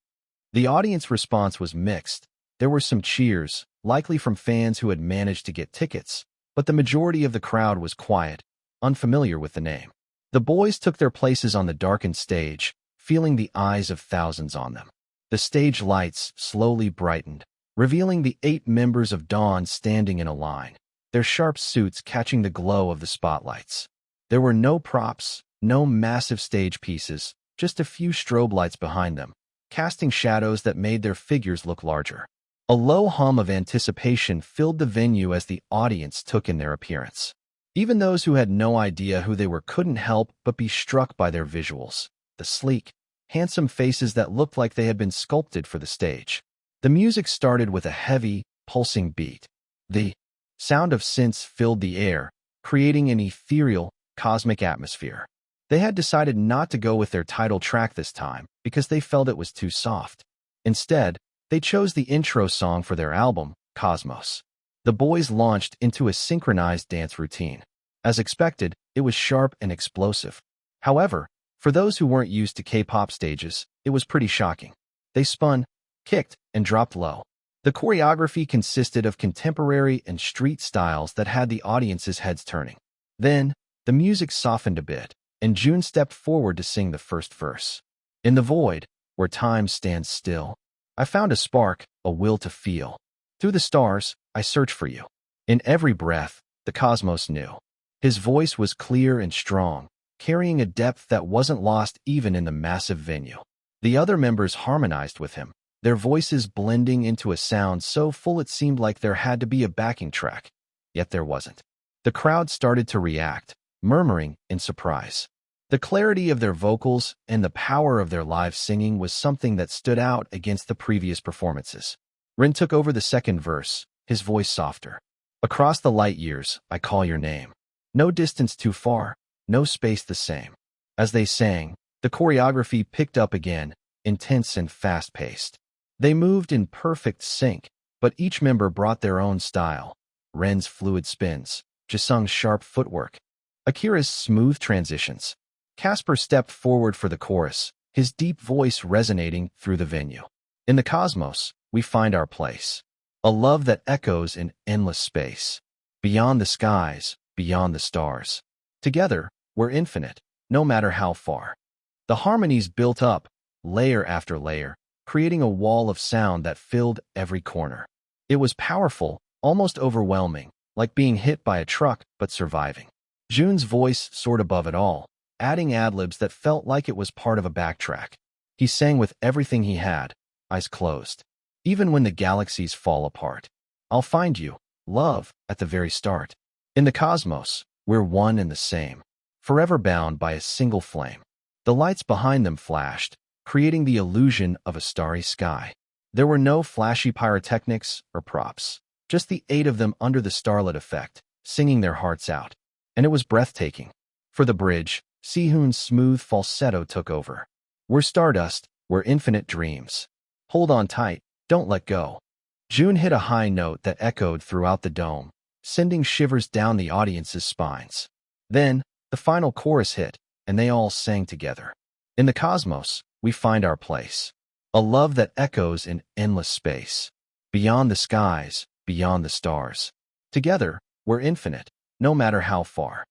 The audience response was mixed. There were some cheers, likely from fans who had managed to get tickets, but the majority of the crowd was quiet, unfamiliar with the name. The boys took their places on the darkened stage, feeling the eyes of thousands on them. The stage lights slowly brightened, revealing the 8 members of Dawn standing in a line, their sharp suits catching the glow of the spotlights. There were no props, no massive stage pieces, just a few strobe lights behind them, casting shadows that made their figures look larger. A low hum of anticipation filled the venue as the audience took in their appearance. Even those who had no idea who they were couldn't help but be struck by their visuals, the sleek, handsome faces that looked like they had been sculpted for the stage. The music started with a heavy, pulsing beat. The sound of synths filled the air, creating an ethereal, cosmic atmosphere. They had decided not to go with their title track this time because they felt it was too soft. Instead, they chose the intro song for their album, Cosmos. The boys launched into a synchronized dance routine. As expected, it was sharp and explosive. However, for those who weren't used to K-pop stages, it was pretty shocking. They spun, kicked, and dropped low. The choreography consisted of contemporary and street styles that had the audience's heads turning. Then, the music softened a bit, and Jun stepped forward to sing the first verse. In the void, where time stands still, I found a spark, a will to feel. Through the stars, I search for you. In every breath, the cosmos knew. His voice was clear and strong, carrying a depth that wasn't lost even in the massive venue. The other members harmonized with him, their voices blending into a sound so full it seemed like there had to be a backing track. Yet there wasn't. The crowd started to react, murmuring in surprise. The clarity of their vocals and the power of their live singing was something that stood out against the previous performances. Rin took over the second verse, his voice softer. Across the light years, I call your name. No distance too far, no space the same. As they sang, the choreography picked up again, intense and fast-paced. They moved in perfect sync, but each member brought their own style. Ren's fluid spins, Jisung's sharp footwork, Akira's smooth transitions. Casper stepped forward for the chorus, his deep voice resonating through the venue. In the cosmos, we find our place. A love that echoes in endless space. Beyond the skies, beyond the stars. Together, we're infinite, no matter how far. The harmonies built up, layer after layer, creating a wall of sound that filled every corner. It was powerful, almost overwhelming, like being hit by a truck but surviving. Jun's voice soared above it all, adding ad-libs that felt like it was part of a backtrack. He sang with everything he had, eyes closed. Even when the galaxies fall apart. I'll find you, love, at the very start. In the cosmos, we're one and the same, forever bound by a single flame. The lights behind them flashed, creating the illusion of a starry sky. There were no flashy pyrotechnics or props, just the 8 of them under the starlit effect, singing their hearts out. And it was breathtaking. For the bridge, Sehun's smooth falsetto took over. We're stardust, we're infinite dreams. Hold on tight, don't let go. Jun hit a high note that echoed throughout the dome, sending shivers down the audience's spines. Then, the final chorus hit, and they all sang together. In the cosmos, we find our place. A love that echoes in endless space. Beyond the skies, beyond the stars. Together, we're infinite, no matter how far.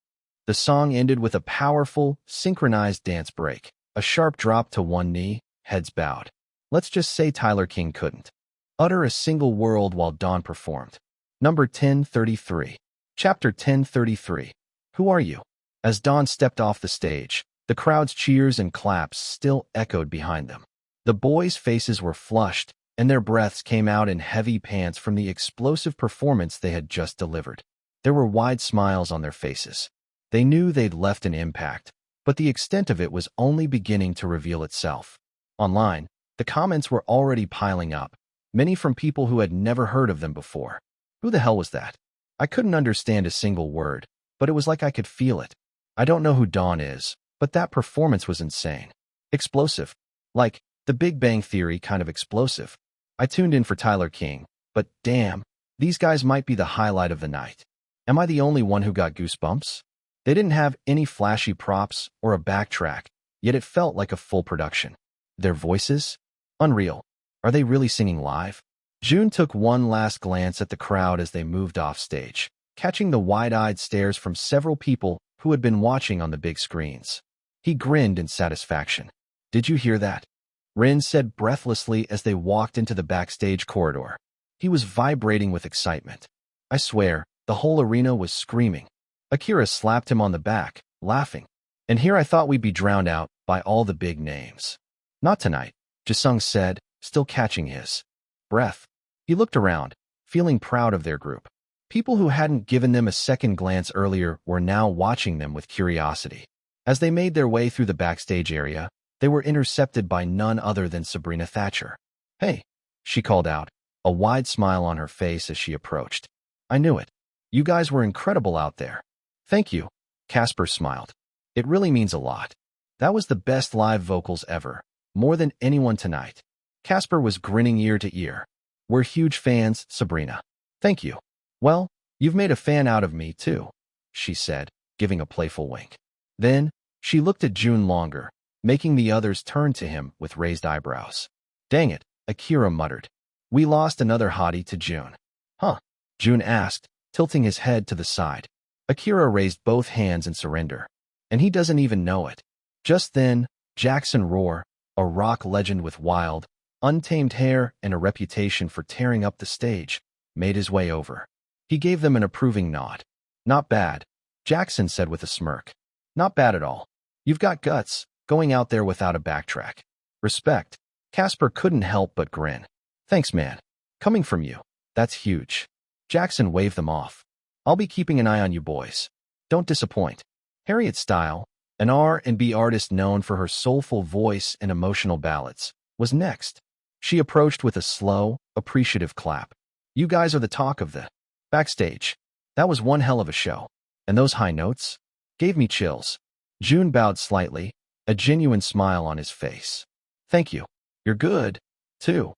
The song ended with a powerful, synchronized dance break, a sharp drop to one knee, heads bowed. Let's just say Tyler King couldn't utter a single word while Dawn performed. Number 1033. Chapter 1033. Who are you? As Dawn stepped off the stage, the crowd's cheers and claps still echoed behind them. The boys' faces were flushed, and their breaths came out in heavy pants from the explosive performance they had just delivered. There were wide smiles on their faces. They knew they'd left an impact, but the extent of it was only beginning to reveal itself. Online, the comments were already piling up, many from people who had never heard of them before. Who the hell was that? I couldn't understand a single word, but it was like I could feel it. I don't know who Dawn is, but that performance was insane. Explosive. Like, the Big Bang Theory kind of explosive. I tuned in for Tyler King, but damn, these guys might be the highlight of the night. Am I the only one who got goosebumps? They didn't have any flashy props or a backtrack, yet it felt like a full production. Their voices? Unreal. Are they really singing live? Jun took one last glance at the crowd as they moved off stage, catching the wide-eyed stares from several people who had been watching on the big screens. He grinned in satisfaction. Did you hear that? Rin said breathlessly as they walked into the backstage corridor. He was vibrating with excitement. I swear, the whole arena was screaming. Akira slapped him on the back, laughing. And here I thought we'd be drowned out by all the big names. Not tonight, Jisung said, still catching his breath. He looked around, feeling proud of their group. People who hadn't given them a second glance earlier were now watching them with curiosity. As they made their way through the backstage area, they were intercepted by none other than Sabrina Thatcher. Hey, she called out, a wide smile on her face as she approached. I knew it. You guys were incredible out there. Thank you, Casper smiled. It really means a lot. That was the best live vocals ever, more than anyone tonight. Casper was grinning ear to ear. We're huge fans, Sabrina. Thank you. Well, you've made a fan out of me, too, she said, giving a playful wink. Then, she looked at Jun longer, making the others turn to him with raised eyebrows. Dang it, Akira muttered. We lost another hottie to Jun. Huh? Jun asked, tilting his head to the side. Akira raised both hands in surrender. And he doesn't even know it. Just then, Jackson Roar, a rock legend with wild, untamed hair and a reputation for tearing up the stage, made his way over. He gave them an approving nod. Not bad. Jackson said with a smirk. Not bad at all. You've got guts, going out there without a backtrack. Respect. Casper couldn't help but grin. Thanks, man. Coming from you. That's huge. Jackson waved them off. I'll be keeping an eye on you boys. Don't disappoint. Harriet Style, an R&B artist known for her soulful voice and emotional ballads, was next. She approached with a slow, appreciative clap. You guys are the talk of the backstage. That was one hell of a show. And those high notes gave me chills. Jun bowed slightly, a genuine smile on his face. Thank you. You're good, too.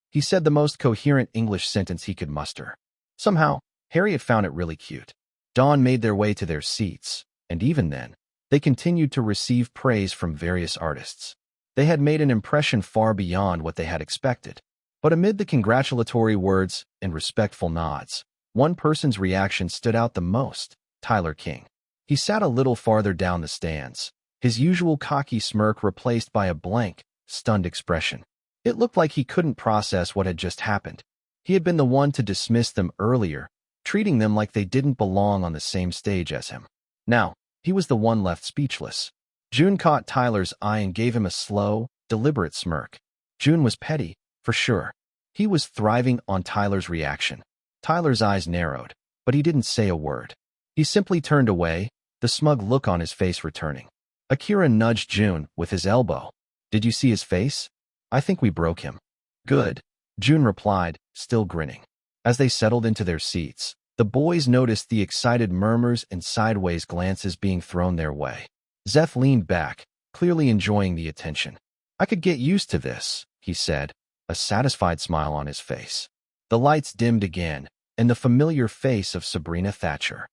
He said the most coherent English sentence he could muster. Somehow, Harriet found it really cute. Dawn made their way to their seats, and even then, they continued to receive praise from various artists. They had made an impression far beyond what they had expected. But amid the congratulatory words and respectful nods, one person's reaction stood out the most, Tyler King. He sat a little farther down the stands, his usual cocky smirk replaced by a blank, stunned expression. It looked like he couldn't process what had just happened. He had been the one to dismiss them earlier, treating them like they didn't belong on the same stage as him. Now, he was the one left speechless. Jun caught Tyler's eye and gave him a slow, deliberate smirk. Jun was petty, for sure. He was thriving on Tyler's reaction. Tyler's eyes narrowed, but he didn't say a word. He simply turned away, the smug look on his face returning. Akira nudged Jun with his elbow. Did you see his face? I think we broke him. Good, Jun replied, still grinning. As they settled into their seats, the boys noticed the excited murmurs and sideways glances being thrown their way. Zeth leaned back, clearly enjoying the attention. I could get used to this, he said, a satisfied smile on his face. The lights dimmed again, and the familiar face of Sabrina Thatcher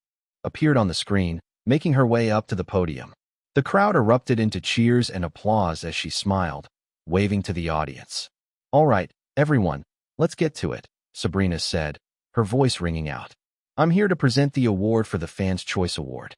appeared on the screen, making her way up to the podium. The crowd erupted into cheers and applause as she smiled, waving to the audience. All right, everyone, let's get to it, Sabrina said, her voice ringing out. I'm here to present the award for the Fans' Choice Award.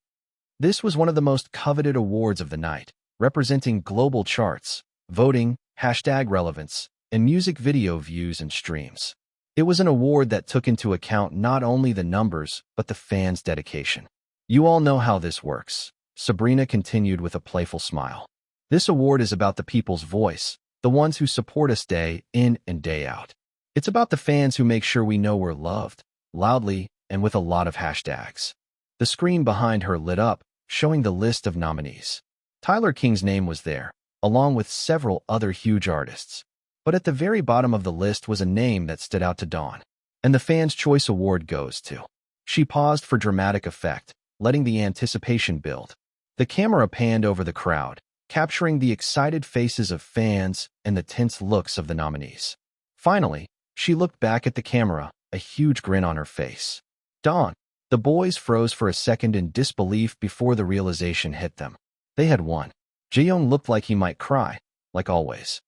This was one of the most coveted awards of the night, representing global charts, voting, #relevance, and music video views and streams. It was an award that took into account not only the numbers, but the fans' dedication. You all know how this works, Sabrina continued with a playful smile. This award is about the people's voice, the ones who support us day in and day out. It's about the fans who make sure we know we're loved, loudly, and with a lot of hashtags. The screen behind her lit up, showing the list of nominees. Tyler King's name was there, along with several other huge artists. But at the very bottom of the list was a name that stood out to Dawn. And the Fans' Choice Award goes to. She paused for dramatic effect, letting the anticipation build. The camera panned over the crowd, capturing the excited faces of fans and the tense looks of the nominees. Finally, she looked back at the camera, a huge grin on her face. Dawn. The boys froze for a second in disbelief before the realization hit them. They had won. Jaeyoung looked like he might cry, like always.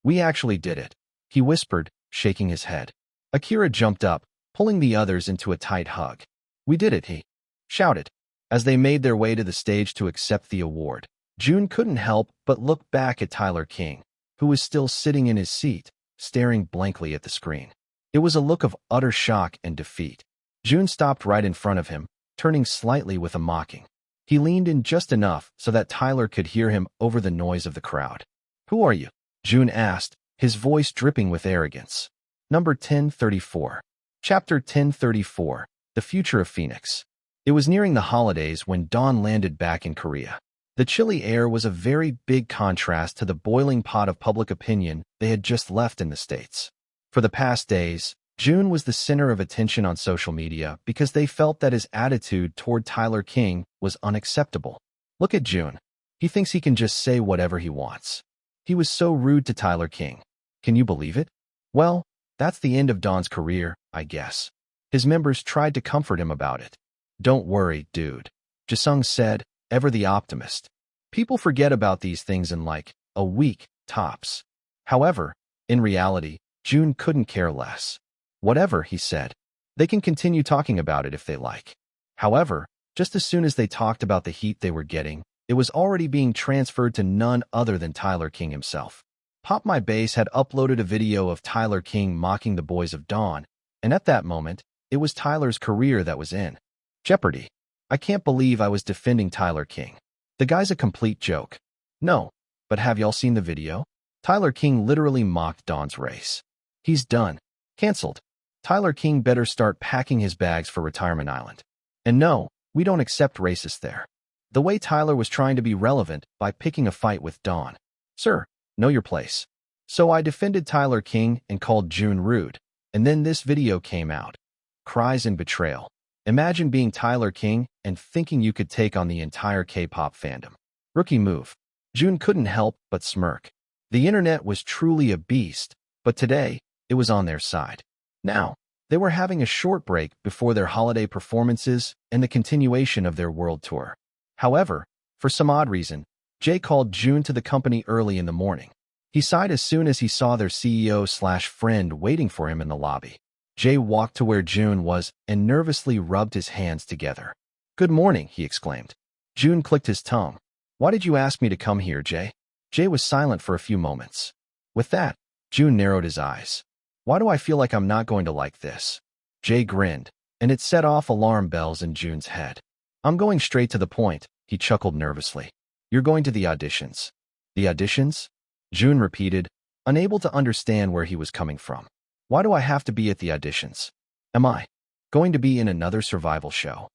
We actually did it, he whispered, shaking his head. Akira jumped up, pulling the others into a tight hug. We did it, he shouted. As they made their way to the stage to accept the award, Jun couldn't help but look back at Tyler King, who was still sitting in his seat, staring blankly at the screen. It was a look of utter shock and defeat. Jun stopped right in front of him, turning slightly with a mocking. He leaned in just enough so that Tyler could hear him over the noise of the crowd. Who are you? Jun asked, his voice dripping with arrogance. Number 1034. Chapter 1034. The Future of Phoenix. It was nearing the holidays when Dawn landed back in Korea. The chilly air was a very big contrast to the boiling pot of public opinion they had just left in the States. For the past days, Jun was the center of attention on social media because they felt that his attitude toward Tyler King was unacceptable. Look at Jun. He thinks he can just say whatever he wants. He was so rude to Tyler King. Can you believe it? Well, that's the end of Dawn's career, I guess. His members tried to comfort him about it. Don't worry, dude, Jisung said, ever the optimist. People forget about these things in like a week, tops. However, in reality, Jun couldn't care less. Whatever, he said. They can continue talking about it if they like. However, just as soon as they talked about the heat they were getting, it was already being transferred to none other than Tyler King himself. Pop My Bass had uploaded a video of Tyler King mocking the boys of Dawn, and at that moment, it was Tyler's career that was in jeopardy. I can't believe I was defending Tyler King. The guy's a complete joke. No, but have y'all seen the video? Tyler King literally mocked Dawn's race. He's done. Cancelled. Tyler King better start packing his bags for Retirement Island. And no, we don't accept racists there. The way Tyler was trying to be relevant by picking a fight with Dawn. Sir, know your place. So I defended Tyler King and called Jun rude, and then this video came out. Cries and betrayal. Imagine being Tyler King and thinking you could take on the entire K-pop fandom. Rookie move. Jun couldn't help but smirk. The internet was truly a beast, but today, it was on their side. Now, they were having a short break before their holiday performances and the continuation of their world tour. However, for some odd reason, Jay called Jun to the company early in the morning. He sighed as soon as he saw their CEO/friend waiting for him in the lobby. Jay walked to where Jun was and nervously rubbed his hands together. "Good morning," he exclaimed. Jun clicked his tongue. "Why did you ask me to come here, Jay?" Jay was silent for a few moments. With that, Jun narrowed his eyes. "Why do I feel like I'm not going to like this?" Jay grinned, and it set off alarm bells in Jun's head. "I'm going straight to the point," he chuckled nervously. "You're going to the auditions." "The auditions?" Jun repeated, unable to understand where he was coming from. "Why do I have to be at the auditions? Am I going to be in another survival show?"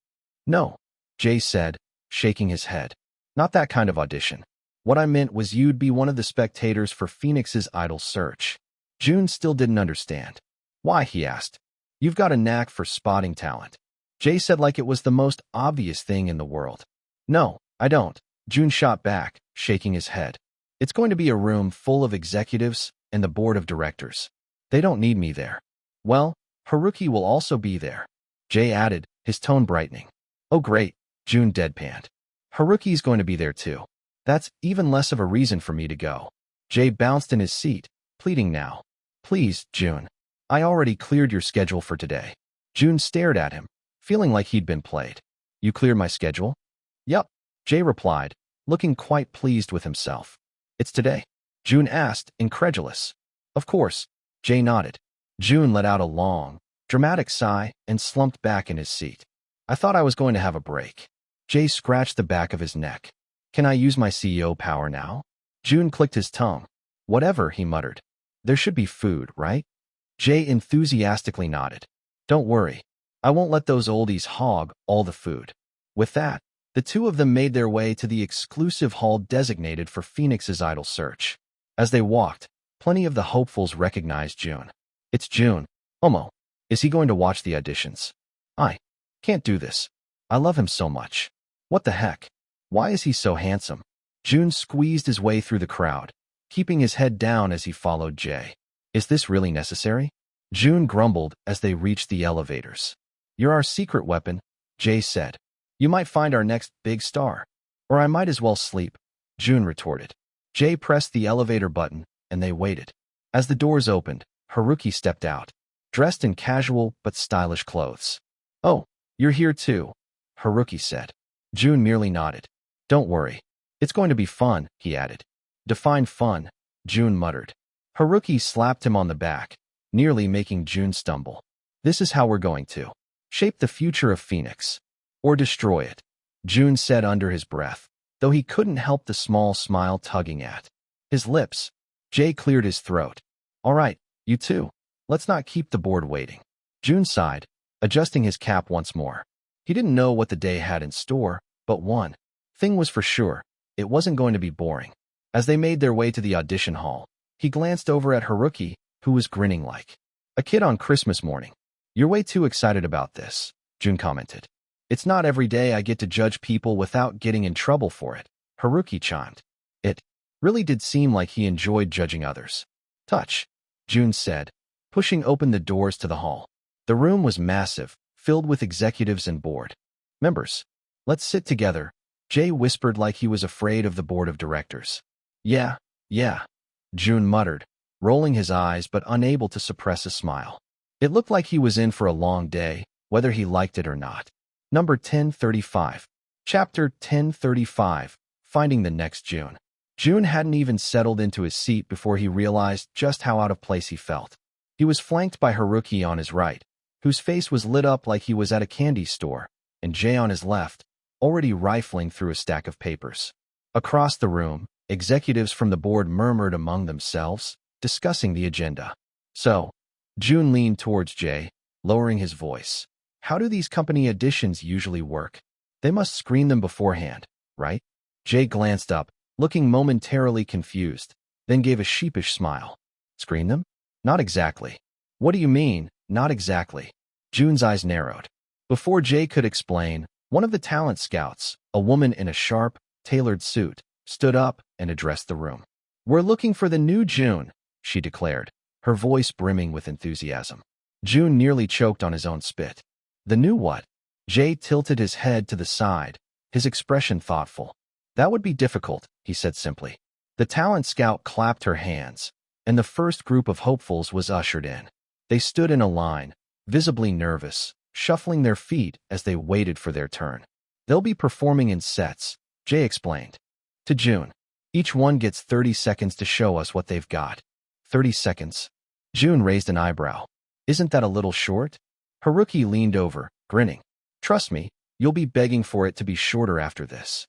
"No," Jay said, shaking his head. "Not that kind of audition. What I meant was you'd be one of the spectators for Phoenix's idol search." Jun still didn't understand. "Why?" he asked. "You've got a knack for spotting talent." Jay said like it was the most obvious thing in the world. "No, I don't," Jun shot back, shaking his head. "It's going to be a room full of executives and the board of directors. They don't need me there." "Well, Haruki will also be there," Jay added, his tone brightening. "Oh great," Jun deadpanned. "Haruki's going to be there too. That's even less of a reason for me to go." Jay bounced in his seat, pleading now. "Please, Jun. I already cleared your schedule for today." Jun stared at him, feeling like he'd been played. "You cleared my schedule?" "Yup," Jay replied, looking quite pleased with himself. "It's today?" Jun asked, incredulous. "Of course," Jay nodded. Jun let out a long, dramatic sigh and slumped back in his seat. "I thought I was going to have a break." Jay scratched the back of his neck. "Can I use my CEO power now?" Jun clicked his tongue. "Whatever," he muttered. "There should be food, right?" Jay enthusiastically nodded. "Don't worry. I won't let those oldies hog all the food." With that, the two of them made their way to the exclusive hall designated for Phoenix's idol search. As they walked, plenty of the hopefuls recognized Jun. "It's Jun. Omo. Is he going to watch the auditions? I can't do this. I love him so much. What the heck? Why is he so handsome?" Jun squeezed his way through the crowd, keeping his head down as he followed Jay. "Is this really necessary?" Jun grumbled as they reached the elevators. "You're our secret weapon," Jay said. "You might find our next big star. Or I might as well sleep," Jun retorted. Jay pressed the elevator button, and they waited. As the doors opened, Haruki stepped out, dressed in casual but stylish clothes. "Oh, you're here too," Haruki said. Jun merely nodded. "Don't worry. It's going to be fun," he added. "Define fun," Jun muttered. Haruki slapped him on the back, nearly making Jun stumble. "This is how we're going to shape the future of Phoenix. Or destroy it," Jun said under his breath, though he couldn't help the small smile tugging at his lips. Jay cleared his throat. "All right, you two. Let's not keep the board waiting." Jun sighed, adjusting his cap once more. He didn't know what the day had in store, but one thing was for sure. It wasn't going to be boring. As they made their way to the audition hall, he glanced over at Haruki, who was grinning like a kid on Christmas morning. "You're way too excited about this," Jun commented. "It's not every day I get to judge people without getting in trouble for it," Haruki chimed. It really did seem like he enjoyed judging others. "Touch," Jun said, pushing open the doors to the hall. The room was massive, filled with executives and board members. "Let's sit together," Jay whispered like he was afraid of the board of directors. Yeah, Jun muttered, rolling his eyes but unable to suppress a smile. It looked like he was in for a long day, whether he liked it or not. Number 1035. Chapter 1035. Finding the next Jun. Jun hadn't even settled into his seat before he realized just how out of place he felt. He was flanked by Haruki on his right, whose face was lit up like he was at a candy store, and Jay on his left, already rifling through a stack of papers. Across the room, executives from the board murmured among themselves, discussing the agenda. So, Jun leaned towards Jay, lowering his voice. How do these company auditions usually work? They must screen them beforehand, right? Jay glanced up, looking momentarily confused, then gave a sheepish smile. Screen them? Not exactly. What do you mean, not exactly? Jun's eyes narrowed. Before Jay could explain, one of the talent scouts, a woman in a sharp, tailored suit, stood up and addressed the room. We're looking for the new Jun, she declared, her voice brimming with enthusiasm. Jun nearly choked on his own spit. The new what? Jay tilted his head to the side, his expression thoughtful. That would be difficult, he said simply. The talent scout clapped her hands, and the first group of hopefuls was ushered in. They stood in a line, visibly nervous, shuffling their feet as they waited for their turn. They'll be performing in sets, Jay explained. To Jun, each one gets 30 seconds to show us what they've got. 30 seconds. Jun raised an eyebrow. Isn't that a little short? Haruki leaned over, grinning. Trust me, you'll be begging for it to be shorter after this.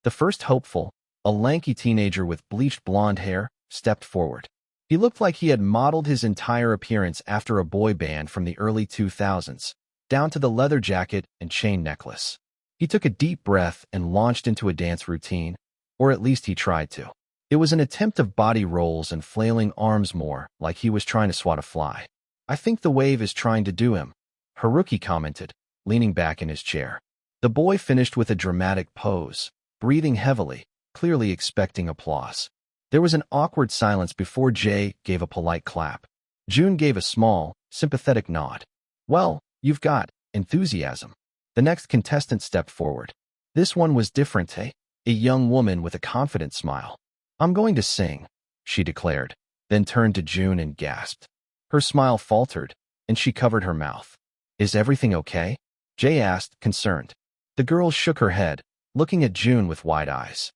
The first hopeful, a lanky teenager with bleached blonde hair, stepped forward. He looked like he had modeled his entire appearance after a boy band from the early 2000s, down to the leather jacket and chain necklace. He took a deep breath and launched into a dance routine, or at least he tried to. It was an attempt of body rolls and flailing arms more like he was trying to swat a fly. I think the wave is trying to do him, Haruki commented, leaning back in his chair. The boy finished with a dramatic pose, breathing heavily, clearly expecting applause. There was an awkward silence before Jay gave a polite clap. Jun gave a small, sympathetic nod. Well, you've got enthusiasm. The next contestant stepped forward. This one was different, eh? A young woman with a confident smile. I'm going to sing, she declared, then turned to Jun and gasped. Her smile faltered, and she covered her mouth. Is everything okay? Jay asked, concerned. The girl shook her head, looking at Jun with wide eyes.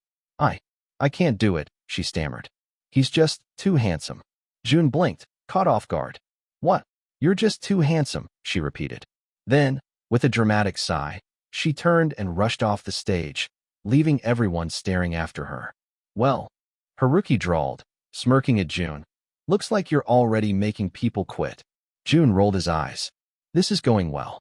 I can't do it, she stammered. He's just too handsome. Jun blinked, caught off guard. What? You're just too handsome, she repeated. Then, with a dramatic sigh, she turned and rushed off the stage, leaving everyone staring after her. Well, Haruki drawled, smirking at Jun. Looks like you're already making people quit. Jun rolled his eyes. This is going well.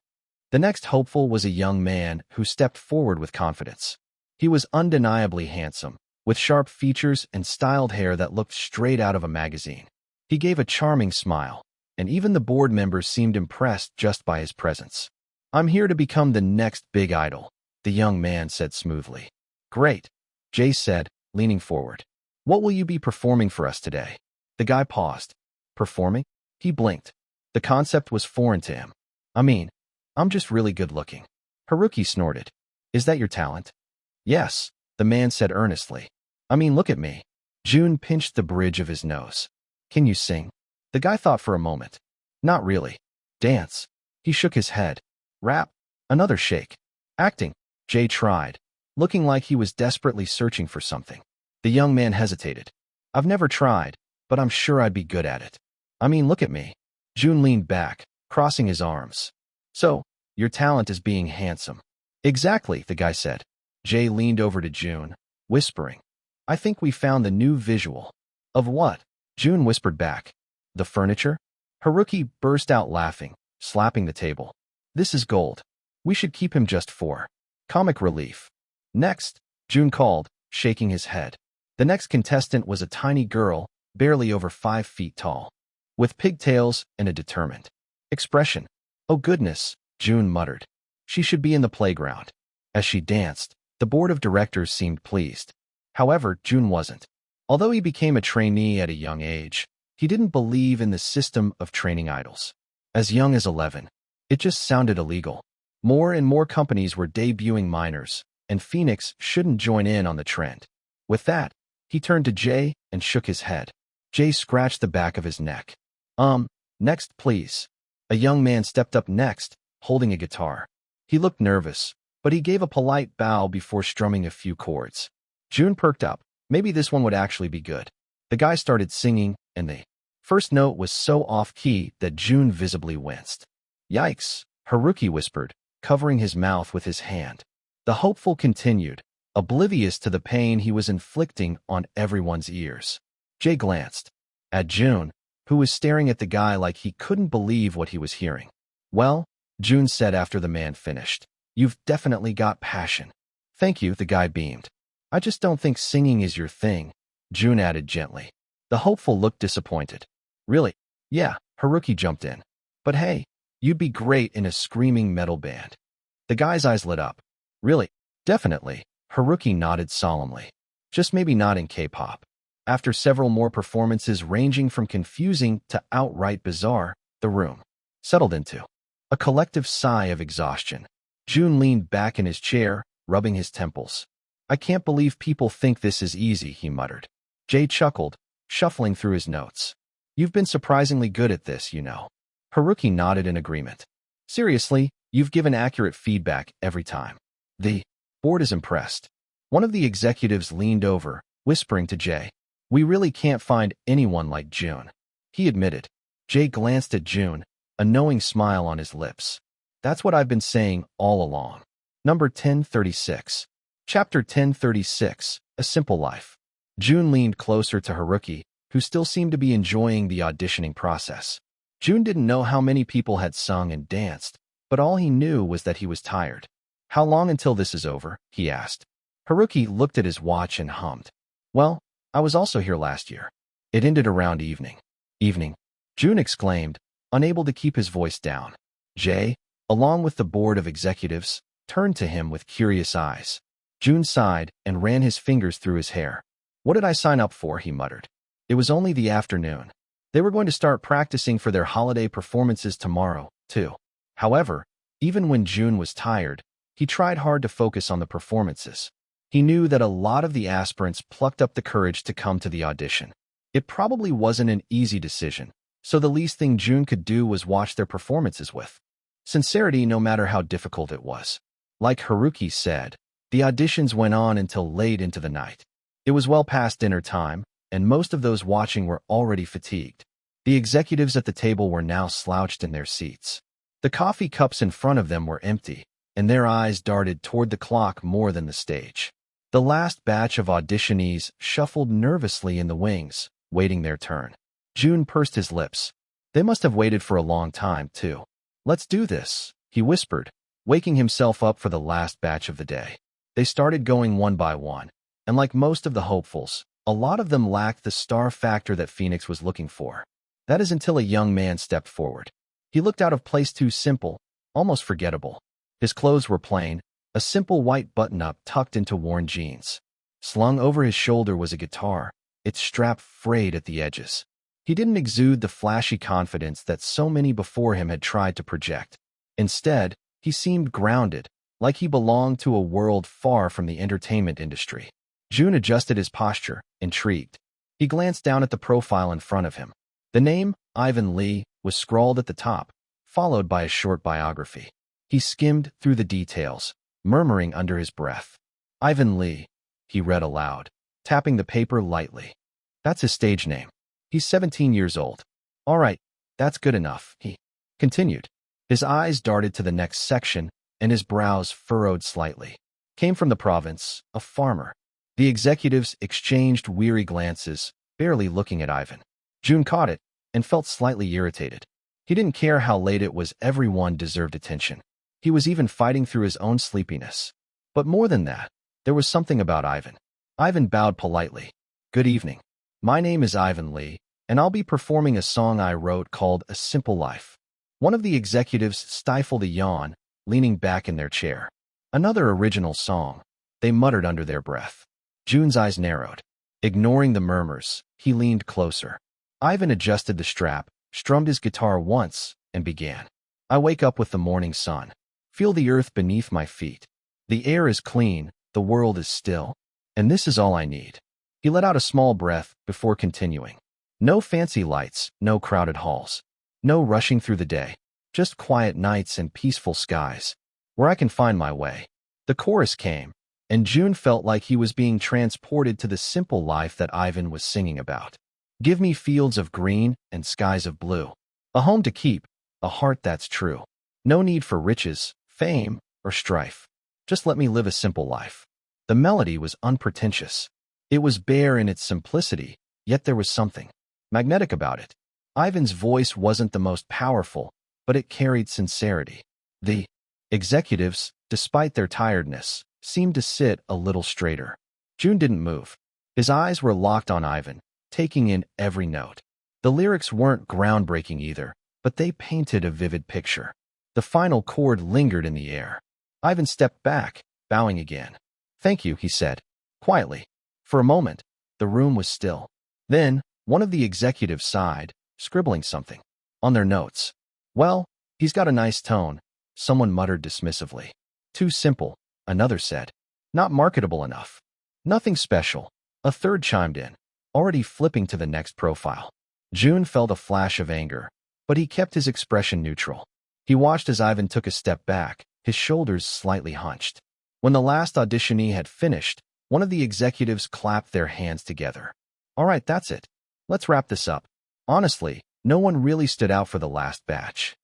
The next hopeful was a young man who stepped forward with confidence. He was undeniably handsome, with sharp features and styled hair that looked straight out of a magazine. He gave a charming smile, and even the board members seemed impressed just by his presence. I'm here to become the next big idol, the young man said smoothly. Great, Jay said, leaning forward. What will you be performing for us today? The guy paused. Performing? He blinked. The concept was foreign to him. I'm just really good looking. Haruki snorted. Is that your talent? Yes, the man said earnestly. Look at me. Jun pinched the bridge of his nose. Can you sing? The guy thought for a moment. Not really. Dance. He shook his head. Rap. Another shake. Acting. Jay tried, looking like he was desperately searching for something. The young man hesitated. I've never tried, but I'm sure I'd be good at it. Look at me. Jun leaned back, crossing his arms. So, your talent is being handsome. Exactly, the guy said. Jay leaned over to Jun, whispering. I think we found the new visual. Of what? Jun whispered back. The furniture? Haruki burst out laughing, slapping the table. This is gold. We should keep him just for comic relief. Next, Jun called, shaking his head. The next contestant was a tiny girl, barely over 5 feet tall, with pigtails and a determined expression. Oh goodness, Jun muttered. She should be in the playground. As she danced, the board of directors seemed pleased. However, Jun wasn't. Although he became a trainee at a young age, he didn't believe in the system of training idols. As young as 11, it just sounded illegal. More and more companies were debuting minors, and Phoenix shouldn't join in on the trend. With that, he turned to Jay and shook his head. Jay scratched the back of his neck. Next, please. A young man stepped up next, holding a guitar. He looked nervous, but he gave a polite bow before strumming a few chords. Jun perked up. Maybe this one would actually be good. The guy started singing, and the first note was so off-key that Jun visibly winced. Yikes, Haruki whispered, covering his mouth with his hand. The hopeful continued, oblivious to the pain he was inflicting on everyone's ears. Jay glanced at Jun, who was staring at the guy like he couldn't believe what he was hearing. Well, Jun said after the man finished, you've definitely got passion. Thank you, the guy beamed. I just don't think singing is your thing, Jun added gently. The hopeful looked disappointed. Really? Yeah, Haruki jumped in. But hey, you'd be great in a screaming metal band. The guy's eyes lit up. Really? Definitely, Haruki nodded solemnly. Just maybe not in K-pop. After several more performances ranging from confusing to outright bizarre, the room settled into a collective sigh of exhaustion. Jun leaned back in his chair, rubbing his temples. I can't believe people think this is easy, he muttered. Jay chuckled, shuffling through his notes. You've been surprisingly good at this, you know. Haruki nodded in agreement. Seriously, you've given accurate feedback every time. The board is impressed. One of the executives leaned over, whispering to Jay. We really can't find anyone like Jun. He admitted. Jay glanced at Jun, a knowing smile on his lips. That's what I've been saying all along. Number 1036. Chapter 1036, A Simple Life. Jun leaned closer to Haruki, who still seemed to be enjoying the auditioning process. Jun didn't know how many people had sung and danced, but all he knew was that he was tired. How long until this is over? He asked. Haruki looked at his watch and hummed. Well, I was also here last year. It ended around evening. Evening? Jun exclaimed, unable to keep his voice down. Jay, along with the board of executives, turned to him with curious eyes. Jun sighed and ran his fingers through his hair. What did I sign up for? He muttered. It was only the afternoon. They were going to start practicing for their holiday performances tomorrow, too. However, even when Jun was tired, he tried hard to focus on the performances. He knew that a lot of the aspirants plucked up the courage to come to the audition. It probably wasn't an easy decision, so the least thing Jun could do was watch their performances with sincerity, no matter how difficult it was. Like Haruki said, the auditions went on until late into the night. It was well past dinner time, and most of those watching were already fatigued. The executives at the table were now slouched in their seats. The coffee cups in front of them were empty, and their eyes darted toward the clock more than the stage. The last batch of auditionees shuffled nervously in the wings, waiting their turn. Jun pursed his lips. They must have waited for a long time, too. Let's do this, he whispered, waking himself up for the last batch of the day. They started going one by one, and like most of the hopefuls, a lot of them lacked the star factor that Phoenix was looking for. That is until a young man stepped forward. He looked out of place, too simple, almost forgettable. His clothes were plain, a simple white button-up tucked into worn jeans. Slung over his shoulder was a guitar, its strap frayed at the edges. He didn't exude the flashy confidence that so many before him had tried to project. Instead, he seemed grounded, like he belonged to a world far from the entertainment industry. Jun adjusted his posture, intrigued. He glanced down at the profile in front of him. The name, Ivan Lee, was scrawled at the top, followed by a short biography. He skimmed through the details, murmuring under his breath. Ivan Lee, he read aloud, tapping the paper lightly. That's his stage name. He's 17 years old. All right, that's good enough, he continued. His eyes darted to the next section, and his brows furrowed slightly. Came from the province, a farmer. The executives exchanged weary glances, barely looking at Ivan. Jun caught it, and felt slightly irritated. He didn't care how late it was, everyone deserved attention. He was even fighting through his own sleepiness. But more than that, there was something about Ivan. Ivan bowed politely. Good evening. My name is Ivan Lee, and I'll be performing a song I wrote called A Simple Life. One of the executives stifled a yawn, leaning back in their chair. Another original song, they muttered under their breath. Jun's eyes narrowed. Ignoring the murmurs, he leaned closer. Ivan adjusted the strap, strummed his guitar once, and began. I wake up with the morning sun. Feel the earth beneath my feet. The air is clean, the world is still, and this is all I need. He let out a small breath before continuing. No fancy lights, no crowded halls, no rushing through the day, just quiet nights and peaceful skies, where I can find my way. The chorus came, and Jun felt like he was being transported to the simple life that Ivan was singing about. Give me fields of green and skies of blue, a home to keep, a heart that's true. No need for riches, fame, or strife. Just let me live a simple life. The melody was unpretentious. It was bare in its simplicity, yet there was something magnetic about it. Ivan's voice wasn't the most powerful, but it carried sincerity. The executives, despite their tiredness, seemed to sit a little straighter. Jun didn't move. His eyes were locked on Ivan, taking in every note. The lyrics weren't groundbreaking either, but they painted a vivid picture. The final chord lingered in the air. Ivan stepped back, bowing again. "Thank you," he said, quietly. For a moment, the room was still. Then, one of the executives sighed, scribbling something on their notes. "Well, he's got a nice tone," someone muttered dismissively. "Too simple," another said. "Not marketable enough." "Nothing special," a third chimed in, already flipping to the next profile. Jun felt a flash of anger, but he kept his expression neutral. He watched as Ivan took a step back, his shoulders slightly hunched. When the last auditionee had finished, one of the executives clapped their hands together. "All right, that's it. Let's wrap this up." Honestly, no one really stood out for the last batch.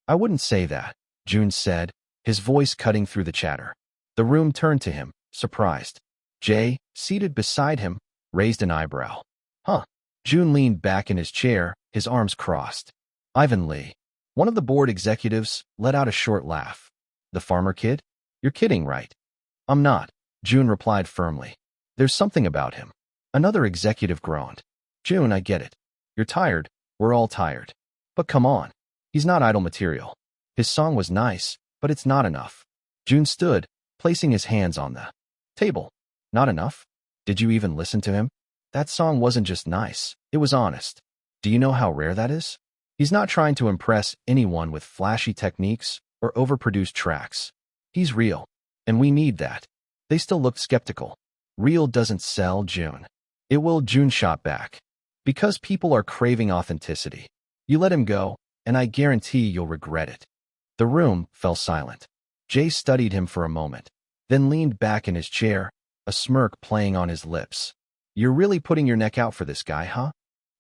"I wouldn't say that," Jun said, his voice cutting through the chatter. The room turned to him, surprised. Jay, seated beside him, raised an eyebrow. "Huh." Jun leaned back in his chair, his arms crossed. "Ivan Lee." One of the board executives let out a short laugh. "The farmer kid? You're kidding, right?" "I'm not," Jun replied firmly. "There's something about him." Another executive groaned. "Jun, I get it. You're tired. We're all tired. But come on. He's not idle material. His song was nice, but it's not enough." Jun stood, placing his hands on the table. "Not enough? Did you even listen to him? That song wasn't just nice, it was honest. Do you know how rare that is? He's not trying to impress anyone with flashy techniques or overproduced tracks. He's real, and we need that." They still looked skeptical. "Real doesn't sell, Jun." "It will," Jun shot back. "Because people are craving authenticity. You let him go, and I guarantee you'll regret it." The room fell silent. Jay studied him for a moment, then leaned back in his chair, a smirk playing on his lips. "You're really putting your neck out for this guy, huh?"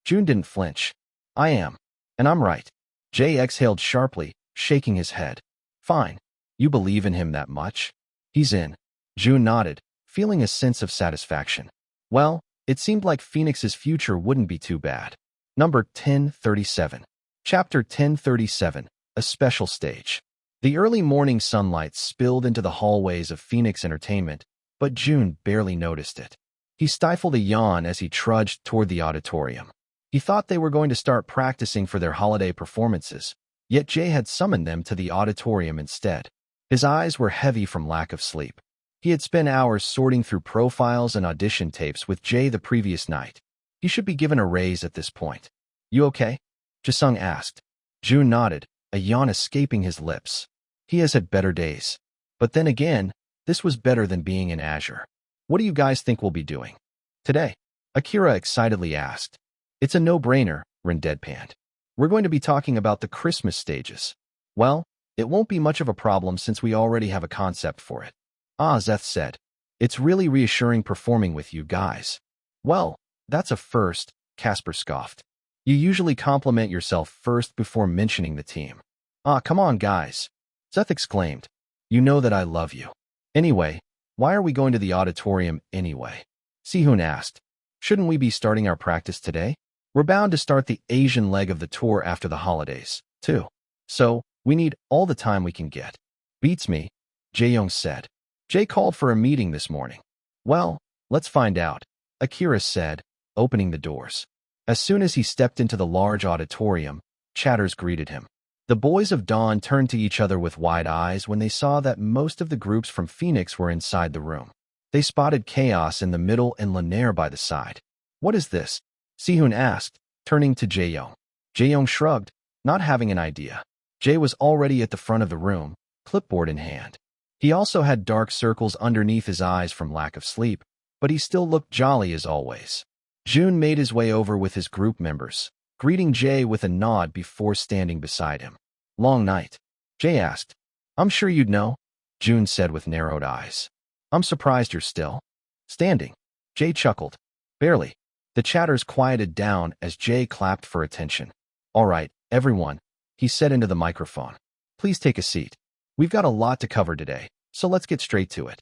Jun didn't flinch. "I am. And I'm right." Jay exhaled sharply, shaking his head. "Fine. You believe in him that much?" "He's in." Jun nodded, feeling a sense of satisfaction. Well, it seemed like Phoenix's future wouldn't be too bad. Number 1037. Chapter 1037, A Special Stage. The early morning sunlight spilled into the hallways of Phoenix Entertainment, but Jun barely noticed it. He stifled a yawn as he trudged toward the auditorium. He thought they were going to start practicing for their holiday performances, yet Jay had summoned them to the auditorium instead. His eyes were heavy from lack of sleep. He had spent hours sorting through profiles and audition tapes with Jay the previous night. He should be given a raise at this point. "You okay?" Jisung asked. Jun nodded, a yawn escaping his lips. He has had better days. But then again, this was better than being in Azure. "What do you guys think we'll be doing today?" Akira excitedly asked. "It's a no-brainer," Rin deadpanned. "We're going to be talking about the Christmas stages." "Well, it won't be much of a problem since we already have a concept for it." Zeth said. "It's really reassuring performing with you guys." "Well, that's a first," Casper scoffed. "You usually compliment yourself first before mentioning the team." Come on, guys," Zeth exclaimed. "You know that I love you. Anyway, why are we going to the auditorium anyway?" Sihun asked. "Shouldn't we be starting our practice today? We're bound to start the Asian leg of the tour after the holidays, too. So, we need all the time we can get." "Beats me," Jae-young said. "Jay called for a meeting this morning." "Well, let's find out," Akira said, opening the doors. As soon as he stepped into the large auditorium, chatters greeted him. The boys of Dawn turned to each other with wide eyes when they saw that most of the groups from Phoenix were inside the room. They spotted Chaos in the middle and Lanier by the side. "What is this?" Sihun asked, turning to Jae-young. Jae-young shrugged, not having an idea. Jay was already at the front of the room, clipboard in hand. He also had dark circles underneath his eyes from lack of sleep, but he still looked jolly as always. Jun made his way over with his group members, greeting Jay with a nod before standing beside him. "Long night?" Jay asked. "I'm sure you'd know," Jun said with narrowed eyes. "I'm surprised you're still standing." Jay chuckled. "Barely." The chatters quieted down as Jay clapped for attention. "All right, everyone," he said into the microphone. "Please take a seat. We've got a lot to cover today, So let's get straight to it.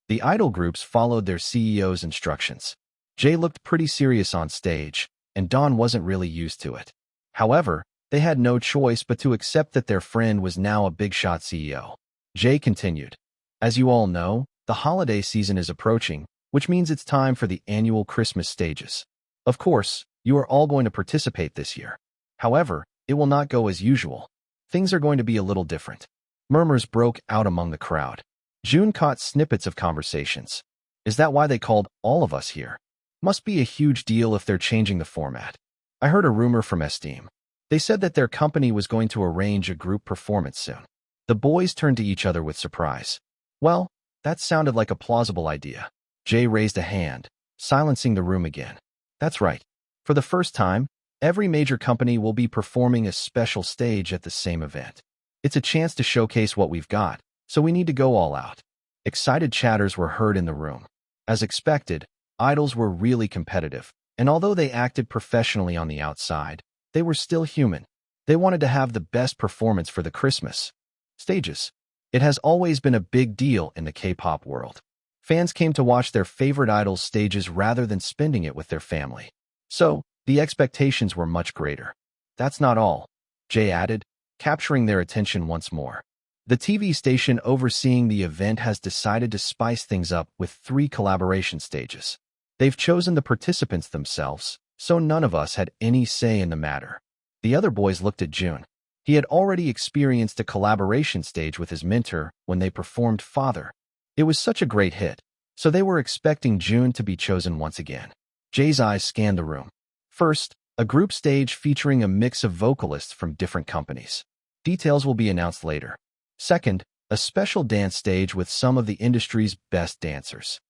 The idol groups followed their CEO's instructions. Jay looked pretty serious on stage, and Dawn wasn't really used to it. However, they had no choice but to accept that their friend was now a big-shot CEO. Jay continued, "As you all know, the holiday season is approaching, which means it's time for the annual Christmas stages. Of course, you are all going to participate this year. However, it will not go as usual. Things are going to be a little different." Murmurs broke out among the crowd. Jun caught snippets of conversations. "Is that why they called all of us here? Must be a huge deal if they're changing the format. I heard a rumor from Esteem. They said that their company was going to arrange a group performance soon." The boys turned to each other with surprise. "Well, that sounded like a plausible idea." Jay raised a hand, silencing the room again. "That's right. For the first time, every major company will be performing a special stage at the same event. It's a chance to showcase what we've got, so we need to go all out." Excited chatters were heard in the room. As expected, idols were really competitive, and although they acted professionally on the outside, they were still human. They wanted to have the best performance for the Christmas stages. It has always been a big deal in the K-pop world. Fans came to watch their favorite idols' stages rather than spending it with their family. So, the expectations were much greater. "That's not all," Jay added, capturing their attention once more. "The TV station overseeing the event has decided to spice things up with 3 collaboration stages. They've chosen the participants themselves, so none of us had any say in the matter." The other boys looked at Jun. He had already experienced a collaboration stage with his mentor when they performed Father. It was such a great hit, so they were expecting Jun to be chosen once again. Jay's eyes scanned the room. First, a group stage featuring a mix of vocalists from different companies. Details will be announced later. Second, a special dance stage with some of the industry's best dancers.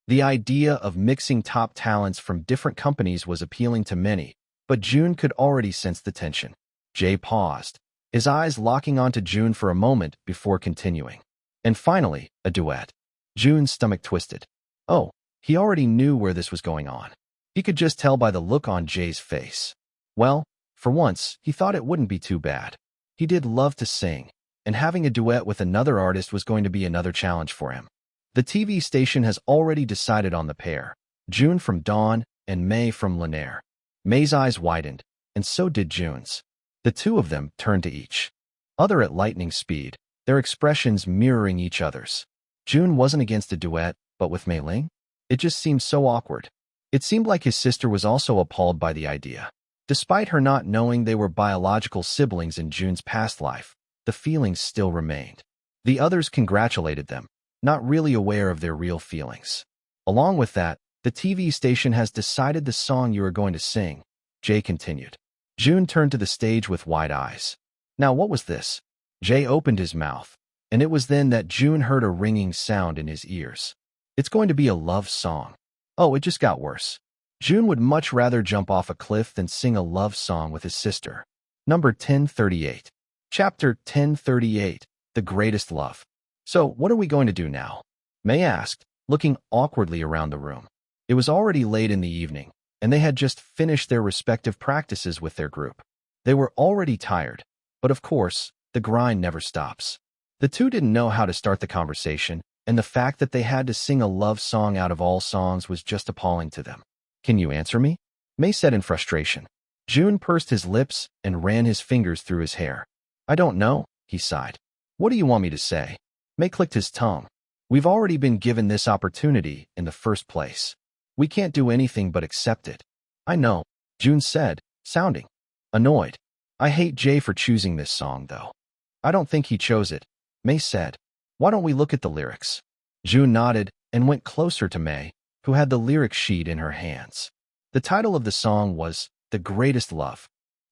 The idea of mixing top talents from different companies was appealing to many, but Jun could already sense the tension. Jay paused, his eyes locking onto Jun for a moment before continuing. And finally, a duet. Jun's stomach twisted. Oh, he already knew where this was going on. He could just tell by the look on Jay's face. Well, for once, he thought it wouldn't be too bad. He did love to sing, and having a duet with another artist was going to be another challenge for him. The TV station has already decided on the pair, Jun from Dawn and May from Lanier. May's eyes widened, and so did Jun's. The two of them turned to each other at lightning speed, their expressions mirroring each other's. Jun wasn't against a duet, but with Mei Ling? It just seemed so awkward. It seemed like his sister was also appalled by the idea. Despite her not knowing they were biological siblings in Jun's past life, the feelings still remained. The others congratulated them, not really aware of their real feelings. Along with that, the TV station has decided the song you are going to sing, Jay continued. Jun turned to the stage with wide eyes. Now what was this? Jay opened his mouth, and it was then that Jun heard a ringing sound in his ears. It's going to be a love song. Oh, it just got worse. Jun would much rather jump off a cliff than sing a love song with his sister. Number 1038. Chapter 1038, The Greatest Love. So, what are we going to do now? May asked, looking awkwardly around the room. It was already late in the evening, and they had just finished their respective practices with their group. They were already tired, but of course, the grind never stops. The two didn't know how to start the conversation, and the fact that they had to sing a love song out of all songs was just appalling to them. Can you answer me? May said in frustration. Jun pursed his lips and ran his fingers through his hair. I don't know, he sighed. What do you want me to say? May clicked his tongue. We've already been given this opportunity in the first place. We can't do anything but accept it. I know, Jun said, sounding annoyed. I hate Jay for choosing this song, though. I don't think he chose it, May said. Why don't we look at the lyrics? Jun nodded and went closer to May, who had the lyric sheet in her hands. The title of the song was The Greatest Love.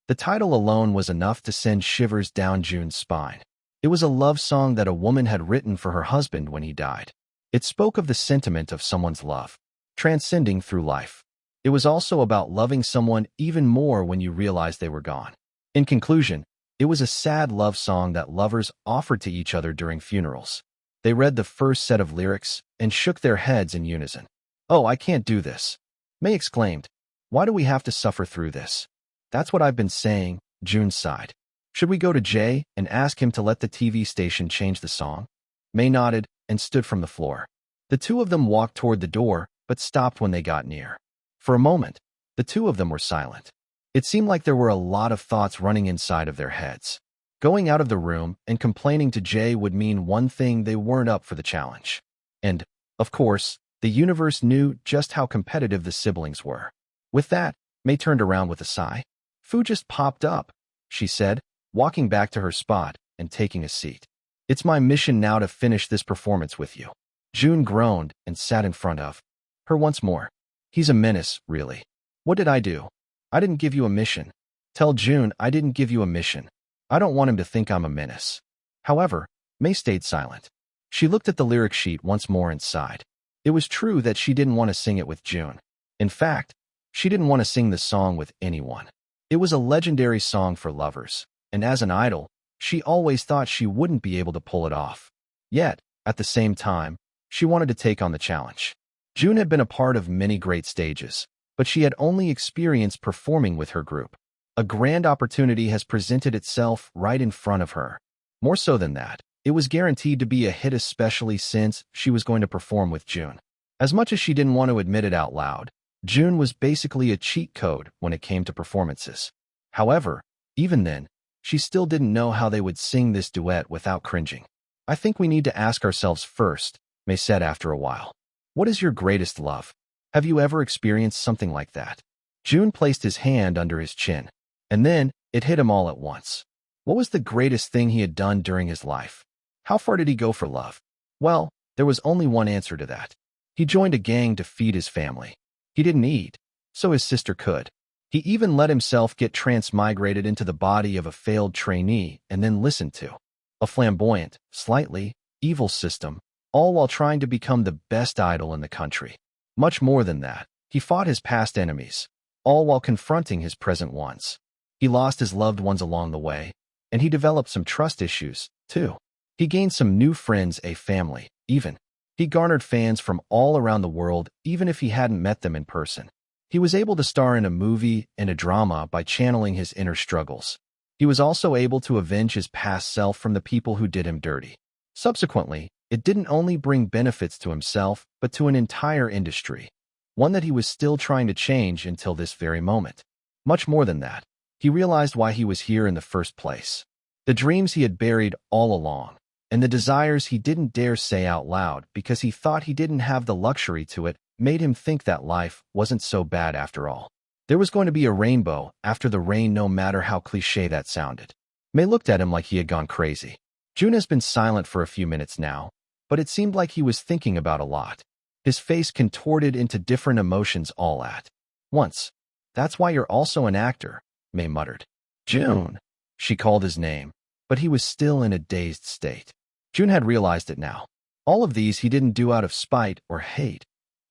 The title alone was enough to send shivers down Jun's spine. It was a love song that a woman had written for her husband when he died. It spoke of the sentiment of someone's love, transcending through life. It was also about loving someone even more when you realized they were gone. In conclusion, it was a sad love song that lovers offered to each other during funerals. They read the first set of lyrics and shook their heads in unison. Oh, I can't do this, May exclaimed. Why do we have to suffer through this? That's what I've been saying, Jun sighed. Should we go to Jay and ask him to let the TV station change the song? May nodded and stood from the floor. The two of them walked toward the door, but stopped when they got near. For a moment, the two of them were silent. It seemed like there were a lot of thoughts running inside of their heads. Going out of the room and complaining to Jay would mean one thing: they weren't up for the challenge. And, of course, the universe knew just how competitive the siblings were. With that, May turned around with a sigh. "Fu just popped up," she said, walking back to her spot and taking a seat. "It's my mission now to finish this performance with you." Jun groaned and sat in front of her once more. "He's a menace, really. What did I do? I didn't give you a mission." "Tell Jun I didn't give you a mission. I don't want him to think I'm a menace." However, May stayed silent. She looked at the lyric sheet once more and sighed. It was true that she didn't want to sing it with Jun. In fact, she didn't want to sing the song with anyone. It was a legendary song for lovers, and as an idol, she always thought she wouldn't be able to pull it off. Yet, at the same time, she wanted to take on the challenge. Jun had been a part of many great stages, but she had only experienced performing with her group. A grand opportunity has presented itself right in front of her. More so than that, it was guaranteed to be a hit, especially since she was going to perform with Jun. As much as she didn't want to admit it out loud, Jun was basically a cheat code when it came to performances. However, even then, she still didn't know how they would sing this duet without cringing. "I think we need to ask ourselves first," May said after a while. "What is your greatest love? Have you ever experienced something like that?" Jun placed his hand under his chin, and then it hit him all at once. What was the greatest thing he had done during his life? How far did he go for love? Well, there was only one answer to that. He joined a gang to feed his family. He didn't eat, so his sister could. He even let himself get transmigrated into the body of a failed trainee and then listened to a flamboyant, slightly evil system, all while trying to become the best idol in the country. Much more than that, he fought his past enemies, all while confronting his present ones. He lost his loved ones along the way, and he developed some trust issues, too. He gained some new friends, a family, even. He garnered fans from all around the world, even if he hadn't met them in person. He was able to star in a movie and a drama by channeling his inner struggles. He was also able to avenge his past self from the people who did him dirty. Subsequently, it didn't only bring benefits to himself, but to an entire industry, one that he was still trying to change until this very moment. Much more than that, he realized why he was here in the first place. The dreams he had buried all along, and the desires he didn't dare say out loud because he thought he didn't have the luxury to it, made him think that life wasn't so bad after all. There was going to be a rainbow after the rain, no matter how cliché that sounded. May looked at him like he had gone crazy. Jun has been silent for a few minutes now, but it seemed like he was thinking about a lot. His face contorted into different emotions all at once. "That's why you're also an actor," May muttered. "Jun." She called his name, but he was still in a dazed state. Jun had realized it now. All of these he didn't do out of spite or hate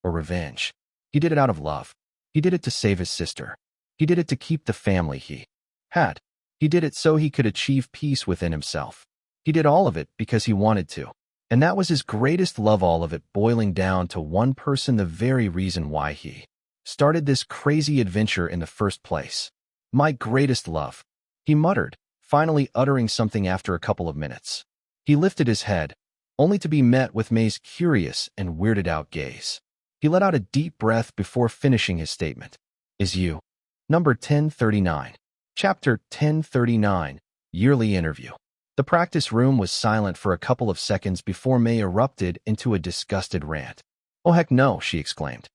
or revenge. He did it out of love. He did it to save his sister. He did it to keep the family he had. He did it so he could achieve peace within himself. He did all of it because he wanted to. And that was his greatest love, all of it boiling down to one person, the very reason why he started this crazy adventure in the first place. "My greatest love," he muttered, finally uttering something after a couple of minutes. He lifted his head, only to be met with May's curious and weirded-out gaze. He let out a deep breath before finishing his statement. "Is you." Number 1039. Chapter 1039, Yearly Interview. The practice room was silent for a couple of seconds before May erupted into a disgusted rant. "Oh heck no," she exclaimed.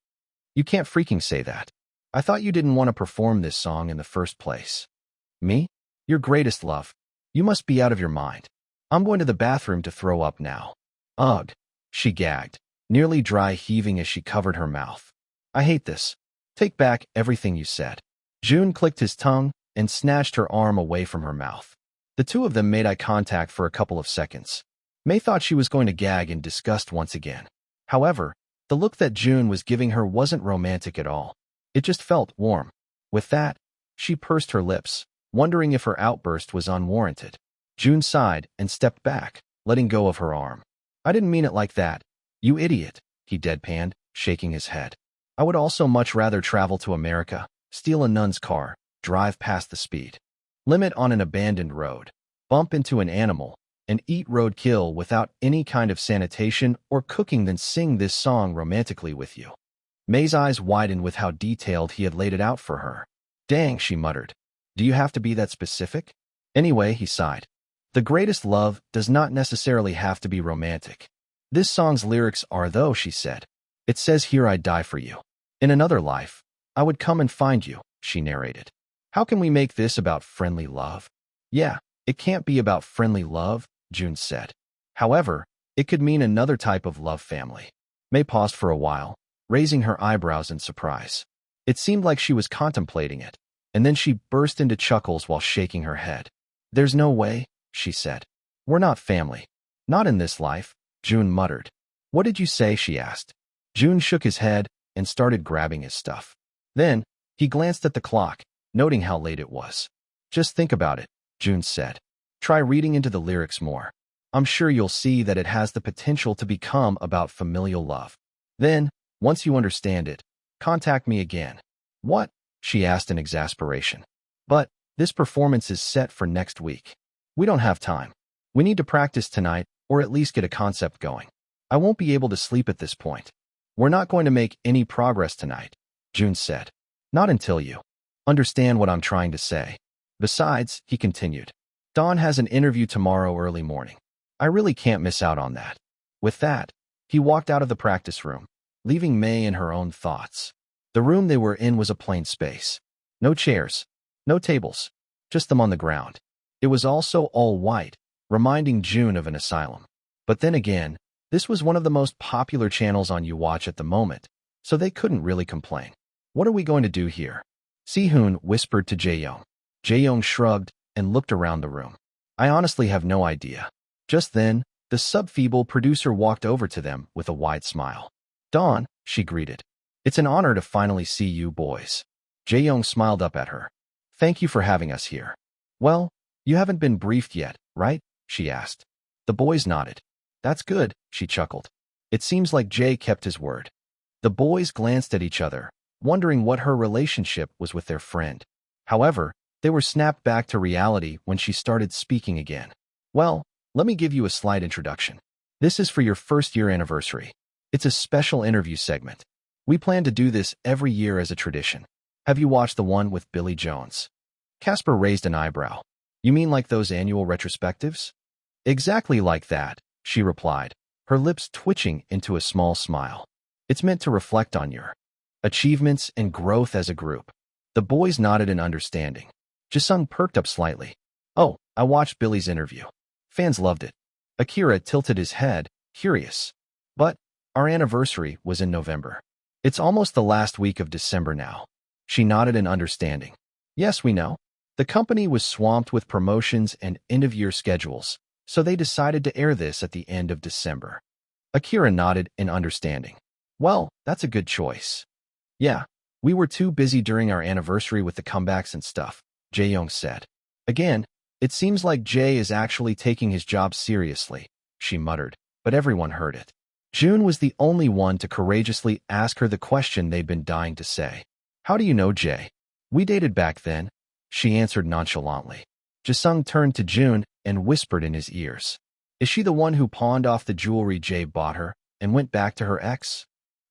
"You can't freaking say that. I thought you didn't want to perform this song in the first place." "Me? Your greatest love? You must be out of your mind. I'm going to the bathroom to throw up now." "Ugh," she gagged, nearly dry heaving as she covered her mouth. "I hate this. Take back everything you said." Jun clicked his tongue and snatched her arm away from her mouth. The two of them made eye contact for a couple of seconds. May thought she was going to gag in disgust once again. However, the look that Jun was giving her wasn't romantic at all. It just felt warm. With that, she pursed her lips, wondering if her outburst was unwarranted. Jun sighed and stepped back, letting go of her arm. "I didn't mean it like that, you idiot," he deadpanned, shaking his head. "I would also much rather travel to America, steal a nun's car, drive past the speed limit on an abandoned road, bump into an animal, and eat roadkill without any kind of sanitation or cooking than sing this song romantically with you. May's eyes widened with how detailed he had laid it out for her. Dang, she muttered. Do you have to be that specific? Anyway, he sighed. The greatest love does not necessarily have to be romantic. This song's lyrics are though, she said. It says here I'd die for you. In another life, I would come and find you, she narrated. How can we make this about friendly love? Yeah, it can't be about friendly love, Jun said. However, it could mean another type of love family. May paused for a while, raising her eyebrows in surprise. It seemed like she was contemplating it, and then she burst into chuckles while shaking her head. There's no way, she said. We're not family. Not in this life, Jun muttered. What did you say, she asked. Jun shook his head and started grabbing his stuff. Then, he glanced at the clock, noting how late it was. Just think about it, Jun said. Try reading into the lyrics more. I'm sure you'll see that it has the potential to become about familial love. Then, once you understand it, contact me again. What? She asked in exasperation. But, this performance is set for next week. We don't have time. We need to practice tonight, or at least get a concept going. I won't be able to sleep at this point. We're not going to make any progress tonight, Jun said. Not until you understand what I'm trying to say. Besides, he continued, Dawn has an interview tomorrow early morning. I really can't miss out on that. With that, he walked out of the practice room, leaving May in her own thoughts. The room they were in was a plain space. No chairs, no tables, just them on the ground. It was also all white, reminding Jun of an asylum. But then again, this was one of the most popular channels on YouWatch at the moment, so they couldn't really complain. What are we going to do here? Si-hoon whispered to Jae-young. Jae-young shrugged and looked around the room. I honestly have no idea. Just then, the sub-feeble producer walked over to them with a wide smile. Dawn, she greeted. It's an honor to finally see you boys. Jae-young smiled up at her. Thank you for having us here. Well, you haven't been briefed yet, right? She asked. The boys nodded. That's good, she chuckled. It seems like Jay kept his word. The boys glanced at each other, wondering what her relationship was with their friend. However, they were snapped back to reality when she started speaking again. Well, let me give you a slight introduction. This is for your first-year anniversary. It's a special interview segment. We plan to do this every year as a tradition. Have you watched the one with Billy Jones? Casper raised an eyebrow. You mean like those annual retrospectives? Exactly like that, she replied, her lips twitching into a small smile. It's meant to reflect on your achievements and growth as a group. The boys nodded in understanding. Jisung perked up slightly. Oh, I watched Billy's interview. Fans loved it. Akira tilted his head, curious. But our anniversary was in November. It's almost the last week of December now. She nodded in understanding. Yes, we know. The company was swamped with promotions and end-of-year schedules, so they decided to air this at the end of December. Akira nodded in understanding. Well, that's a good choice. Yeah, we were too busy during our anniversary with the comebacks and stuff, Jae-young said. Again, it seems like Jay is actually taking his job seriously, she muttered, but everyone heard it. Jun was the only one to courageously ask her the question they'd been dying to say. How do you know Jay? We dated back then, she answered nonchalantly. Jisung turned to Jun and whispered in his ears. Is she the one who pawned off the jewelry Jay bought her and went back to her ex?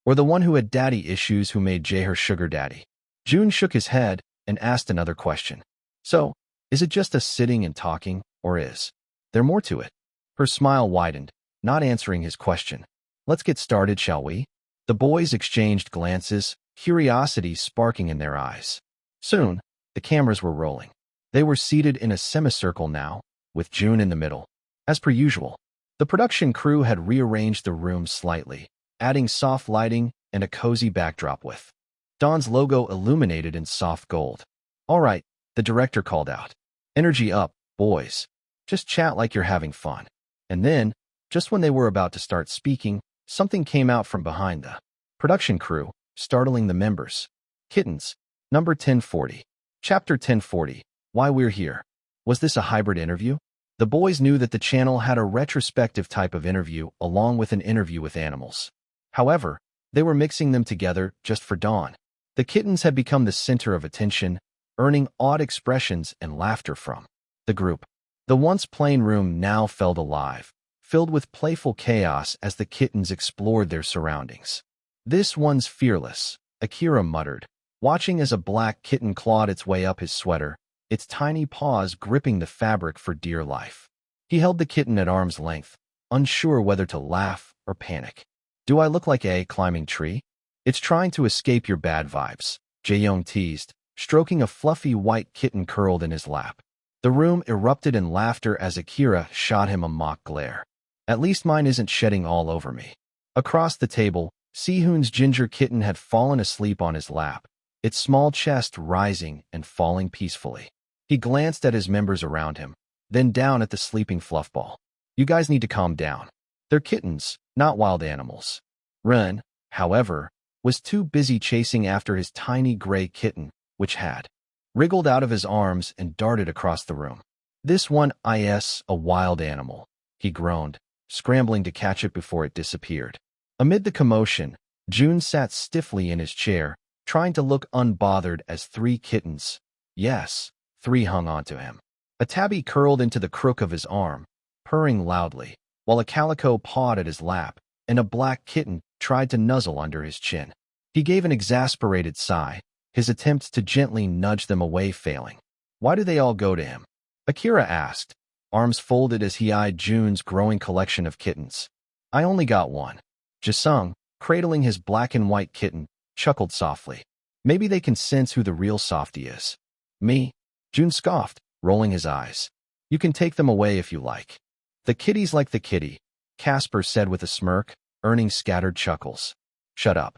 Or the one who had daddy issues who made Jay her sugar daddy? Jun shook his head and asked another question. So, is it just us sitting and talking, or is there more to it? Her smile widened, not answering his question. Let's get started, shall we? The boys exchanged glances, curiosity sparking in their eyes. Soon, the cameras were rolling. They were seated in a semicircle now, with Jun in the middle. As per usual, the production crew had rearranged the room slightly, adding soft lighting and a cozy backdrop with Dawn's logo illuminated in soft gold. All right, the director called out. Energy up, boys. Just chat like you're having fun. And then, just when they were about to start speaking, something came out from behind the production crew, startling the members. Kittens, number 1040. Chapter 1040, Why We're Here. Was this a hybrid interview? The boys knew that the channel had a retrospective type of interview along with an interview with animals. However, they were mixing them together just for Dawn. The kittens had become the center of attention, earning odd expressions and laughter from the group. The once plain room now felt alive, filled with playful chaos as the kittens explored their surroundings. "This one's fearless," Akira muttered, watching as a black kitten clawed its way up his sweater, its tiny paws gripping the fabric for dear life. He held the kitten at arm's length, unsure whether to laugh or panic. "Do I look like a climbing tree? It's trying to escape your bad vibes," Jae-young teased, stroking a fluffy white kitten curled in his lap. The room erupted in laughter as Akira shot him a mock glare. "At least mine isn't shedding all over me." Across the table, Sihoon's ginger kitten had fallen asleep on his lap, its small chest rising and falling peacefully. He glanced at his members around him, then down at the sleeping fluffball. "You guys need to calm down. They're kittens, not wild animals." Ren, however, was too busy chasing after his tiny gray kitten, which had wriggled out of his arms and darted across the room. "This one is a wild animal," he groaned, scrambling to catch it before it disappeared. Amid the commotion, Jun sat stiffly in his chair, trying to look unbothered as 3 kittens, yes, 3, hung onto him. A tabby curled into the crook of his arm, purring loudly, while a calico pawed at his lap, and a black kitten tried to nuzzle under his chin. He gave an exasperated sigh, his attempts to gently nudge them away failing. "Why do they all go to him?" Akira asked, arms folded as he eyed Jun's growing collection of kittens. "I only got one." Jisung, cradling his black and white kitten, chuckled softly. "Maybe they can sense who the real softie is." "Me?" Jun scoffed, rolling his eyes. "You can take them away if you like." "The kitty's like the kitty," Casper said with a smirk, earning scattered chuckles. "Shut up."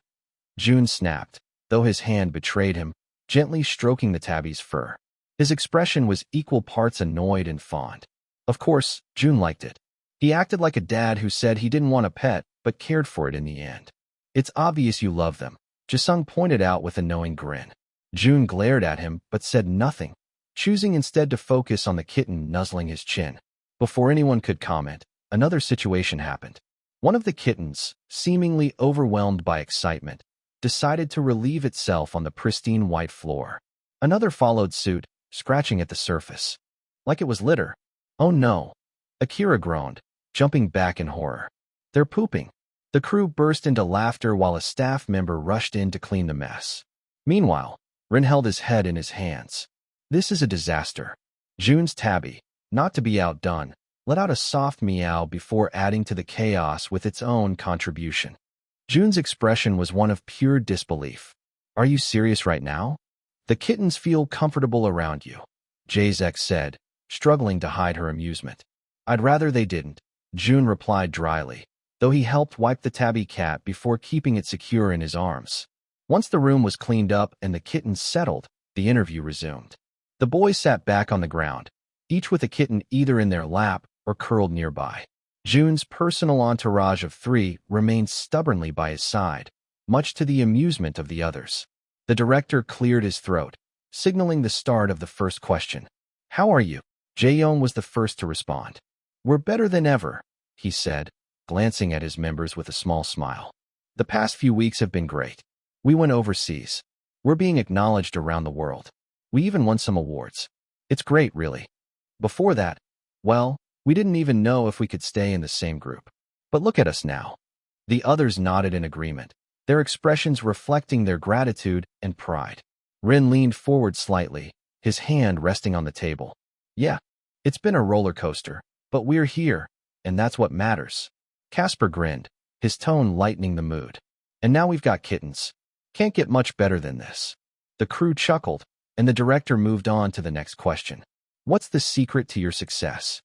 Jun snapped, though his hand betrayed him, gently stroking the tabby's fur. His expression was equal parts annoyed and fond. Of course, Jun liked it. He acted like a dad who said he didn't want a pet, but cared for it in the end. "It's obvious you love them," Jisung pointed out with a knowing grin. Jun glared at him, but said nothing, choosing instead to focus on the kitten nuzzling his chin. Before anyone could comment, another situation happened. One of the kittens, seemingly overwhelmed by excitement, decided to relieve itself on the pristine white floor. Another followed suit, scratching at the surface. Like it was litter. "Oh no!" Akira groaned, jumping back in horror. "They're pooping." The crew burst into laughter while a staff member rushed in to clean the mess. Meanwhile, Rin held his head in his hands. "This is a disaster." Jun's tabby, not to be outdone, let out a soft meow before adding to the chaos with its own contribution. Jun's expression was one of pure disbelief. "Are you serious right now? The kittens feel comfortable around you," Jazek said, struggling to hide her amusement. "I'd rather they didn't," Jun replied dryly, though he helped wipe the tabby cat before keeping it secure in his arms. Once the room was cleaned up and the kittens settled, the interview resumed. The boys sat back on the ground, each with a kitten either in their lap or curled nearby. Jun's personal entourage of 3 remained stubbornly by his side, much to the amusement of the others. The director cleared his throat, signaling the start of the first question. "How are you?" Jae-young was the first to respond. "We're better than ever," he said, glancing at his members with a small smile. "The past few weeks have been great. We went overseas. We're being acknowledged around the world. We even won some awards. It's great, really. Before that, well, we didn't even know if we could stay in the same group. But look at us now." The others nodded in agreement, their expressions reflecting their gratitude and pride. Rin leaned forward slightly, his hand resting on the table. "Yeah, it's been a roller coaster, but we're here, and that's what matters." Casper grinned, his tone lightening the mood. "And now we've got kittens. Can't get much better than this." The crew chuckled, and the director moved on to the next question. "What's the secret to your success?"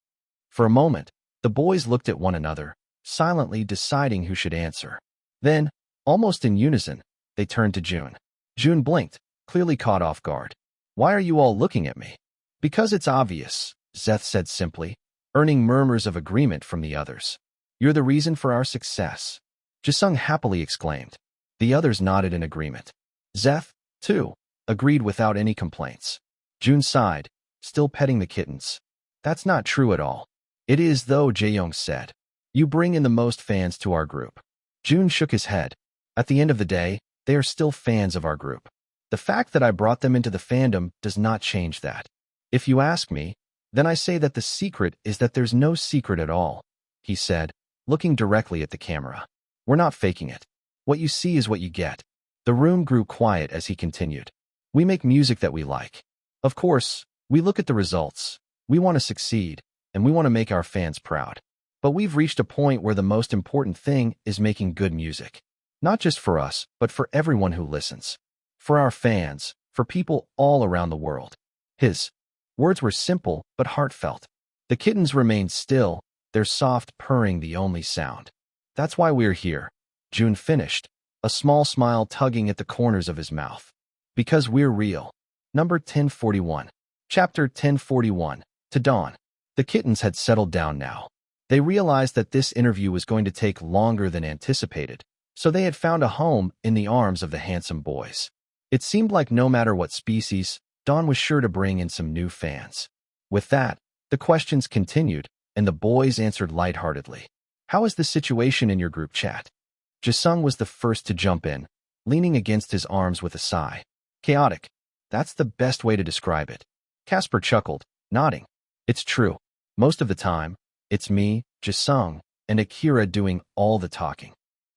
For a moment, the boys looked at one another, silently deciding who should answer. Then, almost in unison, they turned to Jun. Jun blinked, clearly caught off guard. "Why are you all looking at me?" "Because it's obvious," Zeth said simply, earning murmurs of agreement from the others. "You're the reason for our success," Jisung happily exclaimed. The others nodded in agreement. Zeth, too, agreed without any complaints. Jun sighed, still petting the kittens. "That's not true at all." "It is though," Jae-young said. "You bring in the most fans to our group." Jun shook his head. "At the end of the day, they are still fans of our group. The fact that I brought them into the fandom does not change that. If you ask me, Then I say that the secret is that there's no secret at all, he said, looking directly at the camera. We're not faking it. What you see is what you get. The room grew quiet as he continued. We make music that we like. Of course, we look at the results. We want to succeed, and we want to make our fans proud. But we've reached a point where the most important thing is making good music. Not just for us, but for everyone who listens. For our fans, for people all around the world. His words were simple but heartfelt. The kittens remained still, their soft purring the only sound. That's why we're here. Jun finished, a small smile tugging at the corners of his mouth. Because we're real. Number 1041. Chapter 1041. To Dawn. The kittens had settled down now. They realized that this interview was going to take longer than anticipated, so they had found a home in the arms of the handsome boys. It seemed like no matter what species, Dawn was sure to bring in some new fans. With that, the questions continued, and the boys answered lightheartedly. How is the situation in your group chat? Jisung was the first to jump in, leaning against his arms with a sigh. Chaotic. That's the best way to describe it. Casper chuckled, nodding. It's true. Most of the time, it's me, Jisung, and Akira doing all the talking.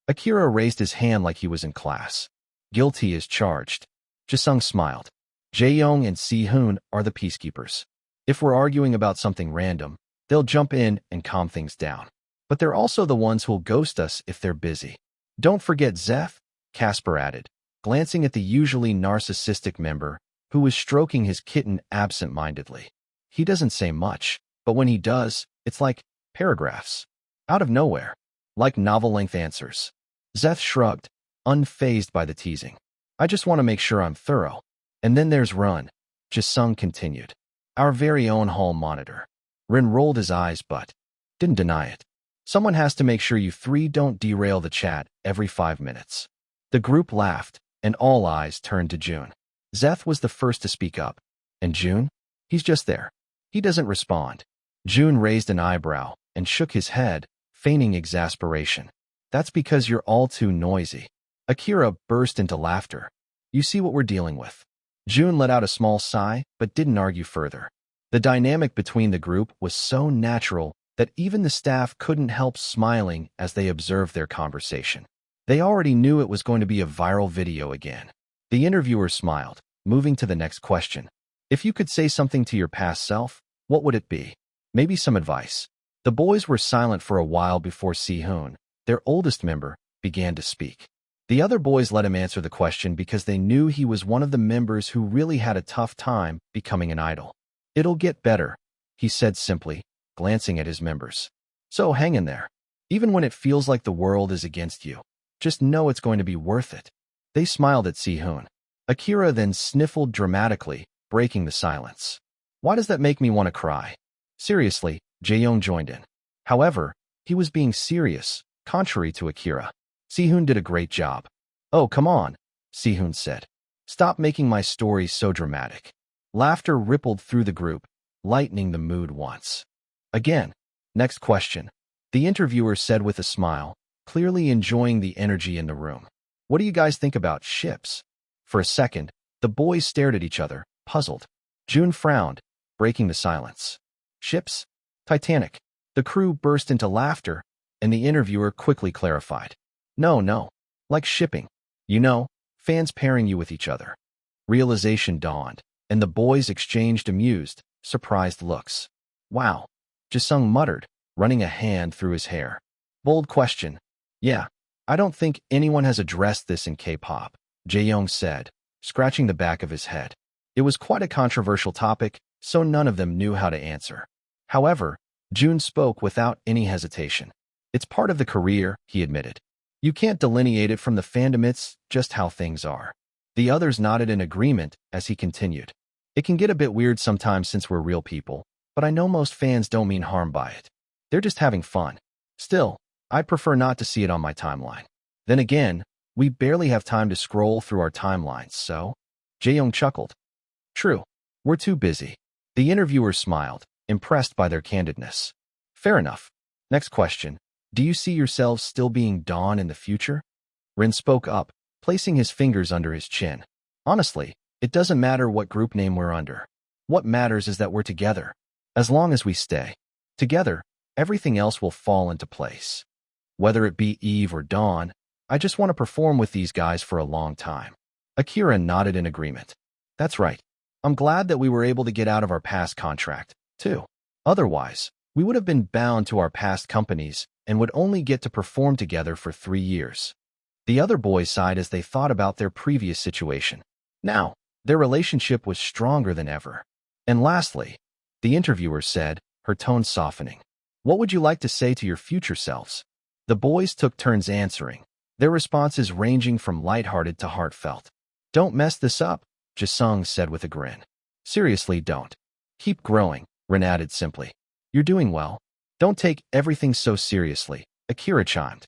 Akira raised his hand like he was in class. Guilty as charged. Jisung smiled. Jae-young and Si-hoon are the peacekeepers. If we're arguing about something random, they'll jump in and calm things down. But they're also the ones who'll ghost us if they're busy. Don't forget Zeth, Casper added, glancing at the usually narcissistic member, who was stroking his kitten absent-mindedly. He doesn't say much, but when he does, it's like paragraphs. Out of nowhere. Like novel-length answers. Zeth shrugged, unfazed by the teasing. I just want to make sure I'm thorough. And then there's Run. Jisung continued. Our very own hall monitor. Rin rolled his eyes but didn't deny it. Someone has to make sure you three don't derail the chat every 5 minutes. The group laughed, and all eyes turned to Jun. Zeth was the first to speak up. And Jun? He's just there. He doesn't respond. Jun raised an eyebrow and shook his head, feigning exasperation. That's because you're all too noisy. Akira burst into laughter. You see what we're dealing with. Jun let out a small sigh, but didn't argue further. The dynamic between the group was so natural that even the staff couldn't help smiling as they observed their conversation. They already knew it was going to be a viral video again. The interviewer smiled, moving to the next question. If you could say something to your past self, what would it be? Maybe some advice. The boys were silent for a while before Si-hoon, their oldest member, began to speak. The other boys let him answer the question because they knew he was one of the members who really had a tough time becoming an idol. It'll get better, he said simply, glancing at his members. So hang in there. Even when it feels like the world is against you, just know it's going to be worth it. They smiled at Si-hoon. Akira then sniffled dramatically, breaking the silence. Why does that make me want to cry? Seriously, Jae-young joined in. However, he was being serious, contrary to Akira. Si-hoon did a great job. Oh, come on, Si-hoon said. Stop making my story so dramatic. Laughter rippled through the group, lightening the mood once. Again, next question. The interviewer said with a smile, clearly enjoying the energy in the room. What do you guys think about ships? For a second, the boys stared at each other, puzzled. Jun frowned, breaking the silence. Ships? Titanic. The crew burst into laughter, and the interviewer quickly clarified. No. Like shipping. You know, fans pairing you with each other. Realization dawned, and the boys exchanged amused, surprised looks. Wow. Jisung muttered, running a hand through his hair. Bold question. Yeah, I don't think anyone has addressed this in K-pop, Jae-young said, scratching the back of his head. It was quite a controversial topic, so none of them knew how to answer. However, Jun spoke without any hesitation. It's part of the career, he admitted. You can't delineate it from the fandom, it's just how things are. The others nodded in agreement as he continued. It can get a bit weird sometimes since we're real people, but I know most fans don't mean harm by it. They're just having fun. Still, I'd prefer not to see it on my timeline. Then again, we barely have time to scroll through our timelines, so? Jae-young chuckled. True, we're too busy. The interviewer smiled, impressed by their candidness. Fair enough. Next question. Do you see yourselves still being Dawn in the future? Rin spoke up, placing his fingers under his chin. Honestly, it doesn't matter what group name we're under. What matters is that we're together. As long as we stay together, everything else will fall into place. Whether it be eve or dawn, I just want to perform with these guys for a long time. Akira nodded in agreement. That's right. I'm glad that we were able to get out of our past contract, too. Otherwise, we would have been bound to our past companies and would only get to perform together for 3 years. The other boys sighed as they thought about their previous situation. Now, their relationship was stronger than ever. And lastly, the interviewer said, her tone softening, "What would you like to say to your future selves?" The boys took turns answering, their responses ranging from lighthearted to heartfelt. "Don't mess this up," Jisung said with a grin. "Seriously, don't. Keep growing," Rin added simply. "You're doing well. Don't take everything so seriously," Akira chimed.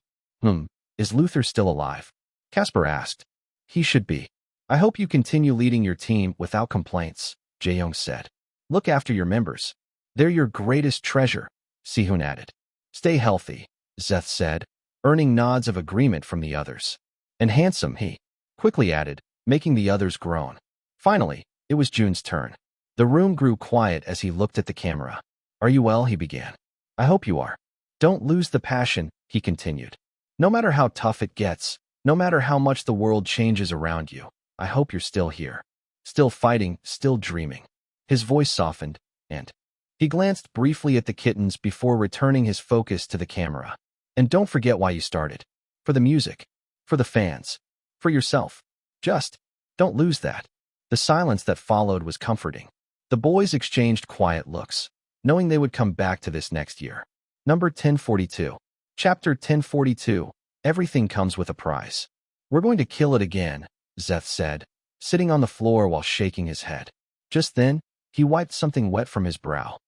Is Luther still alive?" Casper asked. "He should be. I hope you continue leading your team without complaints," Jaeyoung said. "Look after your members. They're your greatest treasure," Sehun added. "Stay healthy," Zeth said, earning nods of agreement from the others. "And handsome," he quickly added, making the others groan. Finally, it was Jun's turn. The room grew quiet as he looked at the camera. "Are you well?" he began. "I hope you are. Don't lose the passion," he continued. "No matter how tough it gets, no matter how much the world changes around you, I hope you're still here. Still fighting, still dreaming." His voice softened, and he glanced briefly at the kittens before returning his focus to the camera. "And don't forget why you started. For the music. For the fans. For yourself. Just don't lose that." The silence that followed was comforting. The boys exchanged quiet looks, knowing they would come back to this next year. Number 1042. Chapter 1042. Everything comes with a price. "We're going to kill it again," Zeth said, sitting on the floor while shaking his head. Just then, he wiped something wet from his brow.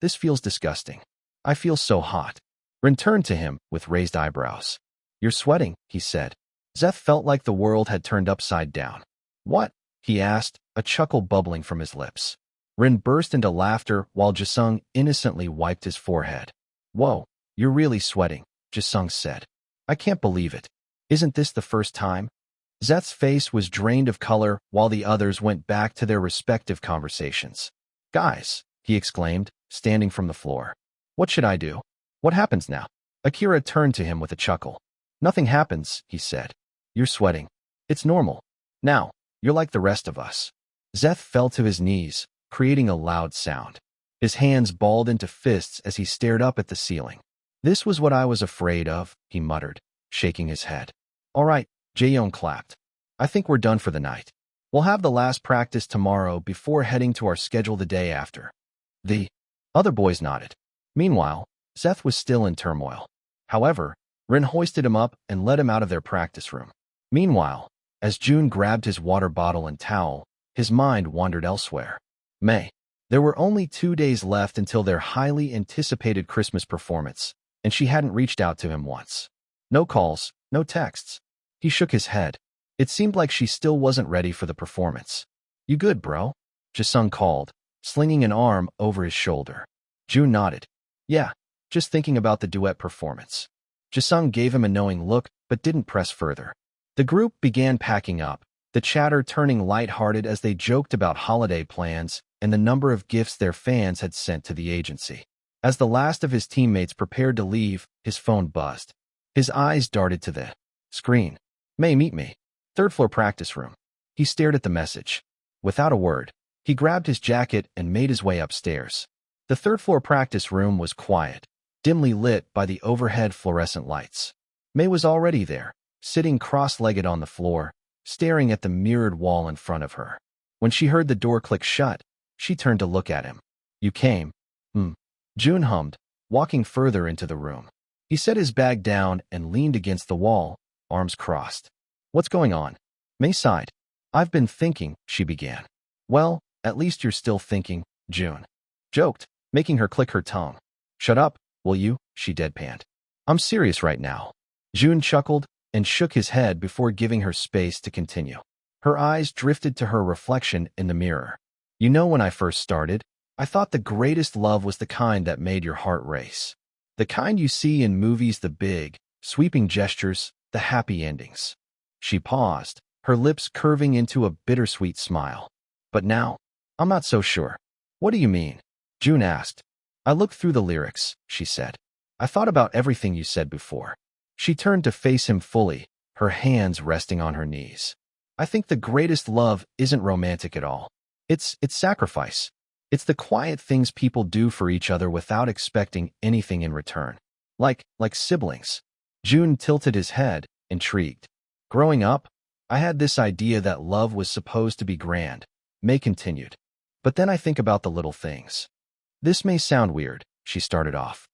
This feels disgusting. I feel so hot." Rin turned to him with raised eyebrows. "You're sweating," he said. Zeth felt like the world had turned upside down. "What?" he asked, a chuckle bubbling from his lips. Rin burst into laughter while Jisung innocently wiped his forehead. "Whoa, you're really sweating," Jisung said. "I can't believe it. Isn't this the first time?" Zeth's face was drained of color while the others went back to their respective conversations. "Guys," he exclaimed, standing from the floor. "What should I do? What happens now?" Akira turned to him with a chuckle. "Nothing happens," he said. "You're sweating. It's normal. Now, you're like the rest of us." Zeth fell to his knees, creating a loud sound. His hands balled into fists as he stared up at the ceiling. "This was what I was afraid of," he muttered, shaking his head. "All right," Jaeyoung clapped. "I think we're done for the night. We'll have the last practice tomorrow before heading to our schedule the day after." The other boys nodded. Meanwhile, Zeth was still in turmoil. However, Rin hoisted him up and led him out of their practice room. Meanwhile, as Jun grabbed his water bottle and towel, his mind wandered elsewhere. There were only 2 days left until their highly anticipated Christmas performance, and she hadn't reached out to him once. No calls, no texts. He shook his head. It seemed like she still wasn't ready for the performance. "You good, bro?" Jisung called, slinging an arm over his shoulder. Jun nodded. "Yeah, just thinking about the duet performance." Jisung gave him a knowing look, but didn't press further. The group began packing up, the chatter turning lighthearted as they joked about holiday plans and the number of gifts their fans had sent to the agency. As the last of his teammates prepared to leave, his phone buzzed. His eyes darted to the screen. "May, meet me. 3rd floor practice room." He stared at the message. Without a word, he grabbed his jacket and made his way upstairs. The 3rd floor practice room was quiet, dimly lit by the overhead fluorescent lights. May was already there, sitting cross-legged on the floor, staring at the mirrored wall in front of her. When she heard the door click shut, she turned to look at him. "You came." Jun hummed, walking further into the room. He set his bag down and leaned against the wall, arms crossed. "What's going on?" May sighed. "I've been thinking," she began. "Well, at least you're still thinking," Jun joked, making her click her tongue. "Shut up, will you?" she deadpanned. "I'm serious right now." Jun chuckled and shook his head before giving her space to continue. Her eyes drifted to her reflection in the mirror. "You know, when I first started, I thought the greatest love was the kind that made your heart race. The kind you see in movies, the big, sweeping gestures, the happy endings." She paused, her lips curving into a bittersweet smile. "But now, I'm not so sure." "What do you mean?" June asked. I looked through the lyrics, she said. I thought about everything you said before. She turned to face him fully, her hands resting on her knees. I think the greatest love isn't romantic at all. It's sacrifice. It's the quiet things people do for each other without expecting anything in return. Like siblings. June tilted his head, intrigued. Growing up, I had this idea that love was supposed to be grand, May continued. But then I think about the little things. This may sound weird, she started off.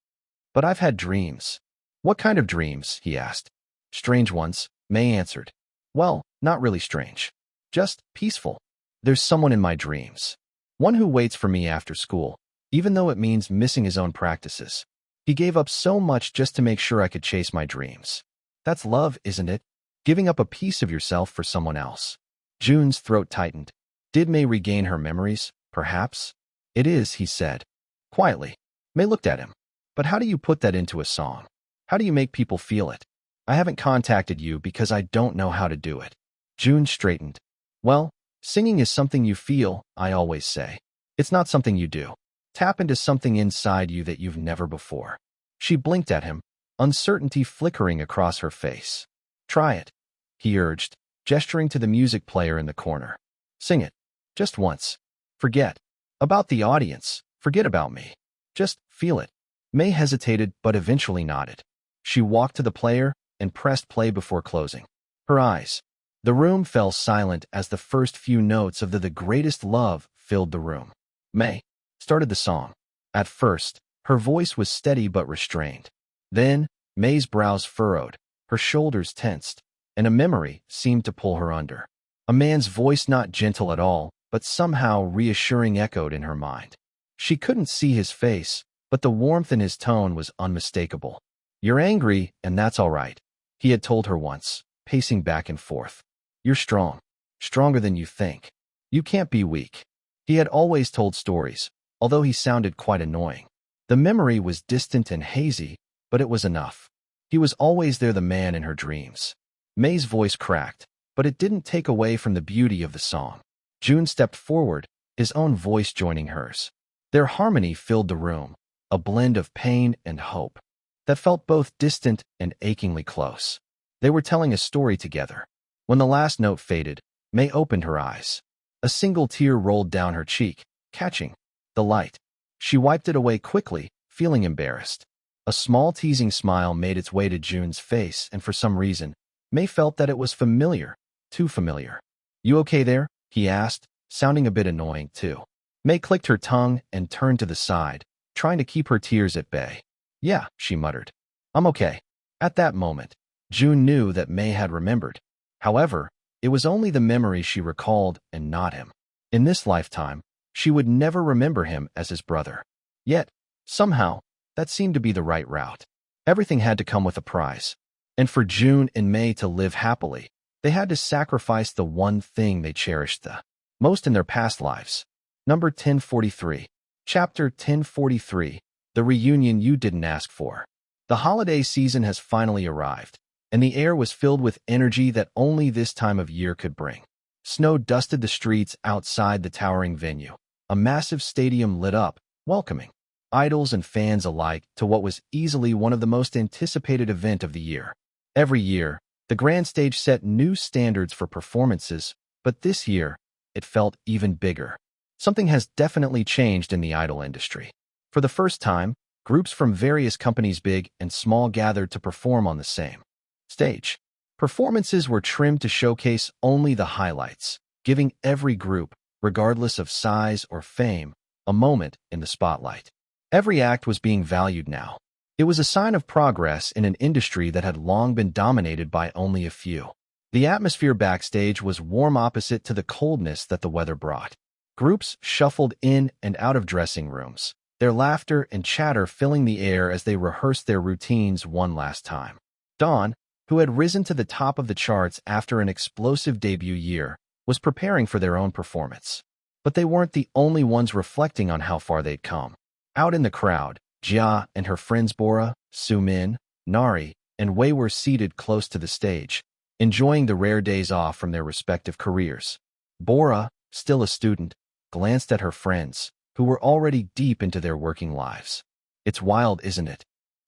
But I've had dreams. What kind of dreams? He asked. Strange ones, May answered. Well, not really strange. Just peaceful. There's someone in my dreams. One who waits for me after school, even though it means missing his own practices. He gave up so much just to make sure I could chase my dreams. That's love, isn't it? Giving up a piece of yourself for someone else. June's throat tightened. Did May regain her memories, perhaps? It is, he said. Quietly. May looked at him. But how do you put that into a song? How do you make people feel it? I haven't contacted you because I don't know how to do it. June straightened. Well, singing is something you feel, I always say. It's not something you do. Tap into something inside you that you've never before. She blinked at him, uncertainty flickering across her face. Try it, he urged, gesturing to the music player in the corner. Sing it. Just once. Forget about the audience. Forget about me. Just feel it. May hesitated but eventually nodded. She walked to the player and pressed play before closing her eyes. The room fell silent as the first few notes of The Greatest Love filled the room. May started the song. At first, her voice was steady but restrained. Then, May's brows furrowed, her shoulders tensed, and a memory seemed to pull her under. A man's voice, not gentle at all, but somehow reassuring, echoed in her mind. She couldn't see his face, but the warmth in his tone was unmistakable. You're angry, and that's all right, he had told her once, pacing back and forth. You're strong. Stronger than you think. You can't be weak. He had always told stories, although he sounded quite annoying. The memory was distant and hazy, but it was enough. He was always there, the man in her dreams. May's voice cracked, but it didn't take away from the beauty of the song. June stepped forward, his own voice joining hers. Their harmony filled the room, a blend of pain and hope that felt both distant and achingly close. They were telling a story together. When the last note faded, May opened her eyes. A single tear rolled down her cheek, catching the light. She wiped it away quickly, feeling embarrassed. A small teasing smile made its way to June's face, and for some reason, May felt that it was familiar, too familiar. You okay there? He asked, sounding a bit annoying too. May clicked her tongue and turned to the side, trying to keep her tears at bay. Yeah, she muttered. I'm okay. At that moment, June knew that May had remembered. However, it was only the memory she recalled and not him. In this lifetime, she would never remember him as his brother. Yet, somehow, that seemed to be the right route. Everything had to come with a price. And for June and May to live happily, they had to sacrifice the one thing they cherished the most in their past lives. Number 1043. Chapter 1043. The reunion you didn't ask for. The holiday season has finally arrived, and the air was filled with energy that only this time of year could bring. Snow dusted the streets outside the towering venue. A massive stadium lit up, welcoming idols and fans alike to what was easily one of the most anticipated events of the year. Every year, the grand stage set new standards for performances, but this year, it felt even bigger. Something has definitely changed in the idol industry. For the first time, groups from various companies, big and small, gathered to perform on the same stage. Performances were trimmed to showcase only the highlights, giving every group, regardless of size or fame, a moment in the spotlight. Every act was being valued now. It was a sign of progress in an industry that had long been dominated by only a few. The atmosphere backstage was warm, opposite to the coldness that the weather brought. Groups shuffled in and out of dressing rooms, their laughter and chatter filling the air as they rehearsed their routines one last time. Dawn, who had risen to the top of the charts after an explosive debut year, was preparing for their own performance. But they weren't the only ones reflecting on how far they'd come. Out in the crowd, Jia and her friends Bora, Sumin, Nari, and Wei were seated close to the stage, enjoying the rare days off from their respective careers. Bora, still a student, glanced at her friends, who were already deep into their working lives. It's wild, isn't it?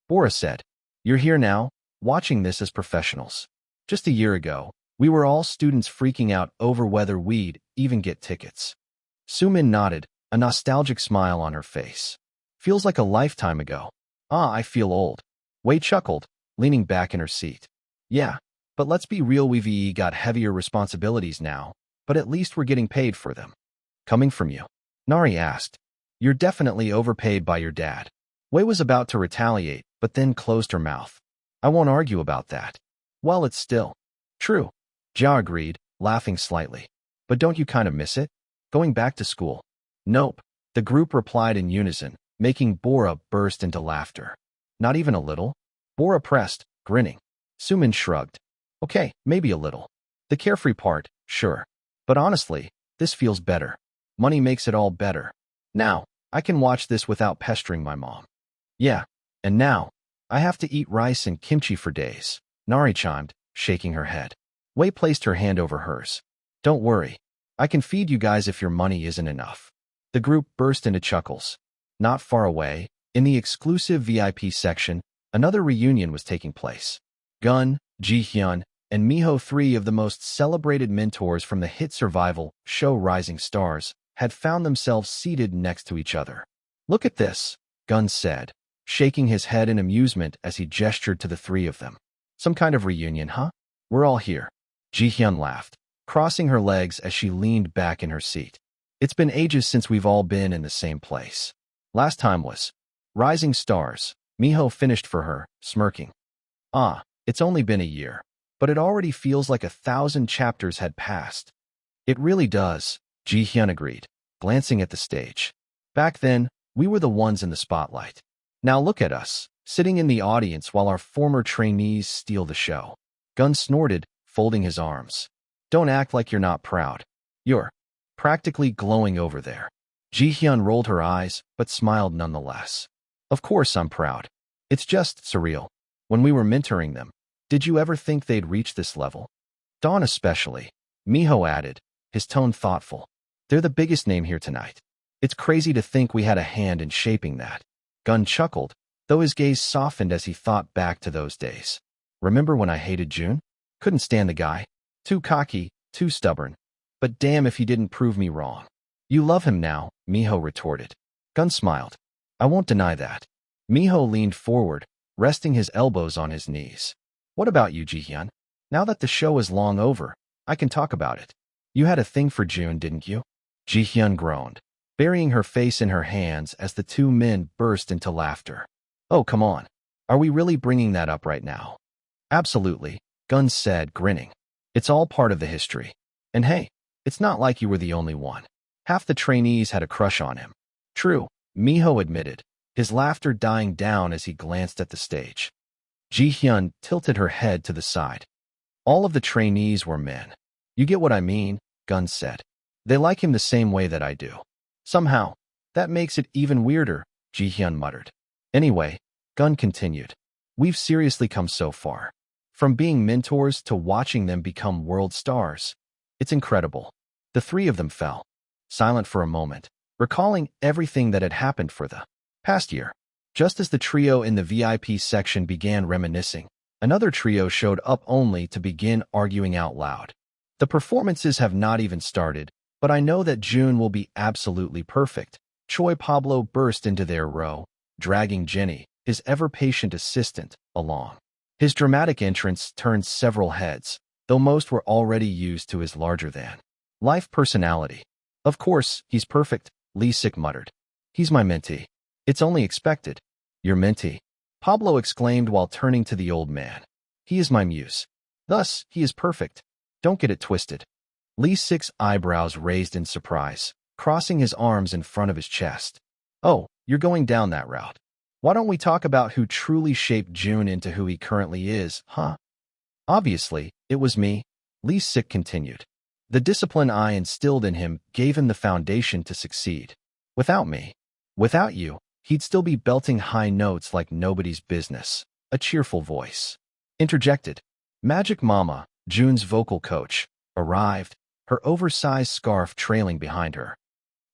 Bora said. You're here now, watching this as professionals. Just a year ago, we were all students freaking out over whether we'd even get tickets. Sumin nodded, a nostalgic smile on her face. Feels like a lifetime ago. Ah, I feel old. Wei chuckled, leaning back in her seat. Yeah, but let's be real, we've got heavier responsibilities now, but at least we're getting paid for them. Coming from you? Nari asked. You're definitely overpaid by your dad. Wei was about to retaliate, but then closed her mouth. I won't argue about that. Well, it's still true. Jia agreed, laughing slightly. But don't you kind of miss it? Going back to school? Nope. The group replied in unison, making Bora burst into laughter. Not even a little? Bora pressed, grinning. Sumin shrugged. Okay, maybe a little. The carefree part, sure. But honestly, this feels better. Money makes it all better. Now, I can watch this without pestering my mom. Yeah, and now, I have to eat rice and kimchi for days, Nari chimed, shaking her head. Wei placed her hand over hers. Don't worry. I can feed you guys if your money isn't enough. The group burst into chuckles. Not far away, in the exclusive VIP section, another reunion was taking place. Gun, Ji-hyun, and Miho, three of the most celebrated mentors from the hit survival show Rising Stars, had found themselves seated next to each other. Look at this, Gun said, shaking his head in amusement as he gestured to the three of them. Some kind of reunion, huh? We're all here. Ji-hyun laughed, crossing her legs as she leaned back in her seat. It's been ages since we've all been in the same place. Last time was Rising Stars. Miho finished for her, smirking. Ah, it's only been a year, but it already feels like 1,000 chapters had passed. It really does, Ji-hyun agreed, glancing at the stage. Back then, we were the ones in the spotlight. Now look at us, sitting in the audience while our former trainees steal the show. Gun snorted, folding his arms. Don't act like you're not proud. You're practically glowing over there. Ji-hyun rolled her eyes, but smiled nonetheless. Of course I'm proud. It's just surreal. When we were mentoring them, did you ever think they'd reach this level? Dawn especially. Miho added, his tone thoughtful. They're the biggest name here tonight. It's crazy to think we had a hand in shaping that. Gun chuckled, though his gaze softened as he thought back to those days. Remember when I hated Jun? Couldn't stand the guy. Too cocky, too stubborn. But damn if he didn't prove me wrong. You love him now, Miho retorted. Gun smiled. I won't deny that. Miho leaned forward, resting his elbows on his knees. What about you, Ji-hyun? Now that the show is long over, I can talk about it. You had a thing for Jun, didn't you? Ji-hyun groaned, burying her face in her hands as the two men burst into laughter. Oh, come on. Are we really bringing that up right now? Absolutely, Gun said, grinning. It's all part of the history. And hey, it's not like you were the only one. Half the trainees had a crush on him. True, Miho admitted, his laughter dying down as he glanced at the stage. Ji-hyun tilted her head to the side. All of the trainees were men. You get what I mean, Gun said. They like him the same way that I do. Somehow, that makes it even weirder, Ji-hyun muttered. Anyway, Gun continued. We've seriously come so far. From being mentors to watching them become world stars. It's incredible. The three of them fell silent for a moment, recalling everything that had happened for the past year. Just as the trio in the VIP section began reminiscing, another trio showed up only to begin arguing out loud. The performances have not even started, but I know that Jun will be absolutely perfect. Choi Pablo burst into their row, dragging Jenny, his ever-patient assistant, along. His dramatic entrance turned several heads, though most were already used to his larger-than-life personality. Of course, he's perfect, Lee Sik muttered. He's my mentee. It's only expected. Your mentee? Pablo exclaimed while turning to the old man. He is my muse. Thus, he is perfect. Don't get it twisted. Lee Sik's eyebrows raised in surprise, crossing his arms in front of his chest. Oh, you're going down that route. Why don't we talk about who truly shaped Jun into who he currently is, huh? Obviously, it was me, Lee Sik continued. The discipline I instilled in him gave him the foundation to succeed. Without me, without you, he'd still be belting high notes like nobody's business. A cheerful voice interjected. Magic Mama, Jun's vocal coach, arrived, her oversized scarf trailing behind her.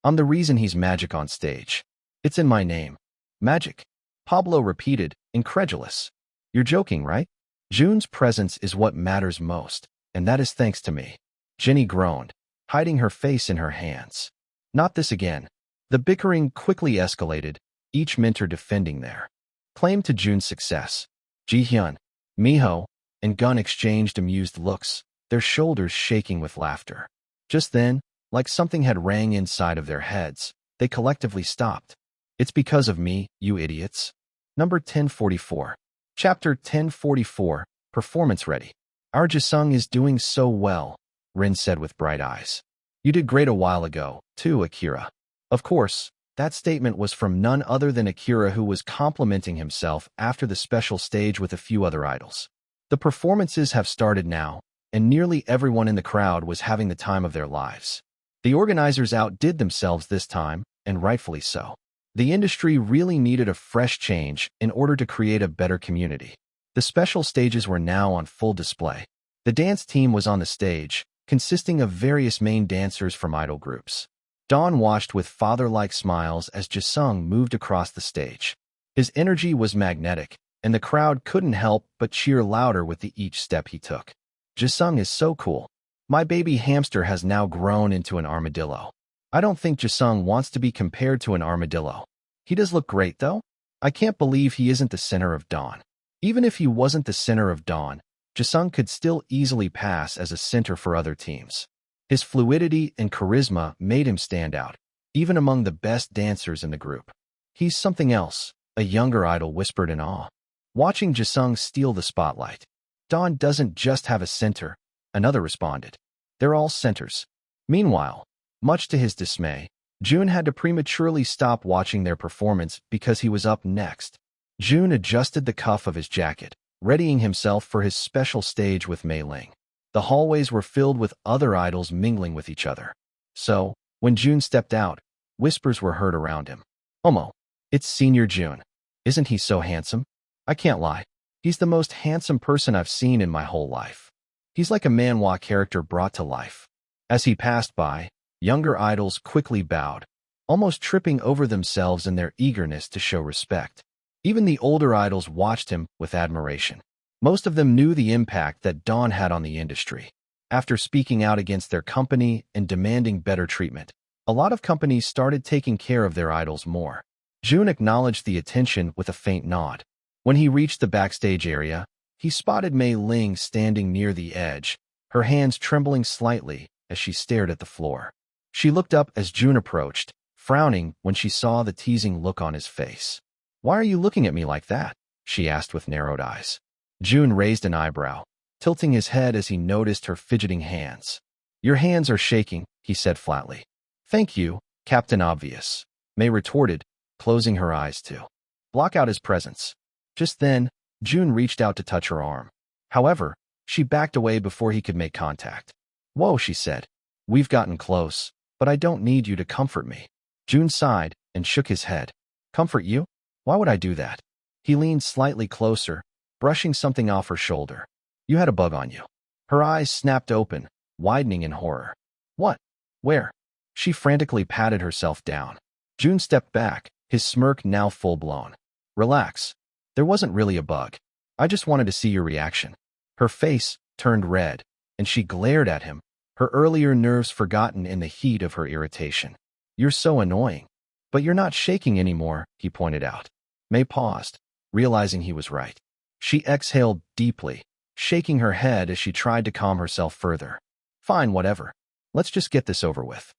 I'm the reason he's magic on stage. It's in my name. Magic. Pablo repeated, incredulous. You're joking, right? Jun's presence is what matters most, and that is thanks to me. Jenny groaned, hiding her face in her hands. Not this again. The bickering quickly escalated, each mentor defending their claim to Jun's success. Ji-hyun, Miho, and Gun exchanged amused looks, their shoulders shaking with laughter. Just then, like something had rang inside of their heads, they collectively stopped. It's because of me, you idiots. Number 1044. Chapter 1044, Performance Ready. Our Jisung is doing so well, Rin said with bright eyes. You did great a while ago, too, Akira. Of course, that statement was from none other than Akira, who was complimenting himself after the special stage with a few other idols. The performances have started now, and nearly everyone in the crowd was having the time of their lives. The organizers outdid themselves this time, and rightfully so. The industry really needed a fresh change in order to create a better community. The special stages were now on full display. The dance team was on the stage, consisting of various main dancers from idol groups. Dawn watched with father-like smiles as Jisung moved across the stage. His energy was magnetic, and the crowd couldn't help but cheer louder with each step he took. Jisung is so cool. My baby hamster has now grown into an armadillo. I don't think Jisung wants to be compared to an armadillo. He does look great, though. I can't believe he isn't the center of Dawn. Even if he wasn't the center of Dawn, Jisung could still easily pass as a center for other teams. His fluidity and charisma made him stand out, even among the best dancers in the group. He's something else, a younger idol whispered in awe. Watching Jisung steal the spotlight. Dawn doesn't just have a center, another responded. They're all centers. Meanwhile, much to his dismay, Jun had to prematurely stop watching their performance because he was up next. Jun adjusted the cuff of his jacket, readying himself for his special stage with Mei Ling. The hallways were filled with other idols mingling with each other. So, when Jun stepped out, whispers were heard around him. Omo, it's Senior Jun. Isn't he so handsome? I can't lie. He's the most handsome person I've seen in my whole life. He's like a manhwa character brought to life. As he passed by, younger idols quickly bowed, almost tripping over themselves in their eagerness to show respect. Even the older idols watched him with admiration. Most of them knew the impact that Dawn had on the industry. After speaking out against their company and demanding better treatment, a lot of companies started taking care of their idols more. Jun acknowledged the attention with a faint nod. When he reached the backstage area, he spotted Mei Ling standing near the edge, her hands trembling slightly as she stared at the floor. She looked up as Jun approached, frowning when she saw the teasing look on his face. Why are you looking at me like that? She asked with narrowed eyes. Jun raised an eyebrow, tilting his head as he noticed her fidgeting hands. Your hands are shaking, he said flatly. Thank you, Captain Obvious, Mei retorted, closing her eyes to block out his presence. Just then, Jun reached out to touch her arm. However, she backed away before he could make contact. Whoa, she said. We've gotten close, but I don't need you to comfort me. Jun sighed and shook his head. Comfort you? Why would I do that? He leaned slightly closer, brushing something off her shoulder. You had a bug on you. Her eyes snapped open, widening in horror. What? Where? She frantically patted herself down. Jun stepped back, his smirk now full-blown. Relax. There wasn't really a bug. I just wanted to see your reaction. Her face turned red, and she glared at him, her earlier nerves forgotten in the heat of her irritation. You're so annoying. But you're not shaking anymore, he pointed out. Mei paused, realizing he was right. She exhaled deeply, shaking her head as she tried to calm herself further. Fine, whatever. Let's just get this over with.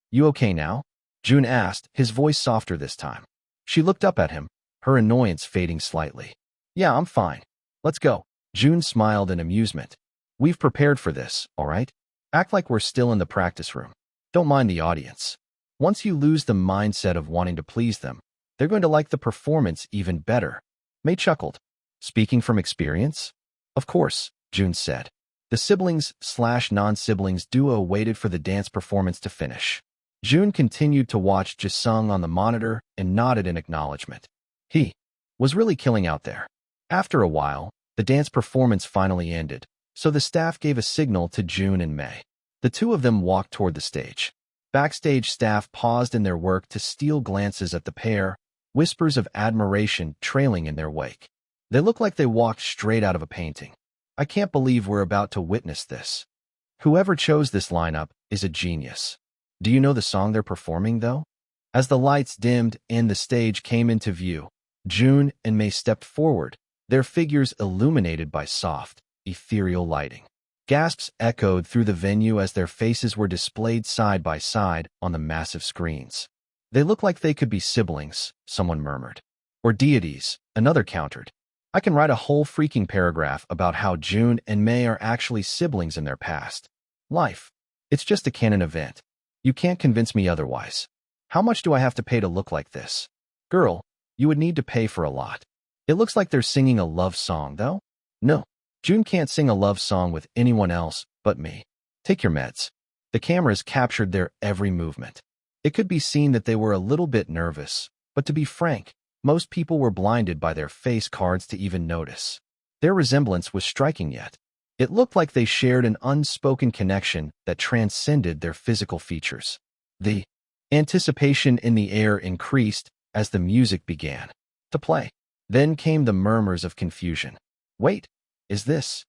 You okay now? Jun asked, his voice softer this time. She looked up at him, her annoyance fading slightly. Yeah, I'm fine. Let's go. Jun smiled in amusement. We've prepared for this, all right? Act like we're still in the practice room. Don't mind the audience. Once you lose the mindset of wanting to please them, they're going to like the performance even better. Mei chuckled. Speaking from experience? Of course, Jun said. The siblings/non-siblings duo waited for the dance performance to finish. Jun continued to watch Jisung on the monitor and nodded in acknowledgement. He was really killing out there. After a while, the dance performance finally ended, so the staff gave a signal to Jun and Mei. The two of them walked toward the stage. Backstage staff paused in their work to steal glances at the pair, whispers of admiration trailing in their wake. They look like they walked straight out of a painting. I can't believe we're about to witness this. Whoever chose this lineup is a genius. Do you know the song they're performing, though? As the lights dimmed and the stage came into view, Jun and Mei stepped forward, their figures illuminated by soft, ethereal lighting. Gasps echoed through the venue as their faces were displayed side by side on the massive screens. They look like they could be siblings, someone murmured. Or deities, another countered. I can write a whole freaking paragraph about how Jun and Mei are actually siblings in their past life. It's just a canon event. You can't convince me otherwise. How much do I have to pay to look like this? Girl, you would need to pay for a lot. It looks like they're singing a love song, though. No, Jun can't sing a love song with anyone else but me. Take your meds. The cameras captured their every movement. It could be seen that they were a little bit nervous, but to be frank, most people were blinded by their face cards to even notice. Their resemblance was striking yet. It looked like they shared an unspoken connection that transcended their physical features. The anticipation in the air increased as the music began to play. Then came the murmurs of confusion. Wait, is this?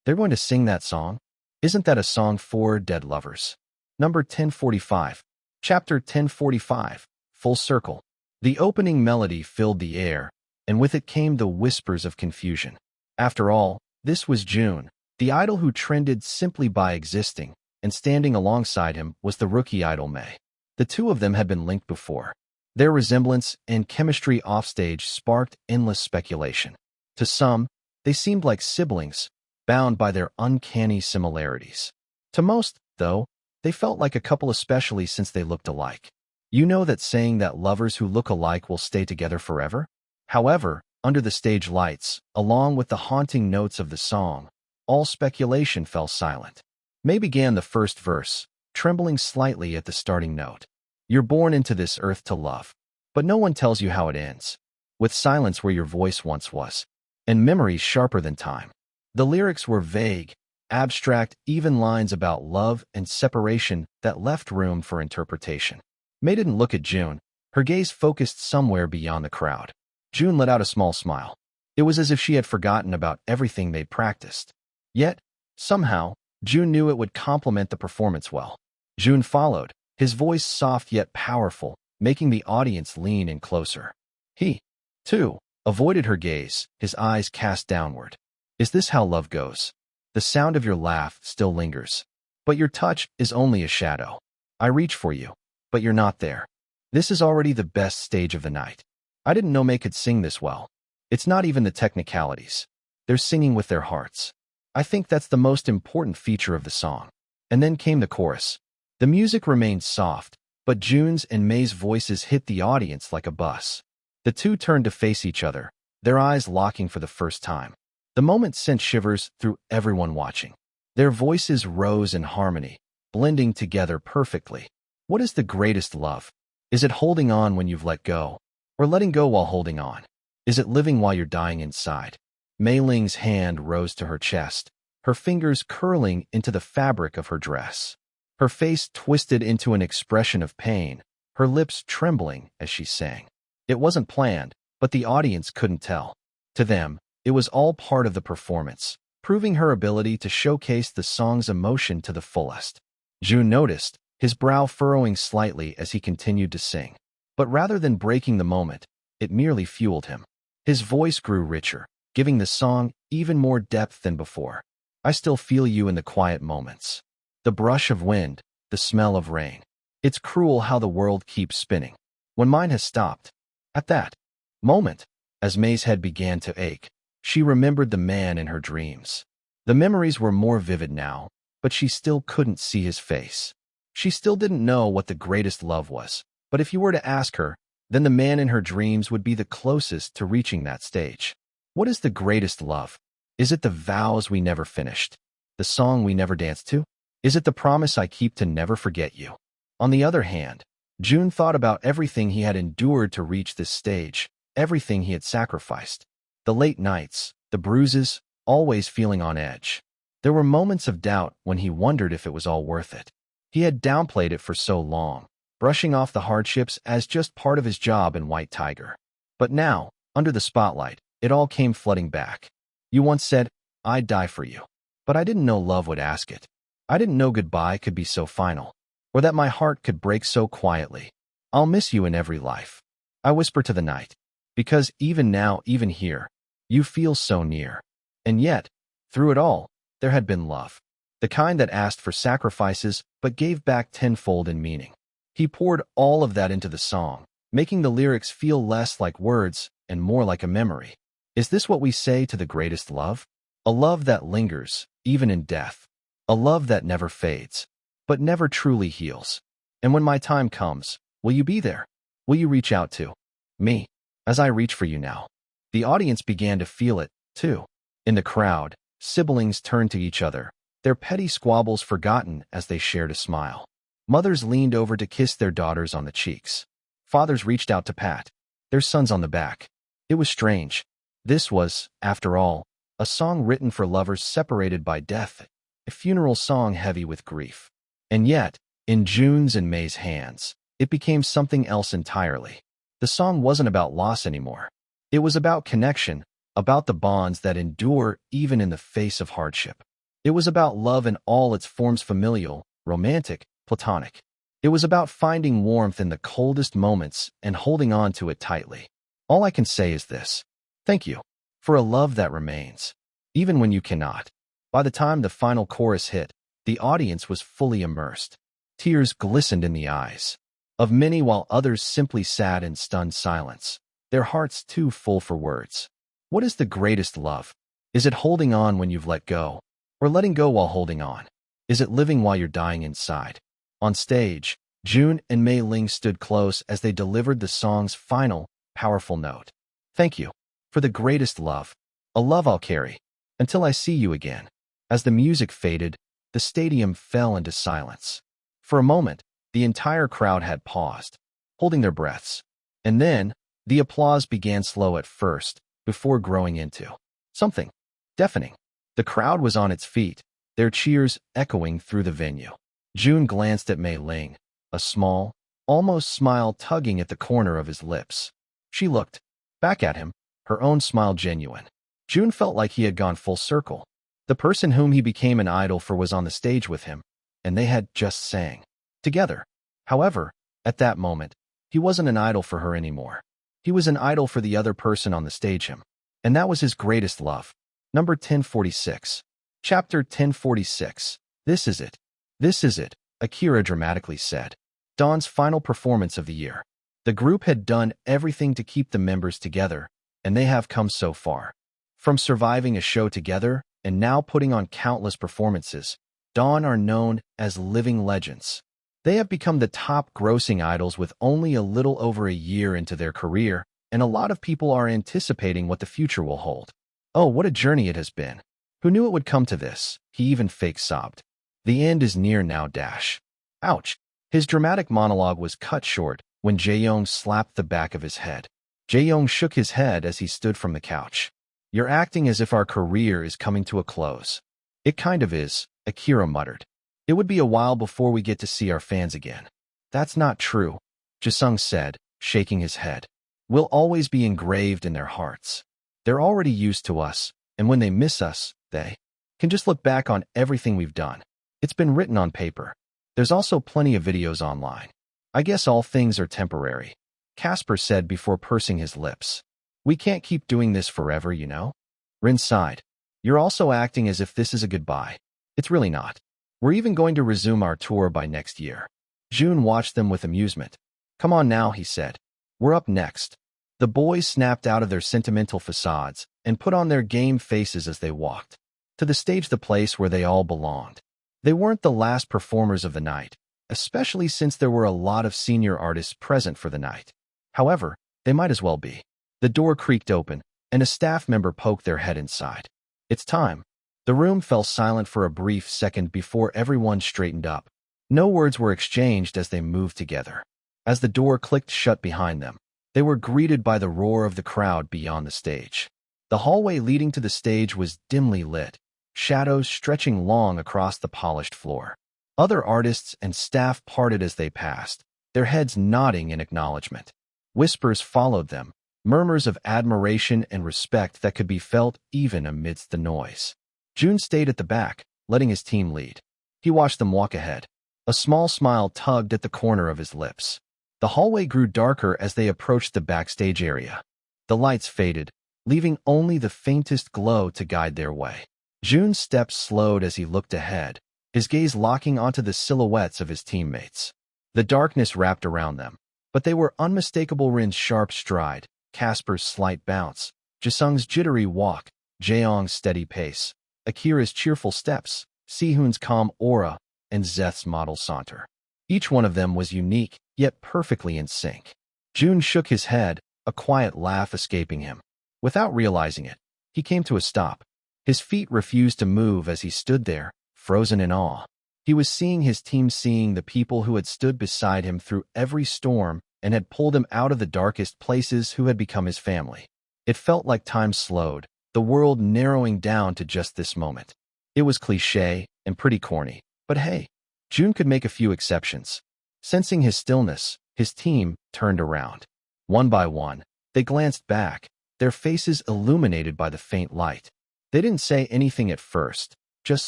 They're going to sing that song? Isn't that a song for dead lovers? Number 1045. Chapter 1045. Full Circle. The opening melody filled the air, and with it came the whispers of confusion. After all, this was Jun, the idol who trended simply by existing, and standing alongside him was the rookie idol Mei. The two of them had been linked before. Their resemblance and chemistry offstage sparked endless speculation. To some, they seemed like siblings, bound by their uncanny similarities. To most, though, they felt like a couple, especially since they looked alike. You know that saying that lovers who look alike will stay together forever? However, under the stage lights, along with the haunting notes of the song, all speculation fell silent. Mei began the first verse, trembling slightly at the starting note. You're born into this earth to love, but no one tells you how it ends. With silence where your voice once was, and memories sharper than time. The lyrics were vague, abstract, even lines about love and separation that left room for interpretation. Mei didn't look at Jun. Her gaze focused somewhere beyond the crowd. Jun let out a small smile. It was as if she had forgotten about everything they'd practiced. Yet, somehow, Jun knew it would complement the performance well. Jun followed, his voice soft yet powerful, making the audience lean in closer. He, too, avoided her gaze, his eyes cast downward. Is this how love goes? The sound of your laugh still lingers. But your touch is only a shadow. I reach for you, but you're not there. This is already the best stage of the night. I didn't know Mei could sing this well. It's not even the technicalities. They're singing with their hearts. I think that's the most important feature of the song. And then came the chorus. The music remained soft, but Jun's and Mei's voices hit the audience like a bus. The two turned to face each other, their eyes locking for the first time. The moment sent shivers through everyone watching. Their voices rose in harmony, blending together perfectly. What is the greatest love? Is it holding on when you've let go? Or letting go while holding on? Is it living while you're dying inside? Mei Ling's hand rose to her chest, her fingers curling into the fabric of her dress. Her face twisted into an expression of pain, her lips trembling as she sang. It wasn't planned, but the audience couldn't tell. To them, it was all part of the performance, proving her ability to showcase the song's emotion to the fullest. Jun noticed, his brow furrowing slightly as he continued to sing. But rather than breaking the moment, it merely fueled him. His voice grew richer, giving the song even more depth than before. I still feel you in the quiet moments. The brush of wind, the smell of rain. It's cruel how the world keeps spinning. When mine has stopped. At that moment, as Mei's head began to ache, she remembered the man in her dreams. The memories were more vivid now, but she still couldn't see his face. She still didn't know what the greatest love was, but if you were to ask her, then the man in her dreams would be the closest to reaching that stage. What is the greatest love? Is it the vows we never finished? The song we never danced to? Is it the promise I keep to never forget you? On the other hand, Jun thought about everything he had endured to reach this stage, everything he had sacrificed. The late nights, the bruises, always feeling on edge. There were moments of doubt when he wondered if it was all worth it. He had downplayed it for so long, brushing off the hardships as just part of his job in White Tiger. But now, under the spotlight, it all came flooding back. You once said, "I'd die for you." But I didn't know love would ask it. I didn't know goodbye could be so final, or that my heart could break so quietly. "I'll miss you in every life," I whisper to the night, because even now, even here, you feel so near. And yet, through it all, there had been love. The kind that asked for sacrifices but gave back tenfold in meaning. He poured all of that into the song, making the lyrics feel less like words and more like a memory. Is this what we say to the greatest love? A love that lingers, even in death. A love that never fades, but never truly heals. And when my time comes, will you be there? Will you reach out to me as I reach for you now? The audience began to feel it, too. In the crowd, siblings turned to each other, their petty squabbles forgotten as they shared a smile. Mothers leaned over to kiss their daughters on the cheeks. Fathers reached out to pat their sons on the back. It was strange. This was, after all, a song written for lovers separated by death, a funeral song heavy with grief. And yet, in June's and May's hands, it became something else entirely. The song wasn't about loss anymore. It was about connection, about the bonds that endure even in the face of hardship. It was about love in all its forms, familial, romantic, platonic. It was about finding warmth in the coldest moments and holding on to it tightly. All I can say is this: thank you for a love that remains, even when you cannot. By the time the final chorus hit, the audience was fully immersed. Tears glistened in the eyes of many, while others simply sat in stunned silence, their hearts too full for words. What is the greatest love? Is it holding on when you've let go, or letting go while holding on? Is it living while you're dying inside? On stage, June and Mei Ling stood close as they delivered the song's final, powerful note. Thank you for the greatest love, a love I'll carry until I see you again. As the music faded, the stadium fell into silence. For a moment, the entire crowd had paused, holding their breaths. And then, the applause began, slow at first, before growing into something deafening. The crowd was on its feet, their cheers echoing through the venue. June glanced at Mei Ling, a small, almost smile tugging at the corner of his lips. She looked back at him, her own smile genuine. June felt like he had gone full circle. The person whom he became an idol for was on the stage with him, and they had just sang together. However, at that moment, he wasn't an idol for her anymore. He was an idol for the other person on the stage, him. And that was his greatest love. Number 1046. Chapter 1046. This is it. This is it, Akira dramatically said. Dawn's final performance of the year. The group had done everything to keep the members together, and they have come so far. From surviving a show together and now putting on countless performances, Dawn are known as living legends. They have become the top-grossing idols with only a little over a year into their career, and a lot of people are anticipating what the future will hold. Oh, what a journey it has been. Who knew it would come to this? He even fake sobbed. The end is near now, dash. Ouch. His dramatic monologue was cut short when Jae-young slapped the back of his head. Jae-young shook his head as he stood from the couch. You're acting as if our career is coming to a close. It kind of is, Akira muttered. It would be a while before we get to see our fans again. That's not true, Jisung said, shaking his head. We'll always be engraved in their hearts. They're already used to us, and when they miss us, they can just look back on everything we've done. It's been written on paper. There's also plenty of videos online. I guess all things are temporary, Casper said before pursing his lips. We can't keep doing this forever, you know? Rin sighed. You're also acting as if this is a goodbye. It's really not. We're even going to resume our tour by next year. June watched them with amusement. Come on now, he said. We're up next. The boys snapped out of their sentimental facades and put on their game faces as they walked to the stage, the place where they all belonged. They weren't the last performers of the night, especially since there were a lot of senior artists present for the night. However, they might as well be. The door creaked open, and a staff member poked their head inside. It's time. The room fell silent for a brief second before everyone straightened up. No words were exchanged as they moved together. As the door clicked shut behind them, they were greeted by the roar of the crowd beyond the stage. The hallway leading to the stage was dimly lit, shadows stretching long across the polished floor. Other artists and staff parted as they passed, their heads nodding in acknowledgement. Whispers followed them, murmurs of admiration and respect that could be felt even amidst the noise. Jun stayed at the back, letting his team lead. He watched them walk ahead. A small smile tugged at the corner of his lips. The hallway grew darker as they approached the backstage area. The lights faded, leaving only the faintest glow to guide their way. Jun's steps slowed as he looked ahead, his gaze locking onto the silhouettes of his teammates. The darkness wrapped around them, but they were unmistakable. Rin's sharp stride, Casper's slight bounce, Jisung's jittery walk, Jaeong's steady pace, Akira's cheerful steps, Sehun's calm aura, and Zeth's model saunter. Each one of them was unique, yet perfectly in sync. Jun shook his head, a quiet laugh escaping him. Without realizing it, he came to a stop. His feet refused to move as he stood there, frozen in awe. He was seeing his team, seeing the people who had stood beside him through every storm and had pulled him out of the darkest places, who had become his family. It felt like time slowed, the world narrowing down to just this moment. It was cliché and pretty corny, but hey, Jun could make a few exceptions. Sensing his stillness, his team turned around. One by one, they glanced back, their faces illuminated by the faint light. They didn't say anything at first, just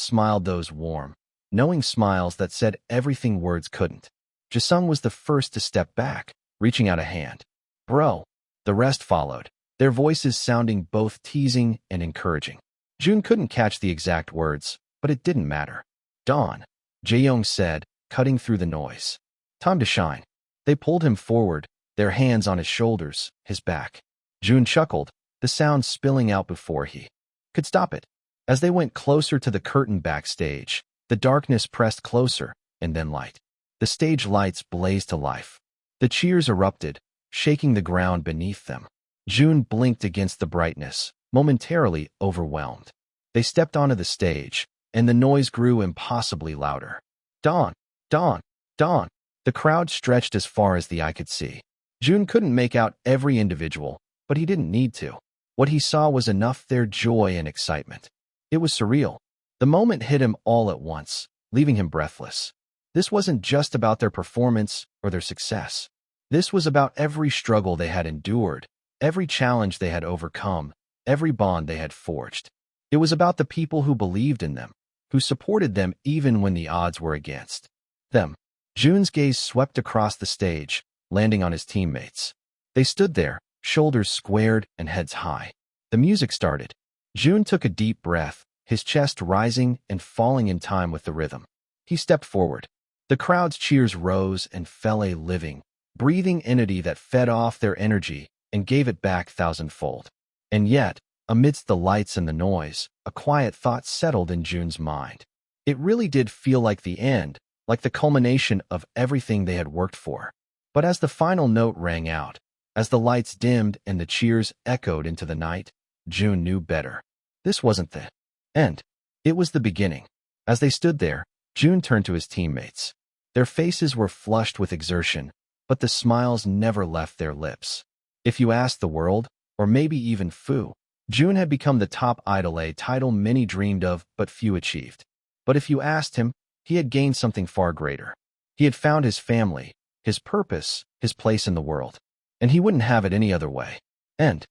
smiled, those warm, knowing smiles that said everything words couldn't. Jisung was the first to step back, reaching out a hand. "Bro." The rest followed, their voices sounding both teasing and encouraging. Jun couldn't catch the exact words, but it didn't matter. "Dawn," Jaeyoung said, cutting through the noise. "Time to shine." They pulled him forward, their hands on his shoulders, his back. Jun chuckled, the sound spilling out before he could stop it. As they went closer to the curtain backstage, the darkness pressed closer, and then light. The stage lights blazed to life. The cheers erupted, shaking the ground beneath them. Jun blinked against the brightness, momentarily overwhelmed. They stepped onto the stage, and the noise grew impossibly louder. "Dawn! Dawn! Dawn!" The crowd stretched as far as the eye could see. Jun couldn't make out every individual, but he didn't need to. What he saw was enough: their joy and excitement. It was surreal. The moment hit him all at once, leaving him breathless. This wasn't just about their performance or their success. This was about every struggle they had endured, every challenge they had overcome, every bond they had forged. It was about the people who believed in them, who supported them even when the odds were against them. Jun's gaze swept across the stage, landing on his teammates. They stood there, shoulders squared and heads high. The music started. Jun took a deep breath, his chest rising and falling in time with the rhythm. He stepped forward. The crowd's cheers rose and fell, a living, breathing entity that fed off their energy and gave it back thousandfold. And yet, amidst the lights and the noise, a quiet thought settled in Jun's mind. It really did feel like the end, like the culmination of everything they had worked for. But as the final note rang out, as the lights dimmed and the cheers echoed into the night, Jun knew better. This wasn't the end. It was the beginning. As they stood there, Jun turned to his teammates. Their faces were flushed with exertion, but the smiles never left their lips. If you asked the world, or maybe even Fu, Jun had become the top idol, a title many dreamed of but few achieved. But if you asked him, he had gained something far greater. He had found his family, his purpose, his place in the world. And he wouldn't have it any other way. End.